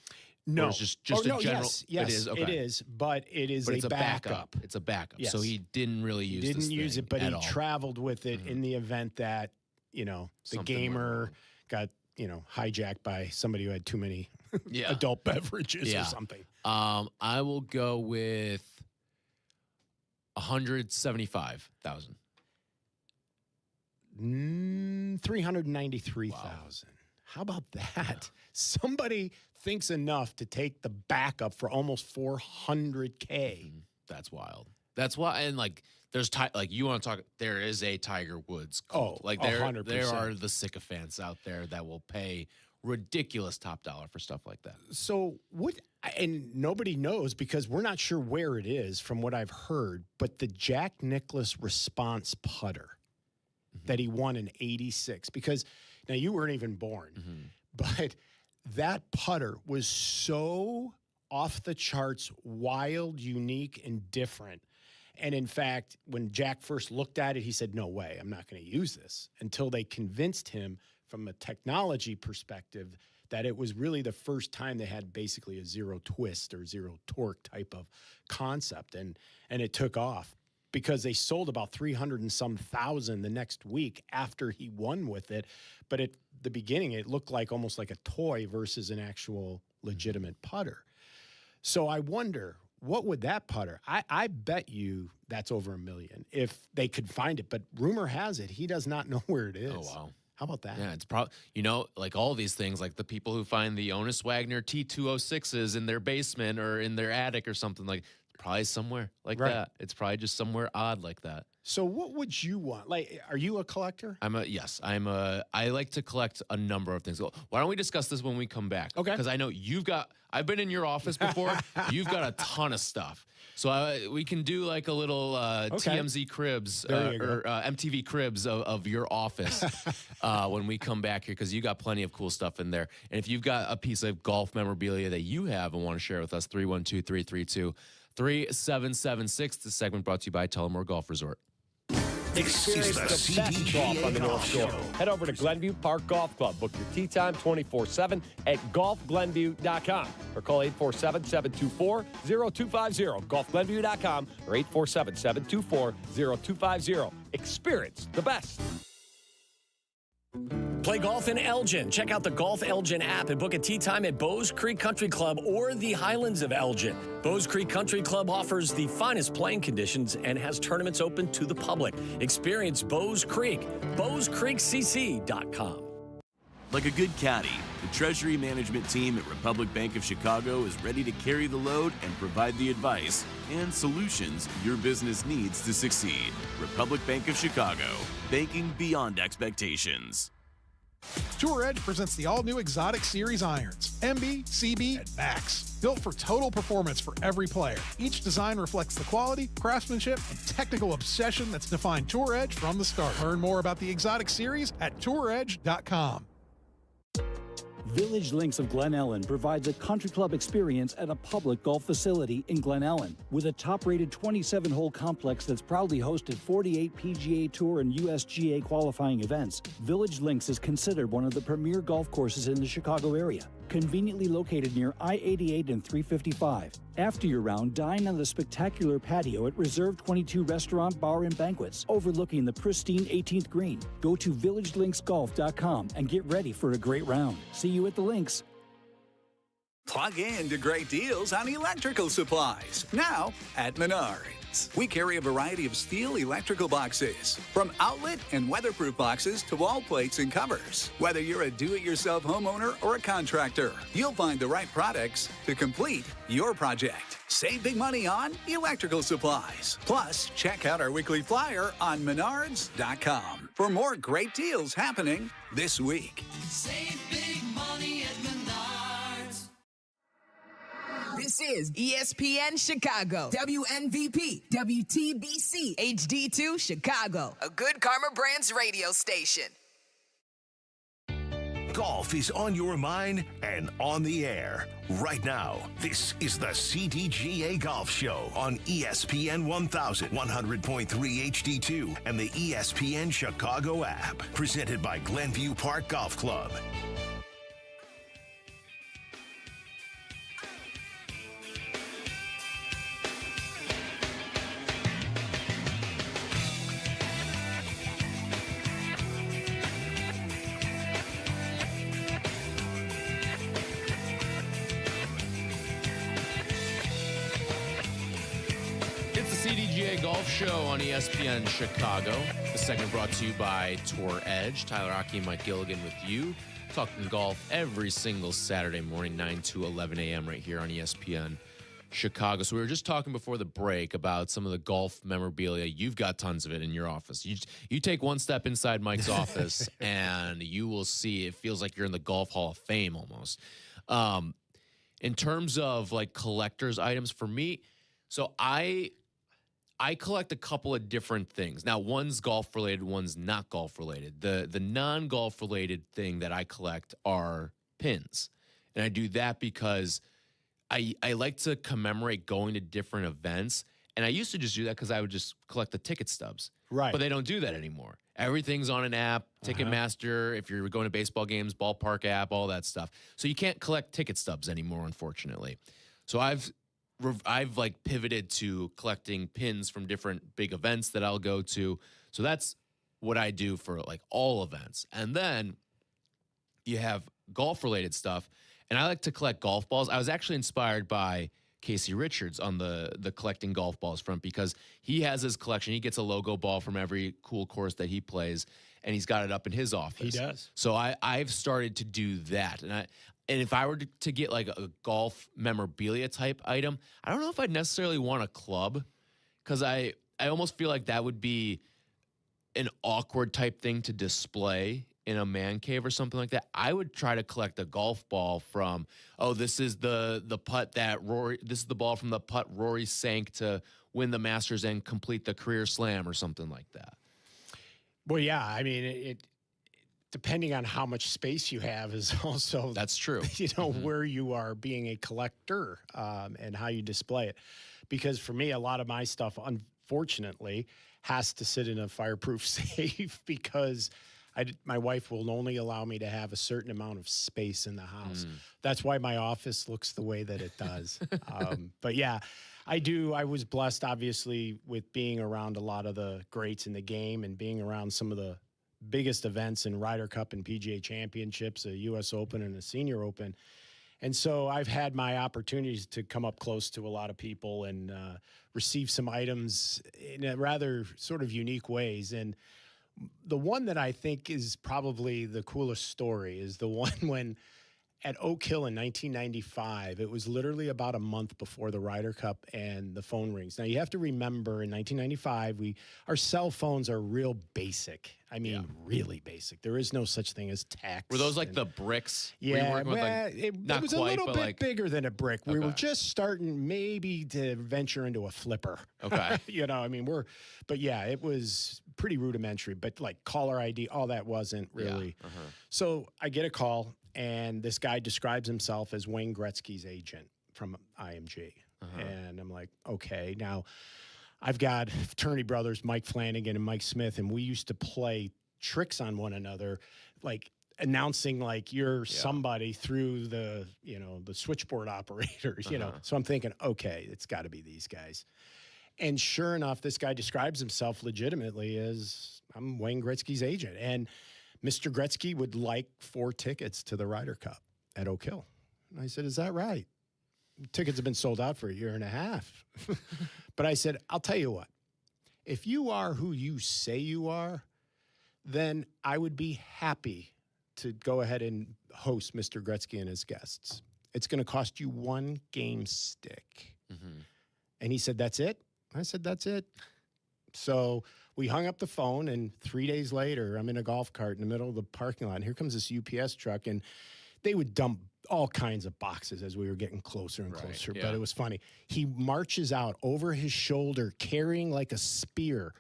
No. Or it's just a general. Yes, it is. Okay. It is, but it's a backup. It's a backup. Yes. So he didn't really use He this didn't use thing it, but at he all. traveled with it in the event that, the Something gamer got, hijacked by somebody who had too many adult beverages or something. I will go with $175,000. $393,000. Wow. How about that? Somebody thinks enough to take the backup for almost $400K. That's wild. That's why, and there's you want to talk. There is a Tiger Woods cult. 100%. There are the sycophants out there that will pay ridiculous top dollar for stuff like that. So what? And nobody knows because we're not sure where it is from what I've heard. But the Jack Nicklaus Response putter that he won in '86, because now you weren't even born, but that putter was so off the charts, wild, unique, and different. And in fact, when Jack first looked at it, he said, no way, I'm not going to use this, until they convinced him from a technology perspective that it was really the first time they had basically a zero twist or zero torque type of concept. And it took off because they sold about 300 and some thousand the next week after he won with it. But at the beginning, it looked like almost like a toy versus an actual legitimate putter. So I wonder, what would that putter? I bet you that's over $1 million if they could find it. But rumor has it he does not know where it is. Oh, wow. How about that? Yeah, it's probably, like all these things, like the people who find the Honus Wagner T206s in their basement or in their attic or something, like probably somewhere like that. It's probably just somewhere odd like that. So what would you want? Like, are you a collector? I like to collect a number of things. Why don't we discuss this when we come back? Okay. Because I know I've been in your office before. You've got a ton of stuff. So we can do like a little TMZ Cribs or MTV Cribs of your office when we come back here, because you got plenty of cool stuff in there. And if you've got a piece of golf memorabilia that you have and want to share with us, 312-332-3776. This segment brought to you by Tullamore Golf Resort. Experience the best golf on the North Shore. Head over to Glenview Park Golf Club. Book your tee time 24/7 at golfglenview.com or call 847-724-0250. Golfglenview.com or 847-724-0250. Experience the best. Play golf in Elgin. Check out the Golf Elgin app and book a tee time at Bowes Creek Country Club or the Highlands of Elgin. Bowes Creek Country Club offers the finest playing conditions and has tournaments open to the public. Experience Bowes Creek. BowesCreekCC.com. Like a good caddy, the Treasury Management team at Republic Bank of Chicago is ready to carry the load and provide the advice and solutions your business needs to succeed. Republic Bank of Chicago, banking beyond expectations. Tour Edge presents the all-new Exotic Series irons, MB, CB, and Max. Built for total performance for every player. Each design reflects the quality, craftsmanship, and technical obsession that's defined Tour Edge from the start. Learn more about the Exotic Series at touredge.com. Village Links of Glen Ellen provides a country club experience at a public golf facility in Glen Ellen. With a top-rated 27-hole complex that's proudly hosted 48 PGA Tour and USGA qualifying events, Village Links is considered one of the premier golf courses in the Chicago area. Conveniently located near I-88 and 355. After your round, dine on the spectacular patio at Reserve 22 Restaurant, Bar, and Banquets, overlooking the pristine 18th green. Go to villagelinksgolf.com and get ready for a great round. See you at the links. Plug in to great deals on electrical supplies, now at Menards. We carry a variety of steel electrical boxes, from outlet and weatherproof boxes to wall plates and covers. Whether you're a do-it-yourself homeowner or a contractor, you'll find the right products to complete your project. Save big money on electrical supplies. Plus, check out our weekly flyer on menards.com for more great deals happening this week. Save big money at Menards. This is ESPN Chicago, WNVP, WTBC, HD2 Chicago, a Good Karma Brands radio station. Golf is on your mind and on the air. Right now, this is the CDGA Golf Show on ESPN 1000, 100.3 HD2, and the ESPN Chicago app. Presented by Glenview Park Golf Club. CDGA Golf Show on ESPN Chicago. The segment brought to you by Tour Edge. Tyler Rocky and Mike Gilligan with you. Talking golf every single Saturday morning, 9 to 11 a.m. right here on ESPN Chicago. So we were just talking before the break about some of the golf memorabilia. You've got tons of it in your office. You take one step inside Mike's office and you will see it feels like you're in the Golf Hall of Fame almost. In terms of like collector's items, for me, so I collect a couple of different things. Now, one's golf related, one's not golf related. The non-golf related thing that I collect are pins. And I do that because I like to commemorate going to different events. And I used to just do that because I would just collect the ticket stubs. Right. But they don't do that anymore. Everything's on an app, Ticketmaster, if you're going to baseball games, ballpark app, all that stuff. So you can't collect ticket stubs anymore, unfortunately. So I've like pivoted to collecting pins from different big events that I'll go to. So that's what I do for like all events. And then you have golf related stuff. And I like to collect golf balls. I was actually inspired by Casey Richards on the collecting golf balls front because he has his collection. He gets a logo ball from every cool course that he plays, and he's got it up in his office. He does. So I've started to do that. And if I were to get like a golf memorabilia type item, I don't know if I'd necessarily want a club because I I almost feel like that would be an awkward type thing to display in a man cave or something like that. I would try to collect a golf ball from, this is the putt that Rory, this is the ball from the putt Rory sank to win the Masters and complete the career slam or something like that. Well, yeah, I mean, it depending on how much space you have is also that's true. Where you are being a collector and how you display it. Because for me, a lot of my stuff, unfortunately, has to sit in a fireproof safe because my wife will only allow me to have a certain amount of space in the house. That's why my office looks the way that it does. But yeah, I was blessed, obviously, with being around a lot of the greats in the game and being around some of the biggest events in Ryder Cup and PGA Championships, a U.S. Open and a Senior Open. And so I've had my opportunities to come up close to a lot of people and receive some items in a rather sort of unique ways. And the one that I think is probably the coolest story is the one when at Oak Hill in 1995, it was literally about a month before the Ryder Cup and the phone rings. Now, you have to remember in 1995, our cell phones are real basic. I mean, really basic. There is no such thing as text. Were those like the bricks? Yeah, it was a little bit bigger than a brick. We were just starting maybe to venture into a flipper. Okay. But yeah, it was pretty rudimentary, but like caller ID, all that wasn't really. Yeah. So I get a call, and this guy describes himself as Wayne Gretzky's agent from IMG. And I'm like, okay, now I've got fraternity brothers, Mike Flanagan and Mike Smith, and we used to play tricks on one another, like announcing like you're somebody through the switchboard operators, So I'm thinking, okay, it's got to be these guys. And sure enough, this guy describes himself legitimately as I'm Wayne Gretzky's agent. And Mr. Gretzky would like 4 tickets to the Ryder Cup at Oak Hill. And I said, is that right? Tickets have been sold out for a year and a half. But I said, I'll tell you what. If you are who you say you are, then I would be happy to go ahead and host Mr. Gretzky and his guests. It's going to cost you 1 game stick. And he said, that's it? I said, that's it. So we hung up the phone, and 3 days later, I'm in a golf cart in the middle of the parking lot, and here comes this UPS truck, and they would dump all kinds of boxes as we were getting closer and closer, but it was funny. He marches out over his shoulder carrying like a spear,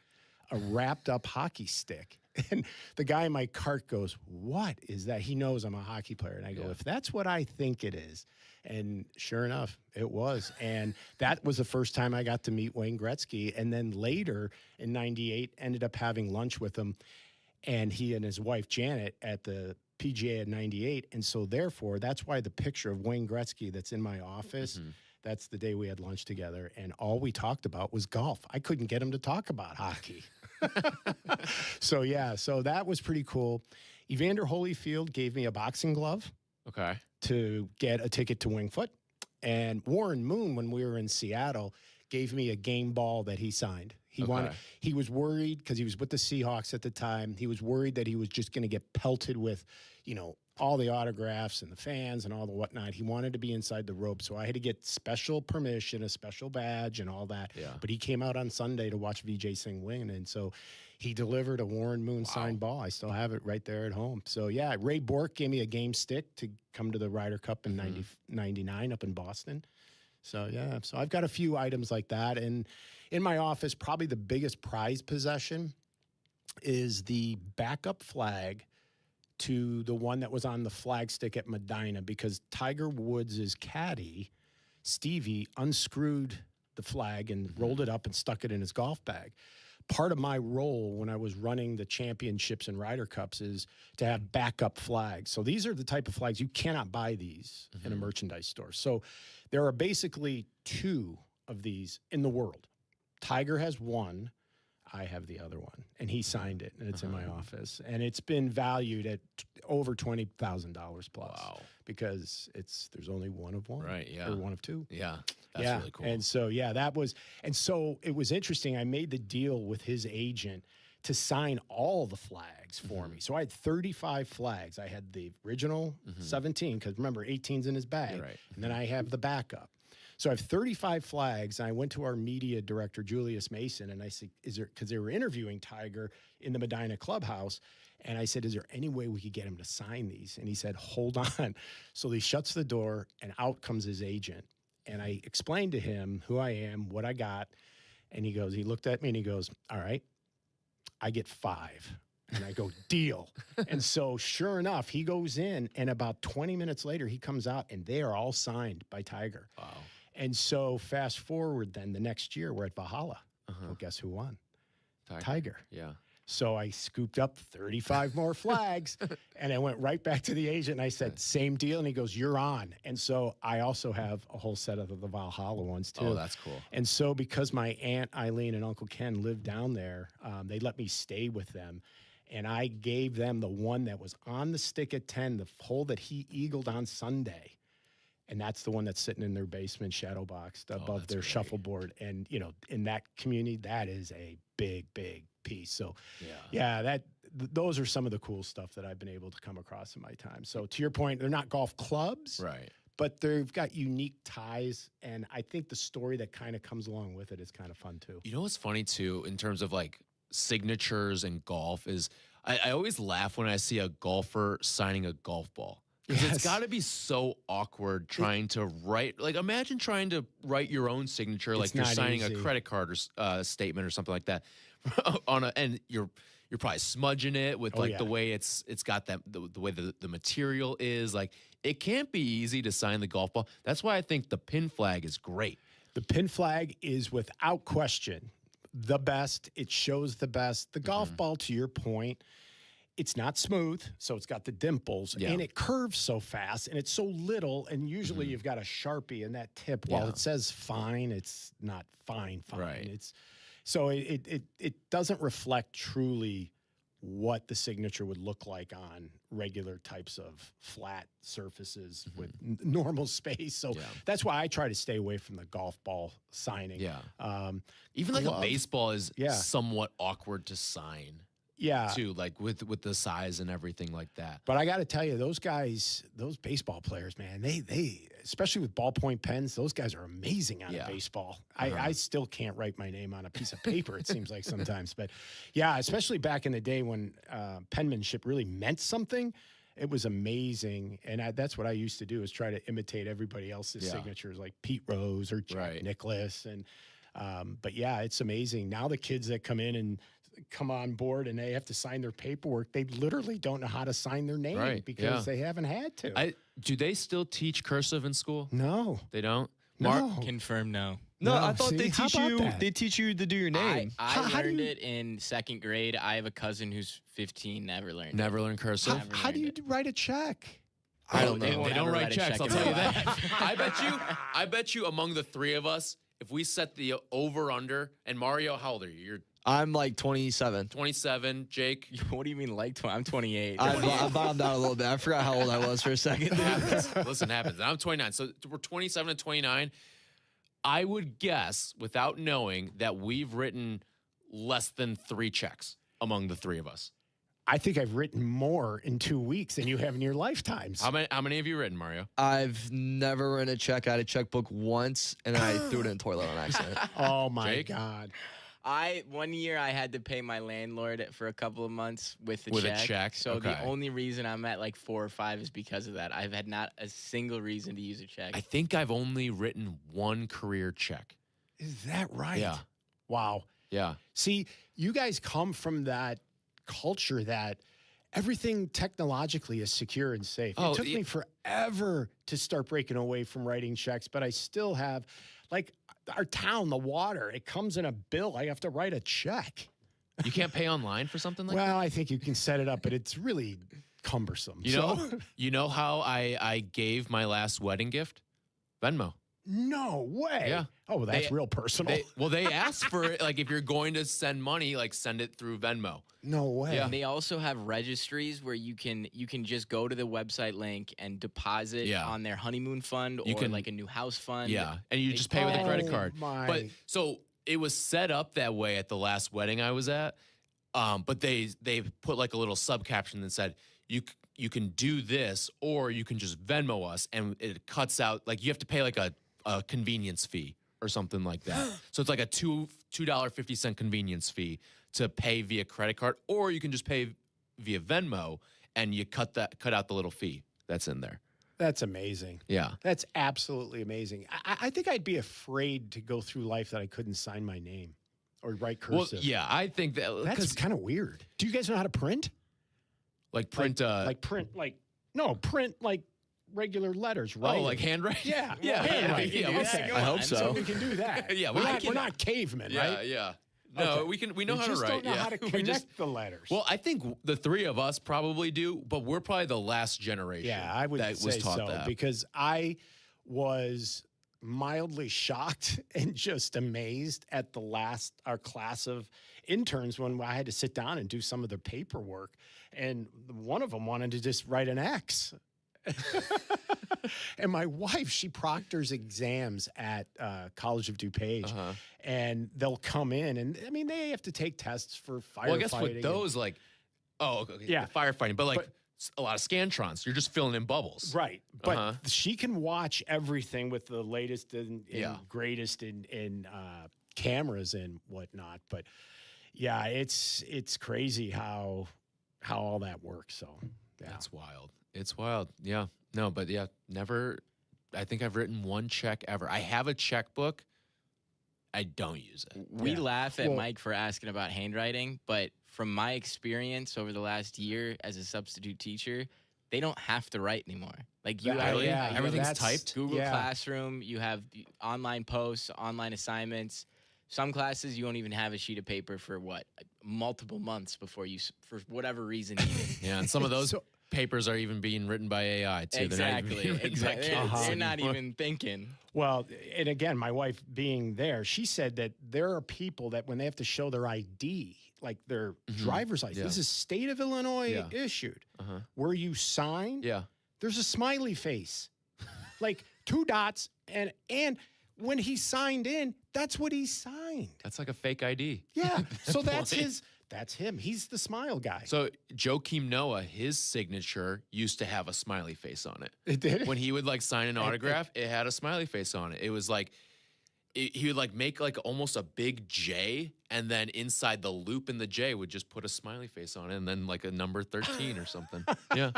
a wrapped up hockey stick. And the guy in my cart goes, what is that? He knows I'm a hockey player. And I go, if that's what I think it is. And sure enough, it was. And that was the first time I got to meet Wayne Gretzky. And then later in 98, ended up having lunch with him and he and his wife, Janet, at the PGA at 98. And so therefore, that's why the picture of Wayne Gretzky that's in my office, that's the day we had lunch together. And all we talked about was golf. I couldn't get him to talk about hockey. So that was pretty cool. Evander Holyfield gave me a boxing glove. Okay. To get a ticket to Wingfoot. And Warren Moon, when we were in Seattle, gave me a game ball that he signed. He was worried because he was with the Seahawks at the time. He was worried that he was just going to get pelted with, all the autographs and the fans and all the whatnot. He wanted to be inside the rope. So I had to get special permission, a special badge and all that. Yeah. But he came out on Sunday to watch Vijay Singh win. And so he delivered a Warren Moon signed ball. I still have it right there at home. So yeah, Ray Bork gave me a game stick to come to the Ryder Cup in 99 up in Boston. So yeah, so I've got a few items like that. And in my office, probably the biggest prized possession is the backup flag to the one that was on the flag stick at Medina, because Tiger Woods' caddy, Stevie, unscrewed the flag and rolled it up and stuck it in his golf bag. Part of my role when I was running the championships and Ryder Cups is to have backup flags. So these are the type of flags, you cannot buy these in a merchandise store. So there are basically 2 of these in the world. Tiger has one. I have the other one, and he signed it, and it's in my office, and it's been valued at over $20,000 plus. Wow! Because there's only one of one, right? Yeah, or one of 2. Yeah, that's really cool. And so so it was interesting. I made the deal with his agent to sign all the flags for me. So I had 35 flags. I had the original 17, because remember, 18's in his bag, right. And then I have the backup. So I have 35 flags. And I went to our media director, Julius Mason, and I said, is there, because they were interviewing Tiger in the Medina clubhouse. And I said, is there any way we could get him to sign these? And he said, hold on. So he shuts the door and out comes his agent. And I explained to him who I am, what I got. And he looked at me and he goes, all right, I get 5. And I go, deal. And so sure enough, he goes in, and about 20 minutes later, he comes out, and they are all signed by Tiger. Wow. And so fast forward then, the next year, we're at Valhalla. Well, guess who won? Tiger. Yeah. So I scooped up 35 more flags, and I went right back to the agent, and I said, same deal. And he goes, you're on. And so I also have a whole set of the Valhalla ones, too. Oh, that's cool. And so because my Aunt Eileen and Uncle Ken lived down there, they let me stay with them. And I gave them the one that was on the stick at 10, the hole that he eagled on Sunday. And that's the one that's sitting in their basement shadow boxed above their shuffleboard. And, you know, in that community, that is a big, big piece. So, those are some of the cool stuff that I've been able to come across in my time. So to your point, they're not golf clubs. Right. But they've got unique ties. And I think the story that kind of comes along with it is kind of fun, too. You know what's funny, too, in terms of, like, signatures and golf is I always laugh when I see a golfer signing a golf ball. Because it's got to be so awkward trying to write. Like, imagine trying to write your own signature, like you're signing a credit card or statement or something like that. And you're probably smudging it with the way it's got that the way the material is. Like, it can't be easy to sign the golf ball. That's why I think the pin flag is great. The pin flag is without question the best. It shows the best. The golf ball, to your point, it's not smooth, so it's got the dimples, and it curves so fast, and it's so little, and usually you've got a Sharpie in that tip. While it says fine, it's not fine. Right. It's so it doesn't reflect truly what the signature would look like on regular types of flat surfaces with normal space. So that's why I try to stay away from the golf ball signing. Yeah. Even like a baseball is somewhat awkward to sign. Yeah. Too, like with the size and everything like that. But I got to tell you, those guys, those baseball players, man, they especially with ballpoint pens, those guys are amazing on a baseball. I still can't write my name on a piece of paper, it seems like sometimes. But yeah, especially back in the day when penmanship really meant something, it was amazing. And that's what I used to do, is try to imitate everybody else's signatures, like Pete Rose or Jack Nicklaus. And but yeah, it's amazing. Now the kids that come in and come on board and they have to sign their paperwork, they literally don't know how to sign their name because they haven't had to. Do they still teach cursive in school? No. They don't? No. Confirm no. No, I thought they How teach about you. that? They teach you to do your name. I learned it in 2nd grade. I have a cousin who's 15, never learned Never learned cursive? How do you write a check? I don't know. They don't write checks, I'll tell you that. I bet you among the three of us, if we set the over-under, and Mario, how old are you? You're I'm like 27. 27. Jake? What do you mean like 20? I'm 28. I bottomed out a little bit. I forgot how old I was for a second. Listen, it happens. I'm 29. So we're 27 and 29. I would guess, without knowing, that we've written less than 3 checks among the three of us. I think I've written more in 2 weeks than you have in your lifetimes. How many have you written, Mario? I've never written a check. I had a checkbook once, and I threw it in the toilet on accident. Oh, my Jake? God. One year I had to pay my landlord for a couple of months with a check. So okay. the only reason I'm at like 4 or 5 is because of that. I've had not a single reason to use a check. I think I've only written 1 career check. Is that right? Yeah. Wow. Yeah. See, you guys come from that culture that everything technologically is secure and safe. It took me forever to start breaking away from writing checks, but I still have, like, our town, the water, it comes in a bill. I have to write a check. You can't pay online for something like that? Well, I think you can set it up, but it's really cumbersome. You know how I gave my last wedding gift? Venmo. No way. Yeah. Oh, well, that's real personal. They ask for it, like, if you're going to send money, like, send it through Venmo. No way. Yeah. They also have registries where you can just go to the website link and deposit on their honeymoon fund or like a new house fund. Yeah, and you just pay with a credit card. But so it was set up that way at the last wedding I was at. But they put like a little subcaption that said you can do this or you can just Venmo us, and it cuts out, like, you have to pay like a a convenience fee or something like that. So it's like a $2.50 convenience fee to pay via credit card, or you can just pay via Venmo and you cut out the little fee that's in there. That's amazing. Yeah. That's absolutely amazing. I think I'd be afraid to go through life that I couldn't sign my name or write cursive. Well, yeah, I think that's kind of weird. Do you guys know how to print? Like print print like regular letters, right? Oh, like handwriting? Yeah. Yeah. Handwriting. Yeah, Okay. I hope so. We can do that. Yeah, we're not cavemen, right? Yeah. No, Okay. we know how to write. We just don't know how to We connect the letters. Well, I think the three of us probably do, but we're probably the last generation. Yeah, I would that say was taught so that. because I was mildly shocked and just amazed at our class of interns when I had to sit down and do some of the paperwork, and one of them wanted to just write an X. And my wife, she proctors exams at College of DuPage, and they'll come in, and I mean they have to take tests for firefighting. Well, I guess with those, firefighting, but a lot of Scantrons, you're just filling in bubbles, right? But she can watch everything with the latest and greatest in cameras and whatnot. But yeah, it's crazy how all that works. So yeah. That's wild. It's wild. Yeah. No, but yeah, never. I think I've written one check ever. I have a checkbook. I don't use it. We laugh at Mike for asking about handwriting, but from my experience over the last year as a substitute teacher, they don't have to write anymore. Like everything's typed. Google Classroom, you have online posts, online assignments. Some classes you won't even have a sheet of paper for multiple months before you, for whatever reason, need it. Yeah, and some of those papers are even being written by AI too. Exactly. They're not even thinking. Well, and again, my wife being there, she said that there are people that when they have to show their ID, like their driver's license, this is state of Illinois issued, where you sign, there's a smiley face, like 2 dots, and when he signed in, that's what he signed. That's like a fake ID. Yeah, so that's him. He's the smile guy. So Joakim Noah, his signature used to have a smiley face on it. It did? When he would sign an autograph, it had a smiley face on it. It was he would make almost a big J, and then inside the loop in the J would just put a smiley face on it, and then a number 13 or something. Yeah.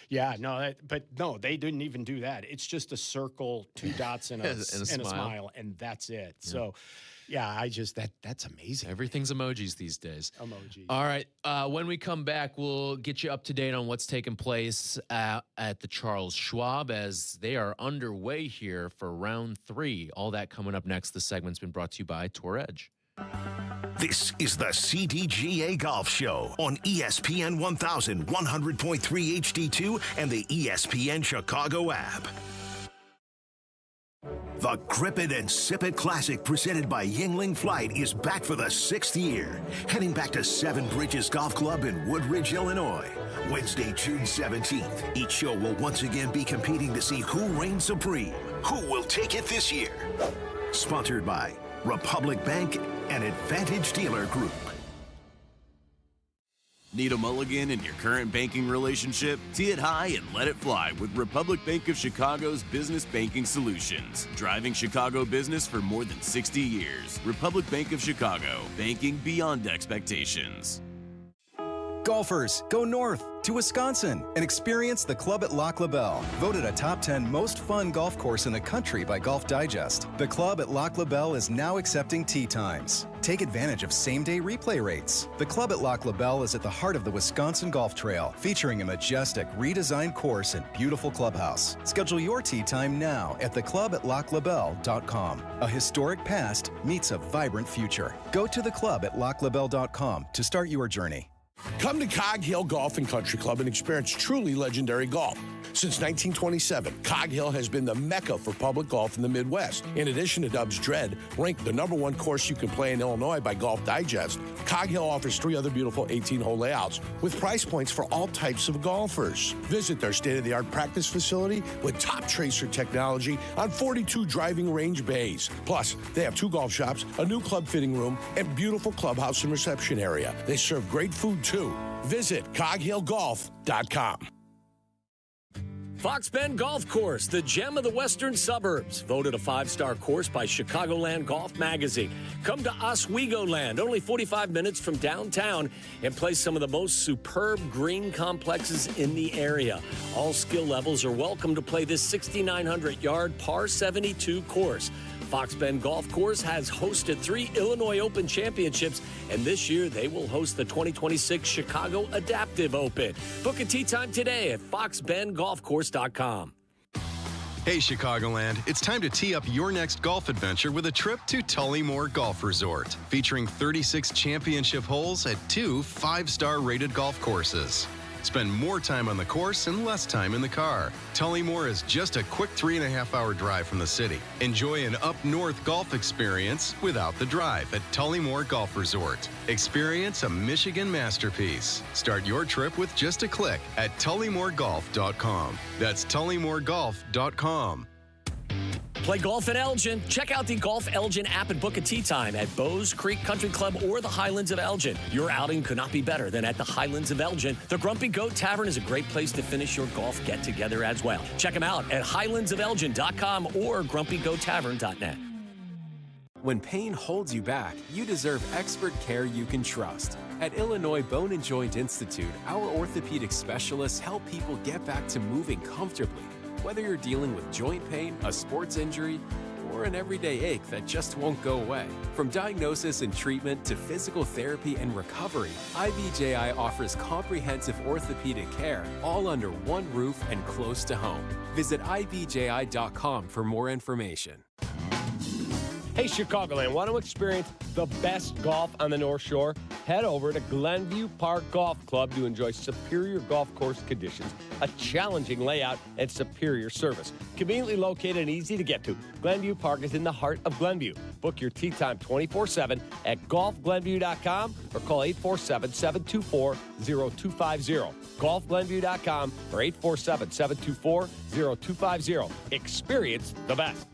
Yeah, but they didn't even do that. It's just a circle, 2 dots, and a smile, and that's it. Yeah. So, yeah, that's amazing. Everything's emojis these days. Emojis. All right. When we come back, we'll get you up to date on what's taking place at the Charles Schwab as they are underway here for round 3. All that coming up next. The segment's been brought to you by Tour Edge. This is the CDGA Golf Show on ESPN 1000, 100.3 HD2, and the ESPN Chicago app. The Grip It and Sip It Classic presented by Yingling Flight is back for the 6th year. Heading back to Seven Bridges Golf Club in Woodridge, Illinois. Wednesday, June 17th. Each show will once again be competing to see who reigns supreme. Who will take it this year? Sponsored by Republic Bank and Advantage Dealer Group. Need a mulligan in your current banking relationship? Tee it high and let it fly with Republic Bank of Chicago's business banking solutions. Driving Chicago business for more than 60 years. Republic Bank of Chicago. Banking beyond expectations. Golfers, go north to Wisconsin and experience the Club at Lac La Belle, voted a top 10 most fun golf course in the country by Golf Digest. The Club at Lac La Belle is now accepting tee times. Take advantage of same-day replay rates. The Club at Lac La Belle is at the heart of the Wisconsin Golf Trail, featuring a majestic, redesigned course and beautiful clubhouse. Schedule your tee time now at theclubatlaclabelle.com. A historic past meets a vibrant future. Go to theclubatlaclabelle.com to start your journey. Come to Cog Hill Golf and Country Club and experience truly legendary golf. Since 1927, Cog Hill has been the mecca for public golf in the Midwest. In addition to Dub's Dread, ranked the #1 course you can play in Illinois by Golf Digest, Cog Hill offers 3 other beautiful 18-hole layouts with price points for all types of golfers. Visit their state-of-the-art practice facility with top tracer technology on 42 driving range bays. Plus, they have 2 golf shops, a new club fitting room, and beautiful clubhouse and reception area. They serve great food, too. Visit coghillgolf.com. Fox Bend Golf Course, the gem of the western suburbs. Voted a 5-star course by Chicagoland Golf Magazine. Come to Oswego Land, only 45 minutes from downtown, and play some of the most superb green complexes in the area. All skill levels are welcome to play this 6,900-yard par 72 course. Fox Bend Golf Course has hosted 3 Illinois Open championships, and this year they will host the 2026 Chicago Adaptive Open. Book a tee time today at foxbendgolfcourse.com. Hey, Chicagoland, it's time to tee up your next golf adventure with a trip to Tullymore Golf Resort, featuring 36 championship holes at 2 5-star rated golf courses. Spend more time on the course and less time in the car. Tullymore is just a quick 3.5-hour drive from the city. Enjoy an up-north golf experience without the drive at Tullymore Golf Resort. Experience a Michigan masterpiece. Start your trip with just a click at tullymoregolf.com. That's tullymoregolf.com. Play golf in Elgin. Check out the Golf Elgin app and book a tee time at Bowes Creek Country Club or the Highlands of Elgin. Your outing could not be better than at the Highlands of Elgin. The Grumpy Goat Tavern is a great place to finish your golf get-together as well. Check them out at highlandsofelgin.com or grumpygoattavern.net. When pain holds you back, you deserve expert care you can trust. At Illinois Bone and Joint Institute, our orthopedic specialists help people get back to moving comfortably. Whether you're dealing with joint pain, a sports injury, or an everyday ache that just won't go away. From diagnosis and treatment to physical therapy and recovery, IBJI offers comprehensive orthopedic care all under one roof and close to home. Visit IBJI.com for more information. Hey, Chicagoland, want to experience the best golf on the North Shore? Head over to Glenview Park Golf Club to enjoy superior golf course conditions, a challenging layout, and superior service. Conveniently located and easy to get to, Glenview Park is in the heart of Glenview. Book your tee time 24/7 at golfglenview.com or call 847-724-0250. Golfglenview.com or 847-724-0250. Experience the best.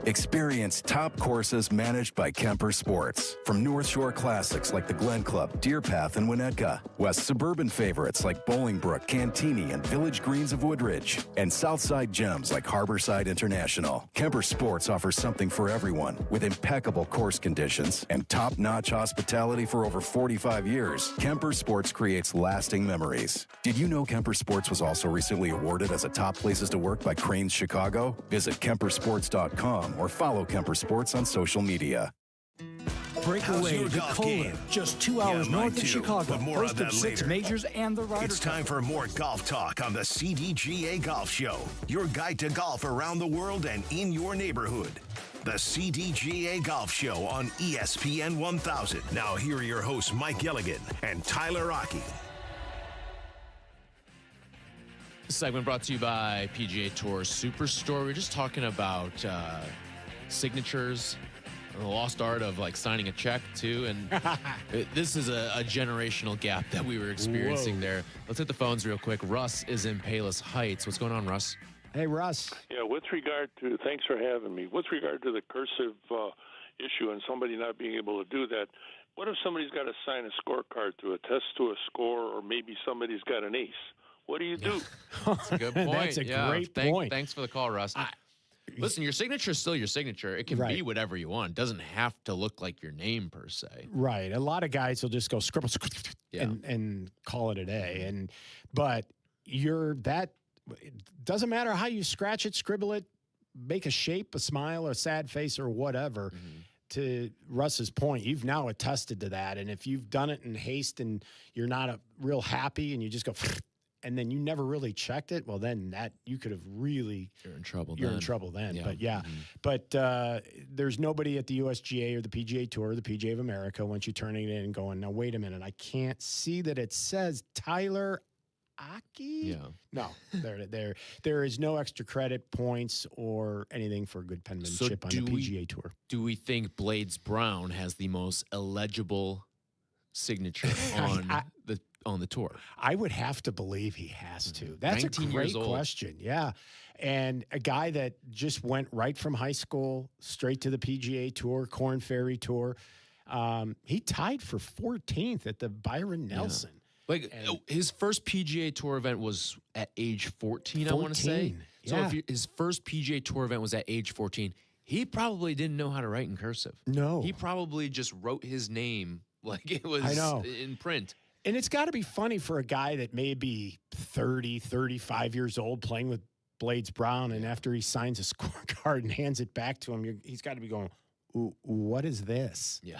Experience top courses managed by Kemper Sports. From North Shore classics like the Glen Club, Deer Path, and Winnetka, west suburban favorites like Bolingbrook, Cantini, and Village Greens of Woodridge, and Southside gems like Harborside International. Kemper Sports offers something for everyone with impeccable course conditions and top-notch hospitality for over 45 years. Kemper Sports creates lasting memories. Did you know Kemper Sports was also recently awarded as a top places to work by Cranes Chicago? Visit KemperSports.com or follow Kemper Sports on social media. Break away to Kohler, just 2 hours north of Chicago. Host of 6 later. majors and the Ryder It's time for more golf talk on the CDGA Golf Show. Your guide to golf around the world and in your neighborhood. The CDGA Golf Show on ESPN 1000. Now here are your hosts, Mike Gilligan and Tyler Rocky. This segment brought to you by PGA Tour Superstore. We're just talking about signatures, the lost art of like signing a check too, and this is a generational gap that we were experiencing there. Let's hit the phones real quick. Russ is in Palos Heights. What's going on, Russ? Hey, Russ. Yeah, with regard to, thanks for having me. With regard to the cursive issue and somebody not being able to do that, what if somebody's got to sign a scorecard to attest to a score, or maybe somebody's got an ace? What do you do? That's a good point. That's a great point. Thanks for the call, Russ. Listen, your signature is still your signature. It can be whatever you want. It doesn't have to look like your name per se. Right. A lot of guys will just go scribble and call it a day. But it doesn't matter how you scratch it, scribble it, make a shape, a smile, a sad face, or whatever. Mm-hmm. To Russ's point, you've now attested to that. And if you've done it in haste and you're not real happy and you just go and then you never really checked it, well, then that you could have really you're in trouble. You're in trouble then. Yeah. But but there's nobody at the USGA or the PGA Tour or the PGA of America once you turn it in and going, now wait a minute, I can't see that it says Tyler Aki. Yeah. No, there is no extra credit points or anything for good penmanship on the PGA Tour. Do we think Blades Brown has the most illegible signature on the tour? I would have to believe he has to. That's a great question. Yeah. And a guy that just went right from high school straight to the PGA Tour, Korn Ferry Tour. He tied for 14th at the Byron Nelson. Like his first PGA Tour event was at age 14, I want to say. So Yeah. if his first PGA Tour event was at age 14, he probably didn't know how to write in cursive. No. He probably just wrote his name like it was in print. And it's got to be funny for a guy that may be 30, 35 years old playing with Blades Brown, and after he signs a scorecard and hands it back to him, he's got to be going, what is this? Yeah.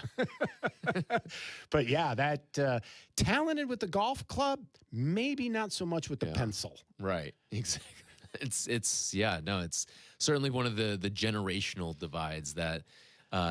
But yeah, that talented with the golf club, maybe not so much with the pencil. Right. Exactly. It's certainly one of the generational divides that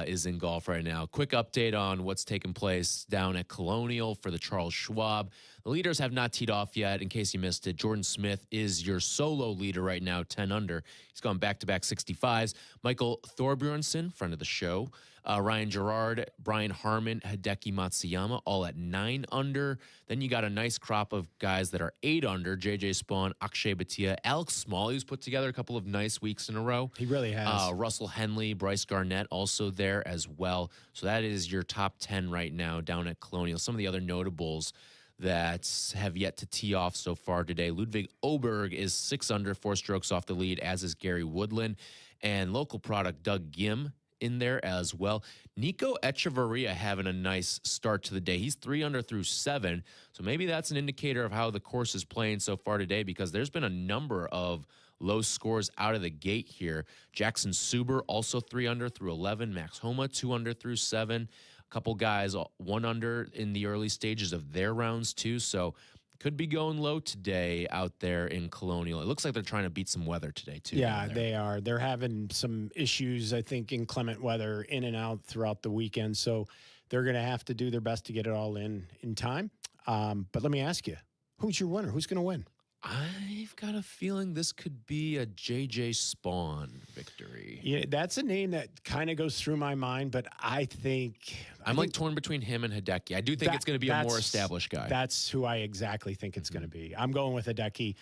is in golf right now. Quick update on what's taking place down at Colonial for the Charles Schwab. The leaders have not teed off yet. In case you missed it, Jordan Smith is your solo leader right now, 10 under. He's gone back-to-back 65s. Michael Thorbjornsen, friend of the show, Ryan Gerard, Brian Harmon, Hideki Matsuyama, all at 9 under. Then you got a nice crop of guys that are 8 under. JJ Spawn, Akshay Bhatia, Alex Smalley, who's put together a couple of nice weeks in a row. He really has. Russell Henley, Bryce Garnett also there as well. So that is your top 10 right now down at Colonial. Some of the other notables that have yet to tee off so far today. Ludwig Oberg is 6 under, 4 strokes off the lead, as is Gary Woodland. And local product Doug Gim in there as well. Nico Echeverria having a nice start to the day. He's 3 under through 7. So maybe that's an indicator of how the course is playing so far today, because there's been a number of low scores out of the gate here. Jackson Suber also 3 under through 11. Max Homa 2 under through 7. A couple guys 1 under in the early stages of their rounds too. So could be going low today out there in Colonial. It looks like they're trying to beat some weather today too. Yeah, they are. They're having some issues, I think, inclement weather in and out throughout the weekend. So they're going to have to do their best to get it all in time. But let me ask you, who's your winner? Who's going to win? I've got a feeling this could be a JJ Spawn victory. Yeah, that's a name that kind of goes through my mind, but I think I'm torn between him and Hideki. I do think it's going to be a more established guy. That's who I exactly think it's going to be. I'm going with Hideki,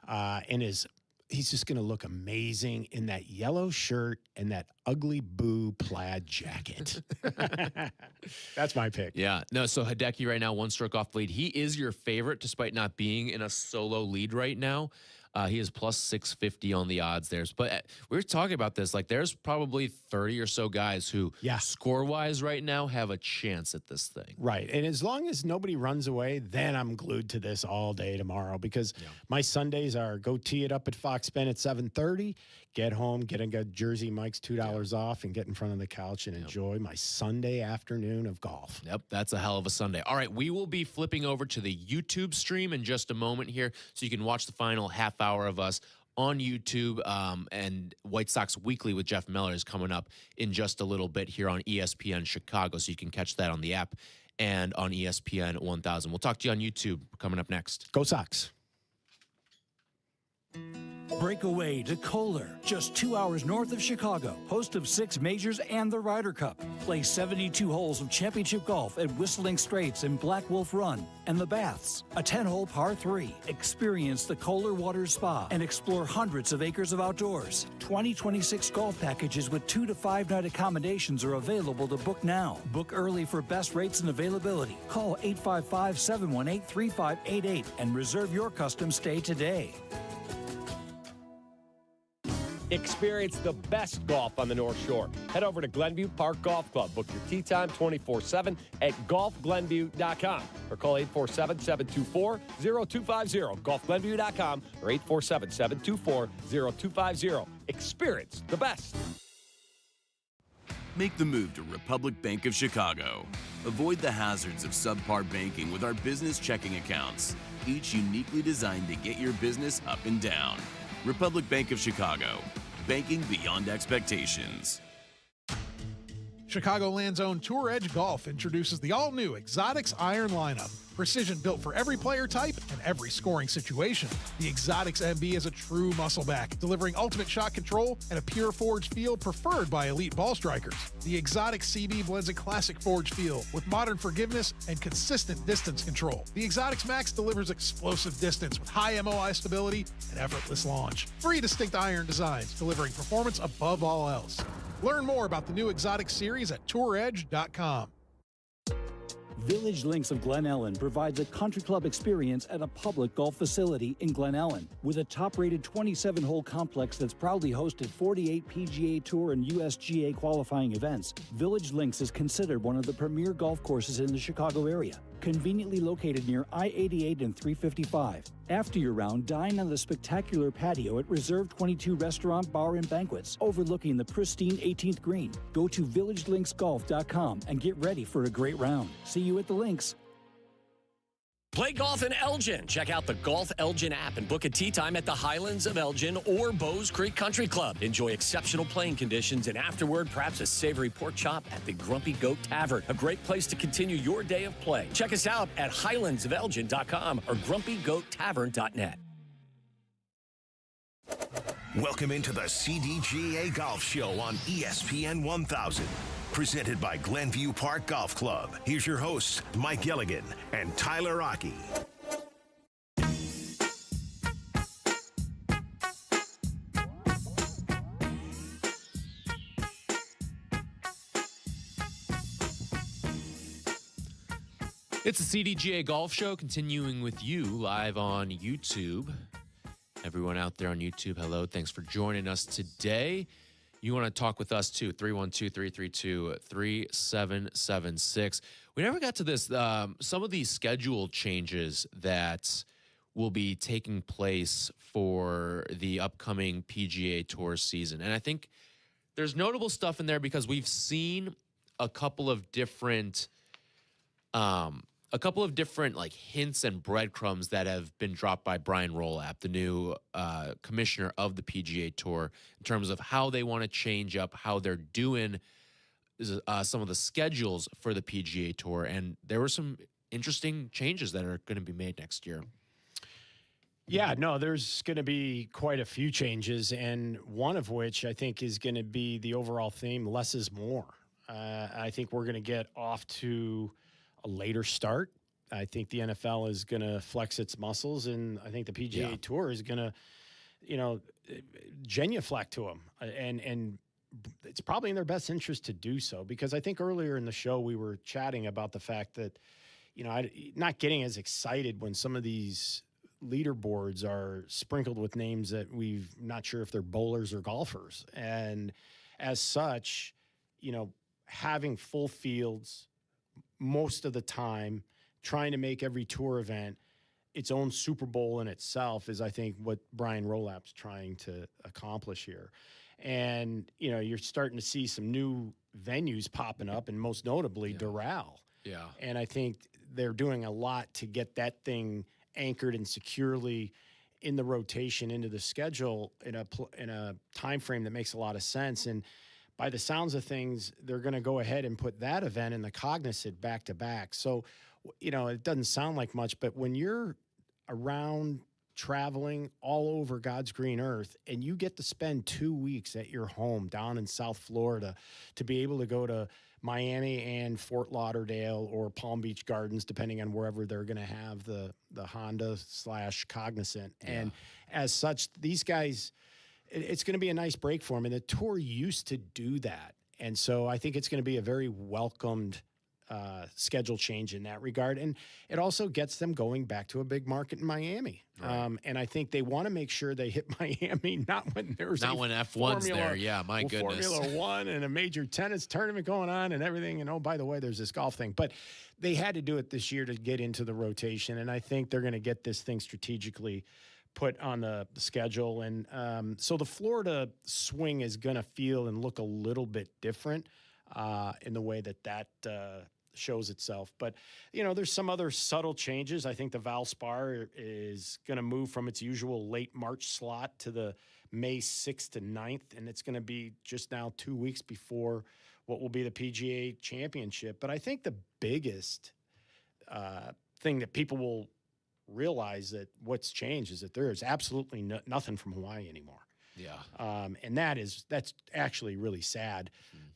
and he's just going to look amazing in that yellow shirt and that ugly boo plaid jacket. That's my pick. Yeah. No, so Hideki right now, 1 stroke off lead. He is your favorite despite not being in a solo lead right now. He is plus 650 on the odds there. But we were talking about this. Like, there's probably 30 or so guys who, score-wise right now, have a chance at this thing. Right. And as long as nobody runs away, then I'm glued to this all day tomorrow, because my Sundays are go tee it up at Fox Bend at 7:30, get home, get a Jersey Mike's $2 off, and get in front of the couch and enjoy my Sunday afternoon of golf. Yep, that's a hell of a Sunday. All right, we will be flipping over to the YouTube stream in just a moment here, so you can watch the final half hour of us on YouTube. And White Sox Weekly with Jeff Miller is coming up in just a little bit here on ESPN Chicago, so you can catch that on the app and on ESPN 1000. We'll talk to you on YouTube coming up next. Go Sox. Break away to Kohler, just 2 hours north of Chicago, host of 6 majors and the Ryder Cup. Play 72 holes of championship golf at Whistling Straits and Black Wolf Run and the Baths. A 10-hole par 3. Experience the Kohler Waters Spa and explore hundreds of acres of outdoors. 2026 golf packages with 2 to 5 night accommodations are available to book now. Book early for best rates and availability. Call 855-718-3588 and reserve your custom stay today. Experience the best golf on the North Shore. Head over to Glenview Park Golf Club. Book your tee time 24/7 at golfglenview.com or call 847-724-0250. golfglenview.com or 847-724-0250. Experience the best. Make the move to Republic Bank of Chicago. Avoid the hazards of subpar banking with our business checking accounts, each uniquely designed to get your business up and down. Republic Bank of Chicago. Banking beyond expectations. Chicagoland's own Tour Edge Golf introduces the all-new Exotics Iron lineup. Precision built for every player type and every scoring situation. The Exotics MB is a true muscle back, delivering ultimate shot control and a pure forged feel preferred by elite ball strikers. The Exotics CB blends a classic forged feel with modern forgiveness and consistent distance control. The Exotics Max delivers explosive distance with high MOI stability and effortless launch. 3 distinct iron designs, delivering performance above all else. Learn more about the new Exotics series at touredge.com. Village Links of Glen Ellen provides a country club experience at a public golf facility in Glen Ellen. With a top-rated 27-hole complex that's proudly hosted 48 PGA Tour and USGA qualifying events, Village Links is considered one of the premier golf courses in the Chicago area. Conveniently located near I-88 and 355. After your round, dine on the spectacular patio at Reserve 22 Restaurant, Bar, and Banquets, overlooking the pristine 18th green. Go to villagelinksgolf.com and get ready for a great round. See you at the links. Play golf in Elgin. Check out the Golf Elgin app and book a tee time at the Highlands of Elgin or Bowes Creek Country Club. Enjoy exceptional playing conditions and afterward, perhaps a savory pork chop at the Grumpy Goat Tavern. A great place to continue your day of play. Check us out at highlandsofelgin.com or grumpygoattavern.net. Welcome into the CDGA Golf Show on ESPN 1000. Presented by Glenview Park Golf Club. Here's your hosts, Mike Gilligan and Tyler Rocky. It's the CDGA Golf Show, continuing with you live on YouTube. Everyone out there on YouTube, hello. Thanks for joining us today. You want to talk with us too, 312-332-3776. We never got to this. Some of these schedule changes that will be taking place for the upcoming PGA Tour season. And I think there's notable stuff in there because we've seen a couple of different like hints and breadcrumbs that have been dropped by Brian Rolap, the new commissioner of the PGA Tour, in terms of how they want to change up how they're doing some of the schedules for the PGA Tour. And there were some interesting changes that are going to be made next year. Yeah, no, there's going to be quite a few changes, and one of which I think is going to be the overall theme, less is more. I think we're going to get off to a later start. I think the NFL is going to flex its muscles, and I think the PGA Tour is going to, genuflect to them. And it's probably in their best interest to do so, because I think earlier in the show we were chatting about the fact that, not getting as excited when some of these leaderboards are sprinkled with names that we've not sure if they're bowlers or golfers. And as such, having full fields most of the time, trying to make every tour event its own Super Bowl in itself is, I think, what Brian Rolap's trying to accomplish here. And, you're starting to see some new venues popping up, and most notably Doral. Yeah. And I think they're doing a lot to get that thing anchored and securely in the rotation into the schedule in a time frame that makes a lot of sense. And by the sounds of things, they're going to go ahead and put that event in the Cognizant back-to-back. So, it doesn't sound like much, but when you're around traveling all over God's green earth and you get to spend 2 weeks at your home down in South Florida to be able to go to Miami and Fort Lauderdale or Palm Beach Gardens, depending on wherever they're going to have the Honda/Cognizant. Yeah. And as such, these guys, it's going to be a nice break for them. And the tour used to do that. And so I think it's going to be a very welcomed schedule change in that regard. And it also gets them going back to a big market in Miami. Right. And I think they want to make sure they hit Miami, not when there's when F1's there. Yeah, my goodness. Formula One and a major tennis tournament going on and everything. And oh, by the way, there's this golf thing. But they had to do it this year to get into the rotation. And I think they're going to get this thing strategically put on the schedule. And so the Florida swing is going to feel and look a little bit different in the way that shows itself. But, there's some other subtle changes. I think the Valspar is going to move from its usual late March slot to the May 6th to 9th, and it's going to be just now 2 weeks before what will be the PGA Championship. But I think the biggest thing that people will realize that what's changed is that there is absolutely nothing from Hawaii anymore. Yeah. And that's actually really sad.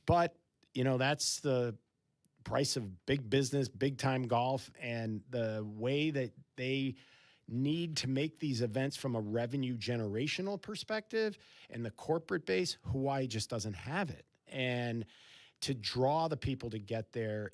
But, that's the price of big business, big time golf, and the way that they need to make these events from a revenue generational perspective and the corporate base. Hawaii just doesn't have it. And to draw the people to get there,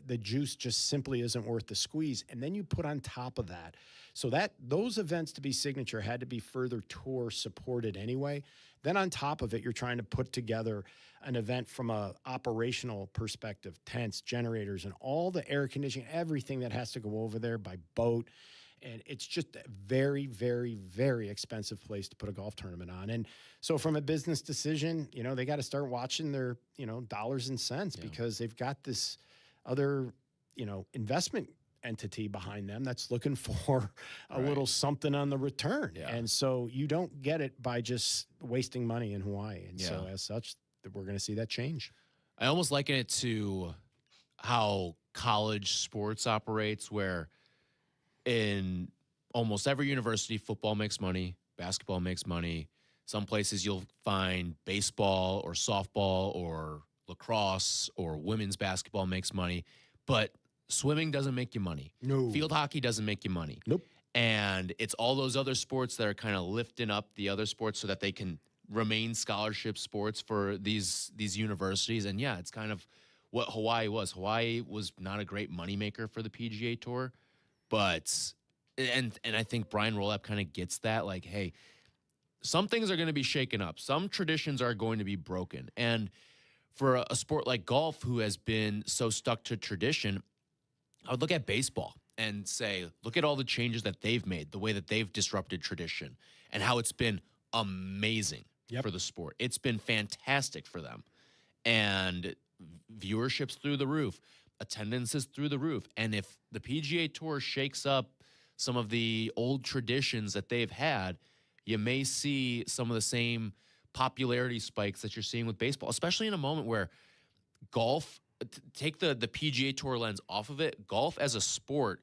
the juice just simply isn't worth the squeeze. And then you put on top of that, so that those events to be signature had to be further tour supported anyway. Then on top of it, you're trying to put together an event from a operational perspective, tents, generators, and all the air conditioning, everything that has to go over there by boat. And it's just a very, very, very expensive place to put a golf tournament on. And so from a business decision, they got to start watching their, dollars and cents because they've got this other, investment entity behind them that's looking for a little something on the return. Yeah. And so you don't get it by just wasting money in Hawaii. And so as such, we're going to see that change. I almost liken it to how college sports operates, where in almost every university, football makes money, basketball makes money. Some places you'll find baseball or softball or lacrosse or women's basketball makes money, but swimming doesn't make you money. No. Field hockey doesn't make you money. Nope. And it's all those other sports that are kind of lifting up the other sports so that they can remain scholarship sports for these universities. And yeah, it's kind of what Hawaii was. Hawaii was not a great moneymaker for the PGA Tour, but and I think Brian Rolap kind of gets that, like, hey, some things are going to be shaken up. Some traditions are going to be broken. And for a sport like golf, who has been so stuck to tradition, I would look at baseball and say, look at all the changes that they've made, the way that they've disrupted tradition, and how it's been amazing for the sport. It's been fantastic for them. And viewership's through the roof. Attendance is through the roof. And if the PGA Tour shakes up some of the old traditions that they've had, you may see some of the same popularity spikes that you're seeing with baseball, especially in a moment where golf, take the PGA Tour lens off of it, golf as a sport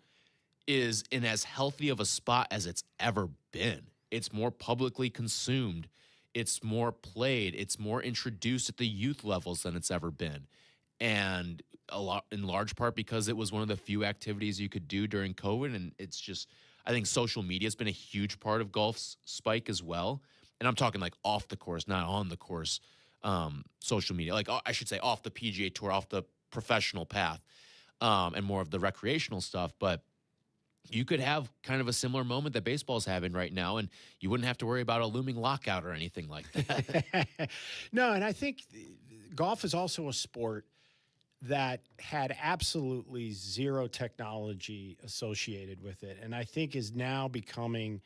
is in as healthy of a spot as it's ever been. It's more publicly consumed. It's more played. It's more introduced at the youth levels than it's ever been. And a lot, in large part, because it was one of the few activities you could do during COVID. And it's just, I think social media has been a huge part of golf's spike as well. And I'm talking like off the course, not on the course, social media. Like, I should say off the PGA Tour, off the professional path, and more of the recreational stuff. But you could have kind of a similar moment that baseball's having right now, and you wouldn't have to worry about a looming lockout or anything like that. No, and I think golf is also a sport that had absolutely zero technology associated with it, and I think is now becoming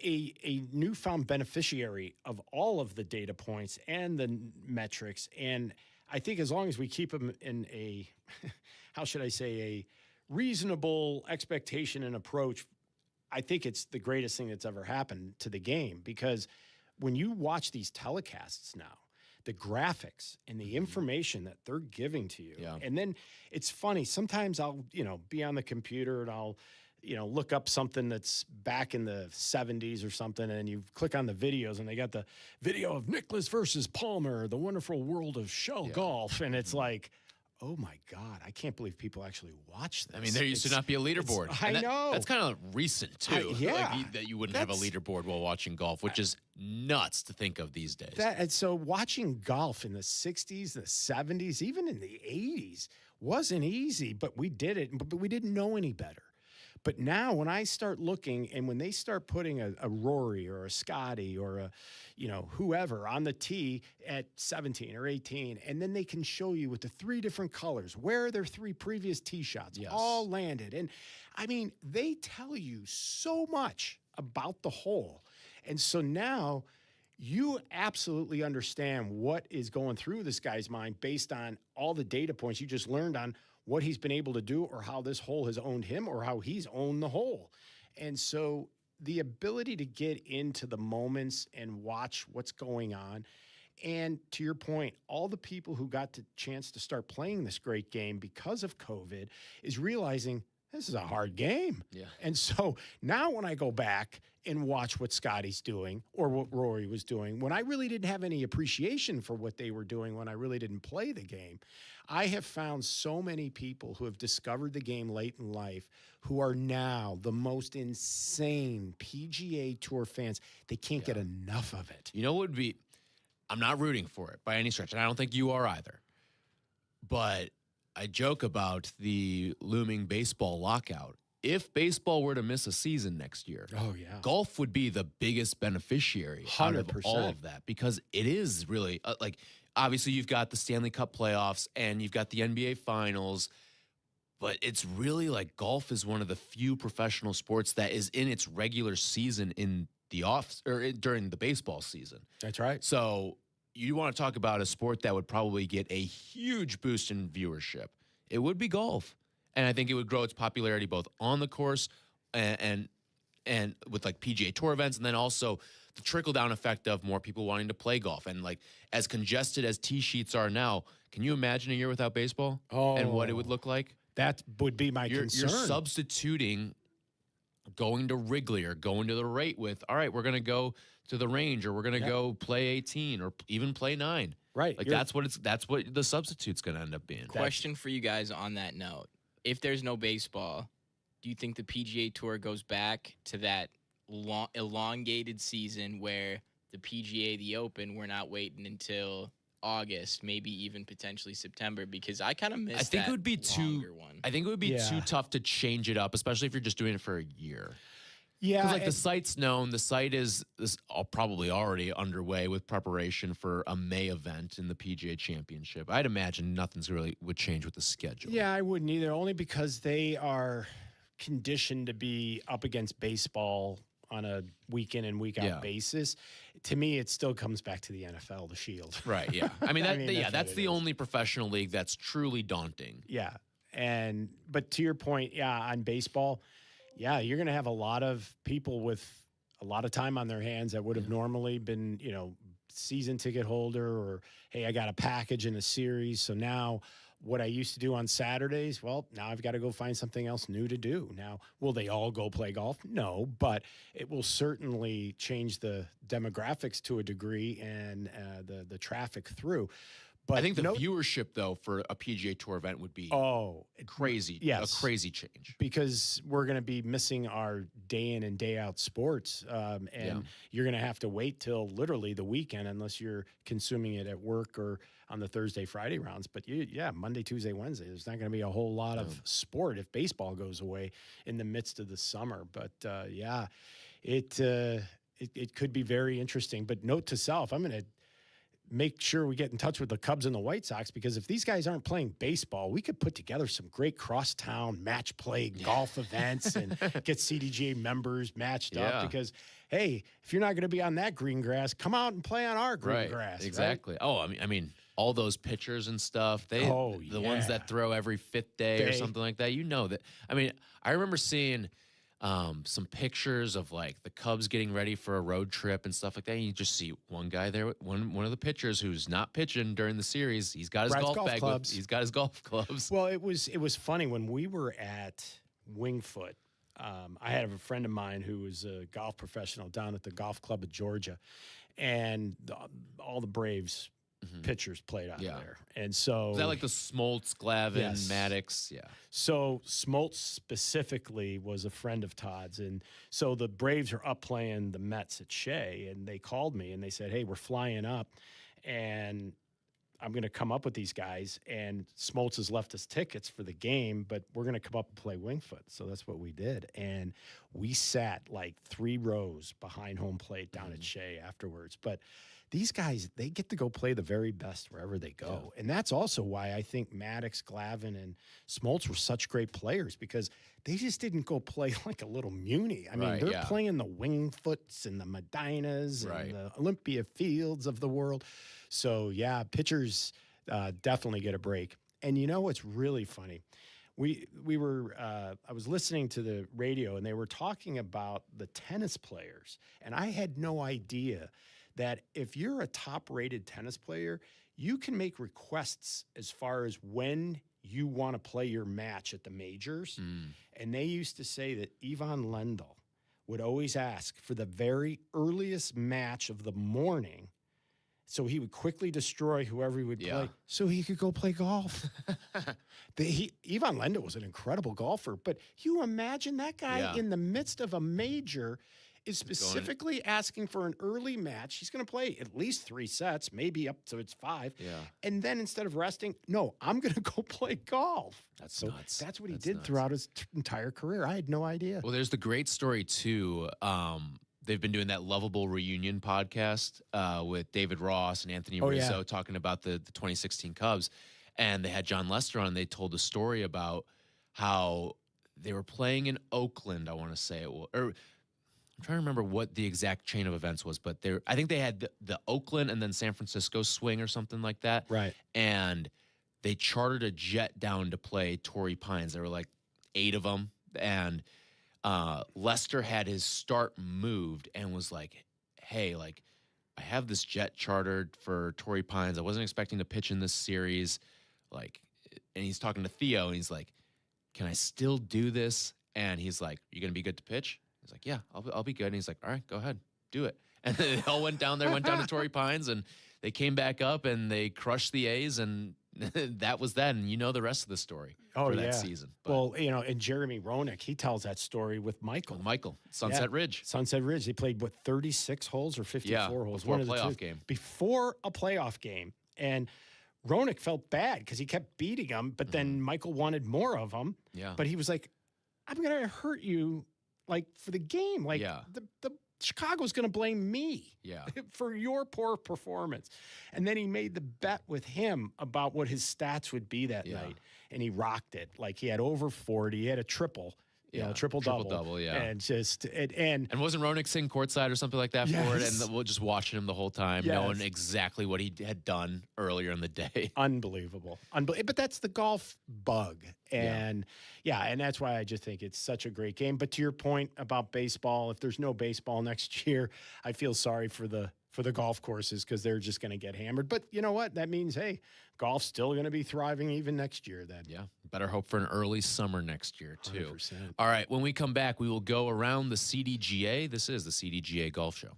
a newfound beneficiary of all of the data points and the metrics. And I think as long as we keep them in a, how should I say, a reasonable expectation and approach, I think it's the greatest thing that's ever happened to the game. Because when you watch these telecasts now, the graphics and the information that they're giving to you, and then it's funny, sometimes I'll, be on the computer and I'll, look up something that's back in the 70s or something, and you click on the videos and they got the video of Nicklaus versus Palmer, the wonderful world of shell golf. And it's like, oh my God, I can't believe people actually watch this. I mean, there used to not be a leaderboard. I know. That's kind of recent, too. Yeah. That you wouldn't have a leaderboard while watching golf, which is nuts to think of these days. And so watching golf in the 60s, the 70s, even in the 80s wasn't easy, but we did it, but we didn't know any better. But now when I start looking, and when they start putting a Rory or a Scotty or a, whoever on the tee at 17 or 18, and then they can show you with the 3 different colors where their 3 previous tee shots all landed. And I mean, they tell you so much about the hole. And so now you absolutely understand what is going through this guy's mind based on all the data points you just learned on what he's been able to do, or how this hole has owned him, or how he's owned the hole. And so the ability to get into the moments and watch what's going on, and to your point, all the people who got the chance to start playing this great game because of COVID is realizing this is a hard game. Yeah. And so now when I go back and watch what Scotty's doing or what Rory was doing, when I really didn't have any appreciation for what they were doing, when I really didn't play the game, I have found so many people who have discovered the game late in life who are now the most insane PGA Tour fans. They can't get enough of it. You know what would be, I'm not rooting for it by any stretch, and I don't think you are either. But I joke about the looming baseball lockout. If baseball were to miss a season next year, golf would be the biggest beneficiary out of 100%. all of that, because it is really like, obviously you've got the Stanley Cup playoffs and you've got the NBA finals, but it's really like golf is one of the few professional sports that is in its regular season in the during the baseball season. That's right. So you want to talk about a sport that would probably get a huge boost in viewership. It would be golf. And I think it would grow its popularity both on the course and with like PGA Tour events, and then also the trickle-down effect of more people wanting to play golf. And like as congested as tee sheets are now, can you imagine a year without baseball and what it would look like? That would be my concern. You're substituting going to Wrigley or going to the rate with, all right, we're going to go to the range, or we're going to go play 18 or even play 9. Right. Like that's what the substitute's going to end up being. Question for you guys on that note. If there's no baseball, do you think the PGA Tour goes back to that elongated season where the PGA, the Open, we're not waiting until August, maybe even potentially September? Because I kind of miss. I think that it would be too. one. I think it would be too tough to change it up, especially if you're just doing it for a year. Yeah, because like the site's known. The site is probably already underway with preparation for a May event in the PGA Championship. I'd imagine nothing's really would change with the schedule. Yeah, I wouldn't either, only because they are conditioned to be up against baseball on a week in and week out basis. To me, it still comes back to the NFL, the Shield. Right, yeah. I mean, that's the only professional league that's truly daunting. Yeah. But to your point, on baseball, you're going to have a lot of people with a lot of time on their hands that would have normally been, season ticket holder, or, hey, I got a package in a series. So now what I used to do on Saturdays, well, now I've got to go find something else new to do. Now, will they all go play golf? No, but it will certainly change the demographics to a degree and the traffic through. But I think the viewership, though, for a PGA Tour event would be crazy. Yes. A crazy change. Because we're going to be missing our day in and day out sports. And you're going to have to wait till literally the weekend unless you're consuming it at work or on the Thursday, Friday rounds. But Monday, Tuesday, Wednesday, there's not going to be a whole lot of sport if baseball goes away in the midst of the summer. But it could be very interesting. But note to self, I'm going to make sure we get in touch with the Cubs and the White Sox, because if these guys aren't playing baseball, we could put together some great crosstown match play golf events and get CDGA members matched up. Because, hey, if you're not going to be on that green grass, come out and play on our green grass. Exactly. Right? Oh, I mean, all those pitchers and stuff, the ones that throw every fifth day or something like that, that. I mean, I remember seeing some pictures of like the Cubs getting ready for a road trip and stuff like that. And you just see one guy there, one of the pitchers who's not pitching during the series. He's got his golf bag. He's got his golf clubs. Well, it was funny when we were at Wingfoot. I had a friend of mine who was a golf professional down at the golf club of Georgia, and all the Braves pitchers played out there. And so is that like the Smoltz, Glavine, Maddox? Yeah. So Smoltz specifically was a friend of Todd's. And so the Braves are up playing the Mets at Shea, and they called me and they said, hey, we're flying up and I'm going to come up with these guys. And Smoltz has left us tickets for the game, but we're going to come up and play Wingfoot. So that's what we did. And we sat like 3 rows behind home plate down at Shea afterwards. But these guys, they get to go play the very best wherever they go. And that's also why I think Maddox, Glavine, and Smoltz were such great players, because they just didn't go play like a little Muni. I mean, they're playing the Wingfoots and the Medinas and the Olympia Fields of the world. So, pitchers definitely get a break. And you know what's really funny? We were I was listening to the radio, and they were talking about the tennis players. And I had no idea that if you're a top-rated tennis player, you can make requests as far as when you want to play your match at the majors. And they used to say that Ivan Lendl would always ask for the very earliest match of the morning, so he would quickly destroy whoever he would play so he could go play golf. Ivan Lendl was an incredible golfer, but you imagine that guy in the midst of a major is specifically asking for an early match. He's going to play at least 3 sets, maybe up to 5. Yeah. And then instead of resting, no, I'm going to go play golf. That's nuts. That's what he did throughout his entire career. I had no idea. Well, there's the great story, too. They've been doing that Lovable Reunion podcast with David Ross and Anthony Rizzo talking about the 2016 Cubs. And they had John Lester on, and they told a story about how they were playing in Oakland, I want to say it was. Or I'm trying to remember what the exact chain of events was, but I think they had the Oakland and then San Francisco swing or something like that. Right. And they chartered a jet down to play Torrey Pines. There were like 8 of them. And Lester had his start moved and was like, hey, like, I have this jet chartered for Torrey Pines. I wasn't expecting to pitch in this series. Like, and he's talking to Theo, and he's like, can I still do this? And he's like, you going to be good to pitch? He's like, yeah, I'll be good. And he's like, all right, go ahead, do it. And they all went down to Torrey Pines, and they came back up, and they crushed the A's, and that was that. And you know the rest of the story for that season. But, well, you know, and Jeremy Roenick, he tells that story with Michael. Sunset Ridge. Sunset Ridge. They played, 36 holes or 54 holes? Before a playoff game. Before a playoff game. And Roenick felt bad because he kept beating him, but then Michael wanted more of him. Yeah. But he was like, I'm going to hurt you, like, for the game. Like, the Chicago's going to blame me for your poor performance. And then he made the bet with him about what his stats would be that night, and he rocked it. Like, he had over 40. He had a triple. You know, triple-double, and and wasn't Roenick sitting courtside or something like that for it? And we're just watching him the whole time, knowing exactly what he had done earlier in the day. Unbelievable. But that's the golf bug. And and that's why I just think it's such a great game. But to your point about baseball, if there's no baseball next year, I feel sorry for the golf courses because they're just going to get hammered. But you know what? That means, hey, golf's still going to be thriving even next year then. Yeah. Better hope for an early summer next year, too. 100%. All right. When we come back, we will go around the CDGA. This is the CDGA Golf Show.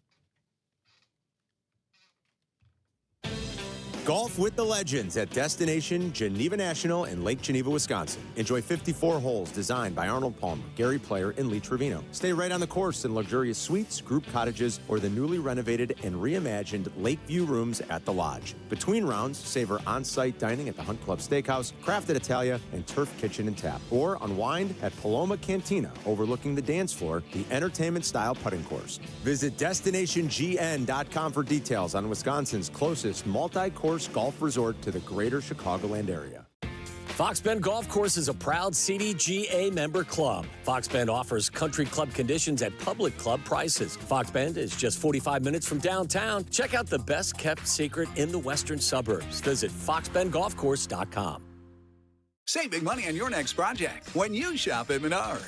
Golf with the legends at Destination Geneva National in Lake Geneva, Wisconsin. Enjoy 54 holes designed by Arnold Palmer, Gary Player, and Lee Trevino. Stay right on the course in luxurious suites, group cottages, or the newly renovated and reimagined Lakeview rooms at the Lodge. Between rounds, savor on-site dining at the Hunt Club Steakhouse, Crafted Italia, and Turf Kitchen and Tap. Or unwind at Paloma Cantina, overlooking the dance floor, the entertainment-style putting course. Visit DestinationGN.com for details on Wisconsin's closest multi-course golf resort to the greater Chicagoland area. Fox Bend Golf Course is a proud CDGA member club. Fox Bend offers country club conditions at public club prices. Fox Bend is just 45 minutes from downtown. Check out the best kept secret in the western suburbs. Visit foxbendgolfcourse.com. Save big money on your next project when you shop at Menards.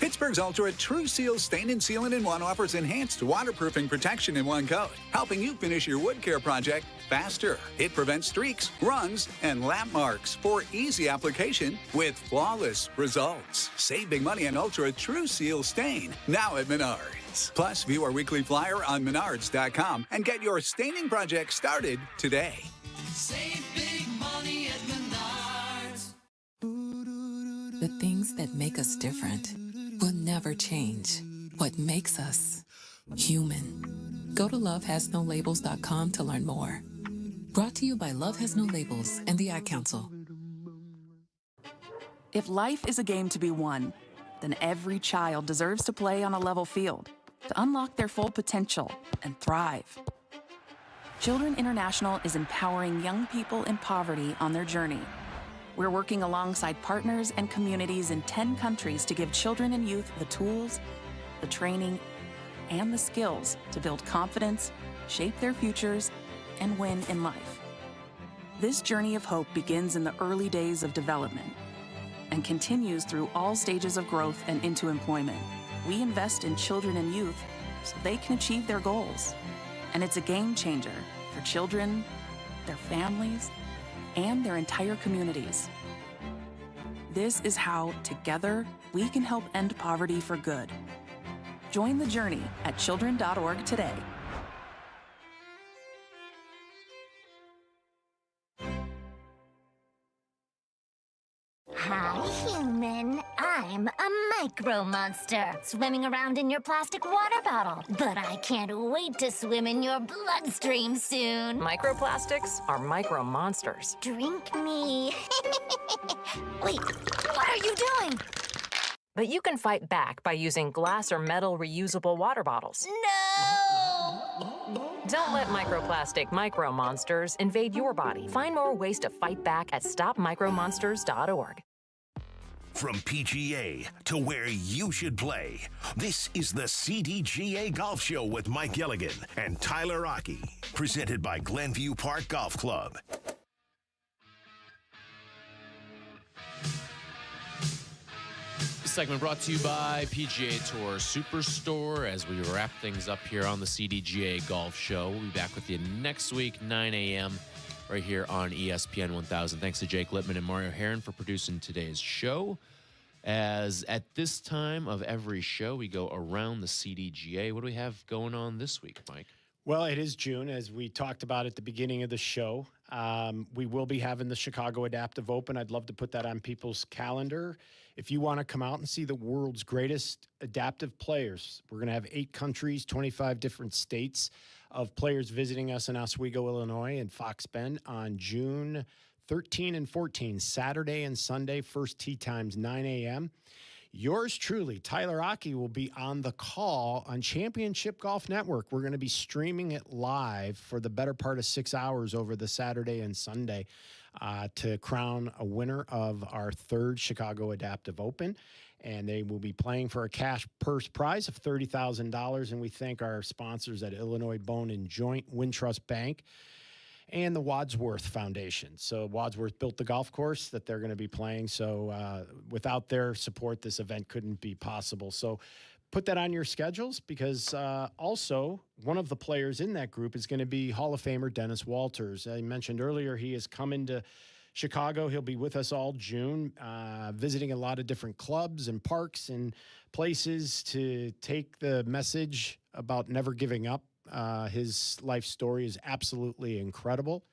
Pittsburgh's Ultra True Seal Stain and Sealant in One offers enhanced waterproofing protection in one coat, helping you finish your wood care project faster. It prevents streaks, runs, and lap marks for easy application with flawless results. Save big money on Ultra True Seal Stain now at Menards. Plus, view our weekly flyer on Menards.com and get your staining project started today. Save big money at Menards. The things that make us different will never change. What makes us human. Go to lovehasnolabels.com to learn more. Brought to you by Love Has No Labels and the Ad Council. If life is a game to be won, then every child deserves to play on a level field to unlock their full potential and thrive. Children International is empowering young people in poverty on their journey. We're working alongside partners and communities in 10 countries to give children and youth the tools, the training, and the skills to build confidence, shape their futures, and win in life. This journey of hope begins in the early days of development and continues through all stages of growth and into employment. We invest in children and youth so they can achieve their goals. And it's a game changer for children, their families, and their entire communities. This is how, together, we can help end poverty for good. Join the journey at children.org today. Hi, human. I'm I'm a micro monster, swimming around in your plastic water bottle. But I can't wait to swim in your bloodstream soon. Microplastics are micro monsters. Drink me. Wait, what are you doing? But you can fight back by using glass or metal reusable water bottles. No! Don't let microplastic micro monsters invade your body. Find more ways to fight back at stopmicromonsters.org. From PGA to where you should play, this is the CDGA Golf Show with Mike Gilligan and Tyler Rocky, presented by Glenview Park Golf Club. This segment brought to you by PGA Tour Superstore as we wrap things up here on the CDGA Golf Show. We'll be back with you next week, 9 a.m., right here on ESPN 1000. Thanks to Jake Littman and Mario Herron for producing today's show. As at this time of every show, we go around the CDGA. What do we have going on this week, Mike? Well, it is June, as we talked about at the beginning of the show. We will be having the Chicago Adaptive Open. I'd love to put that on people's calendar. If you want to come out and see the world's greatest adaptive players, we're going to have 8 countries, 25 different states of players visiting us in Oswego, Illinois, and Fox Bend on June 13 and 14, Saturday and Sunday, first tee times 9 a.m. Yours truly, Tyler Rocky, will be on the call on Championship Golf Network. We're going to be streaming it live for the better part of 6 hours over the Saturday and Sunday to crown a winner of our 3rd Chicago Adaptive Open. And they will be playing for a cash purse prize of $30,000. And we thank our sponsors at Illinois Bone and Joint, Wintrust Bank, and the Wadsworth Foundation. So Wadsworth built the golf course that they're going to be playing. So without their support, this event couldn't be possible. So put that on your schedules, because also one of the players in that group is going to be Hall of Famer Dennis Walters. I mentioned earlier he is coming to Chicago. He'll be with us all June, visiting a lot of different clubs and parks and places to take the message about never giving up. His life story is absolutely incredible.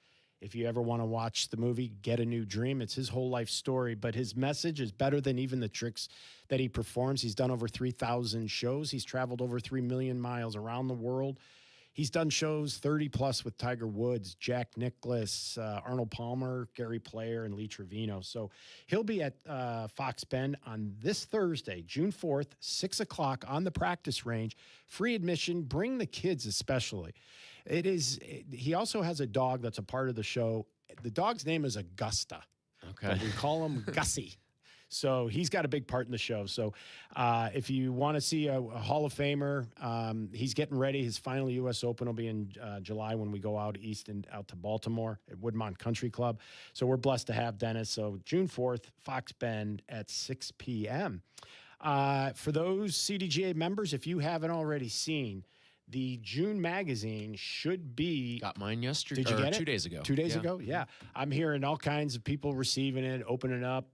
If you ever want to watch the movie Get a New Dream, it's his whole life story, but his message is better than even the tricks that he performs. He's done over 3,000 shows. He's traveled over 3 million miles around the world. He's done shows 30 plus with Tiger Woods, Jack Nicklaus, Arnold Palmer, Gary Player, and Lee Trevino. So he'll be at Fox Bend on this Thursday, June 4th, 6 o'clock on the practice range. Free admission. Bring the kids especially. He also has a dog that's a part of the show. The dog's name is Augusta. Okay. But we call him Gussie. So he's got a big part in the show. So if you want to see a Hall of Famer, he's getting ready. His final U.S. Open will be in July when we go out east and out to Baltimore at Woodmont Country Club. So we're blessed to have Dennis. So June 4th, Fox Bend at 6 p.m. For those CDGA members, if you haven't already seen, the June magazine should be... Got mine yesterday. Did you get it? 2 days ago. 2 days ago? Yeah. I'm hearing all kinds of people receiving it, opening up,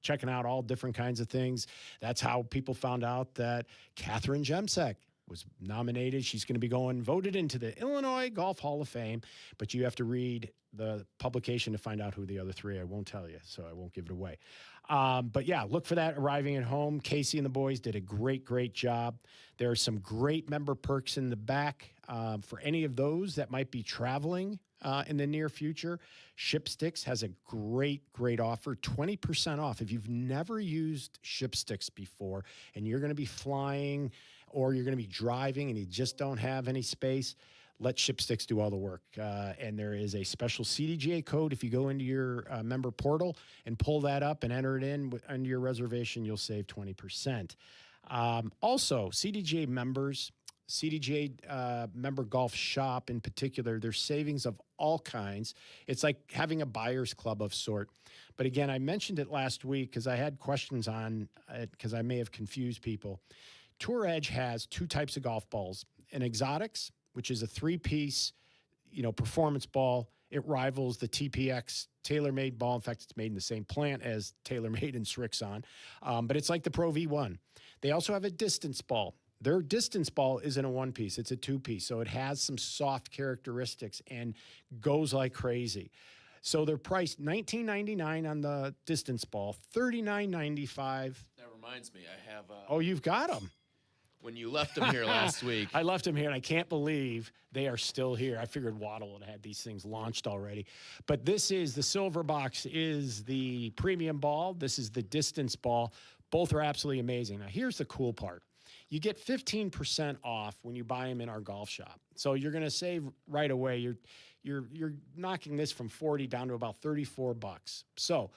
checking out all different kinds of things. That's how people found out that Catherine Jemsek was nominated. She's going to be voted into the Illinois Golf Hall of Fame, but you have to read the publication to find out who the other 3. I won't tell you, so I won't give it away. But yeah, look for that arriving at home. Casey and the boys did a great job. There are some great member perks in the back for any of those that might be traveling in the near future. ShipSticks has a great offer, 20% off. If you've never used ShipSticks before and you're going to be flying or you're going to be driving and you just don't have any space, let ShipSticks do all the work. And there is a special CDGA code. If you go into your member portal and pull that up and enter it in under your reservation, you'll save 20%. Also, CDGA members, CDGA member golf shop in particular, there's savings of all kinds. It's like having a buyer's club of sort. But again, I mentioned it last week because I had questions on it because I may have confused people. Tour Edge has 2 types of golf balls: an Exotics, which is a 3-piece, performance ball. It rivals the TPX TaylorMade ball. In fact, it's made in the same plant as TaylorMade and Srixon. But it's like the Pro V1. They also have a distance ball. Their distance ball isn't a 1-piece. It's a 2-piece. So it has some soft characteristics and goes like crazy. So they're priced $19.99 on the distance ball, $39.95 reminds me, I have. Oh, you've got them. When you left them here last week. I left them here, and I can't believe they are still here. I figured Waddle would have had these things launched already. But this is the silver box is the premium ball. This is the distance ball. Both are absolutely amazing. Now, here's the cool part. You get 15% off when you buy them in our golf shop. So you're going to save right away. You're knocking this from 40 down to about 34 bucks. So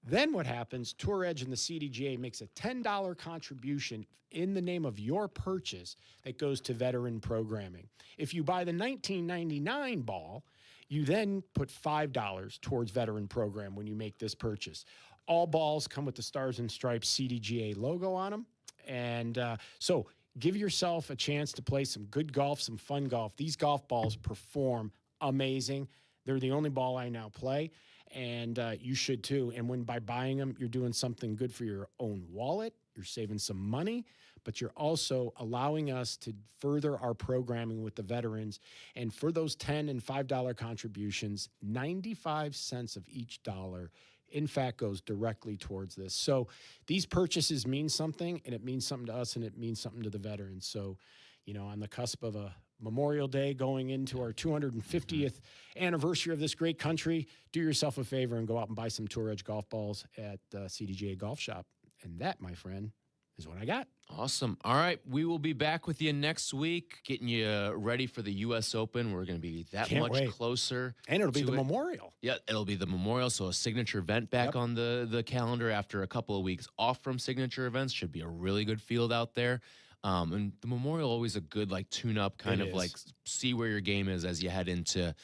then what happens, Tour Edge and the CDGA makes a $10 contribution in the name of your purchase that goes to veteran programming. If you buy the $19.99 ball, you then put $5 towards veteran program when you make this purchase. All balls come with the Stars and Stripes CDGA logo on them. And so give yourself a chance to play some good golf, some fun golf. These golf balls perform amazing. They're the only ball I now play. And you should too. And by buying them, you're doing something good for your own wallet. You're saving some money, but you're also allowing us to further our programming with the veterans. And for those $10 and $5 contributions, 95 cents of each dollar, in fact, goes directly towards this. So these purchases mean something, and it means something to us, and it means something to the veterans. So, on the cusp of a Memorial Day going into our 250th anniversary of this great country, do yourself a favor and go out and buy some Tour Edge golf balls at CDGA Golf Shop. And that, my friend, is what I got. Awesome. All right. We will be back with you next week, getting you ready for the U.S. Open. We're going to be that Can't much wait. closer. And it'll be the it. Memorial. Yeah, it'll be the Memorial. So a signature event back on the calendar after a couple of weeks off from signature events. Should be a really good field out there. And the Memorial always a good tune-up, kind of see where your game is as you head into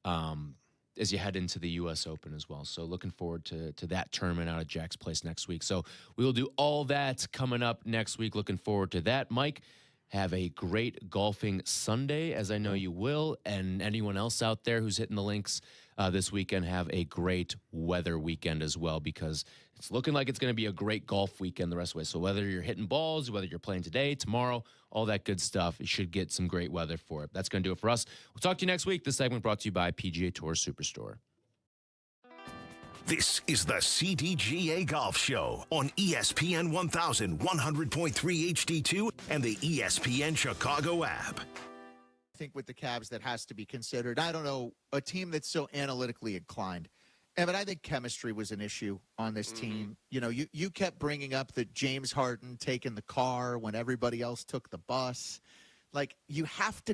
the U.S. Open as well. So looking forward to that tournament out at Jack's Place next week. So we will do all that coming up next week. Looking forward to that. Mike, have a great golfing Sunday, as I know you will. And anyone else out there who's hitting the links this weekend, have a great weather weekend as well, because it's looking like it's going to be a great golf weekend the rest of the way. So whether you're hitting balls, whether you're playing today, tomorrow, all that good stuff, you should get some great weather for it. That's going to do it for us. We'll talk to you next week. This segment brought to you by PGA Tour Superstore. This is the CDGA Golf Show on ESPN 1100.3 HD2 and the ESPN Chicago app. I think with the Cavs that has to be considered. I don't know, a team that's so analytically inclined. But I think chemistry was an issue on this team. You kept bringing up that James Harden taking the car when everybody else took the bus. You have to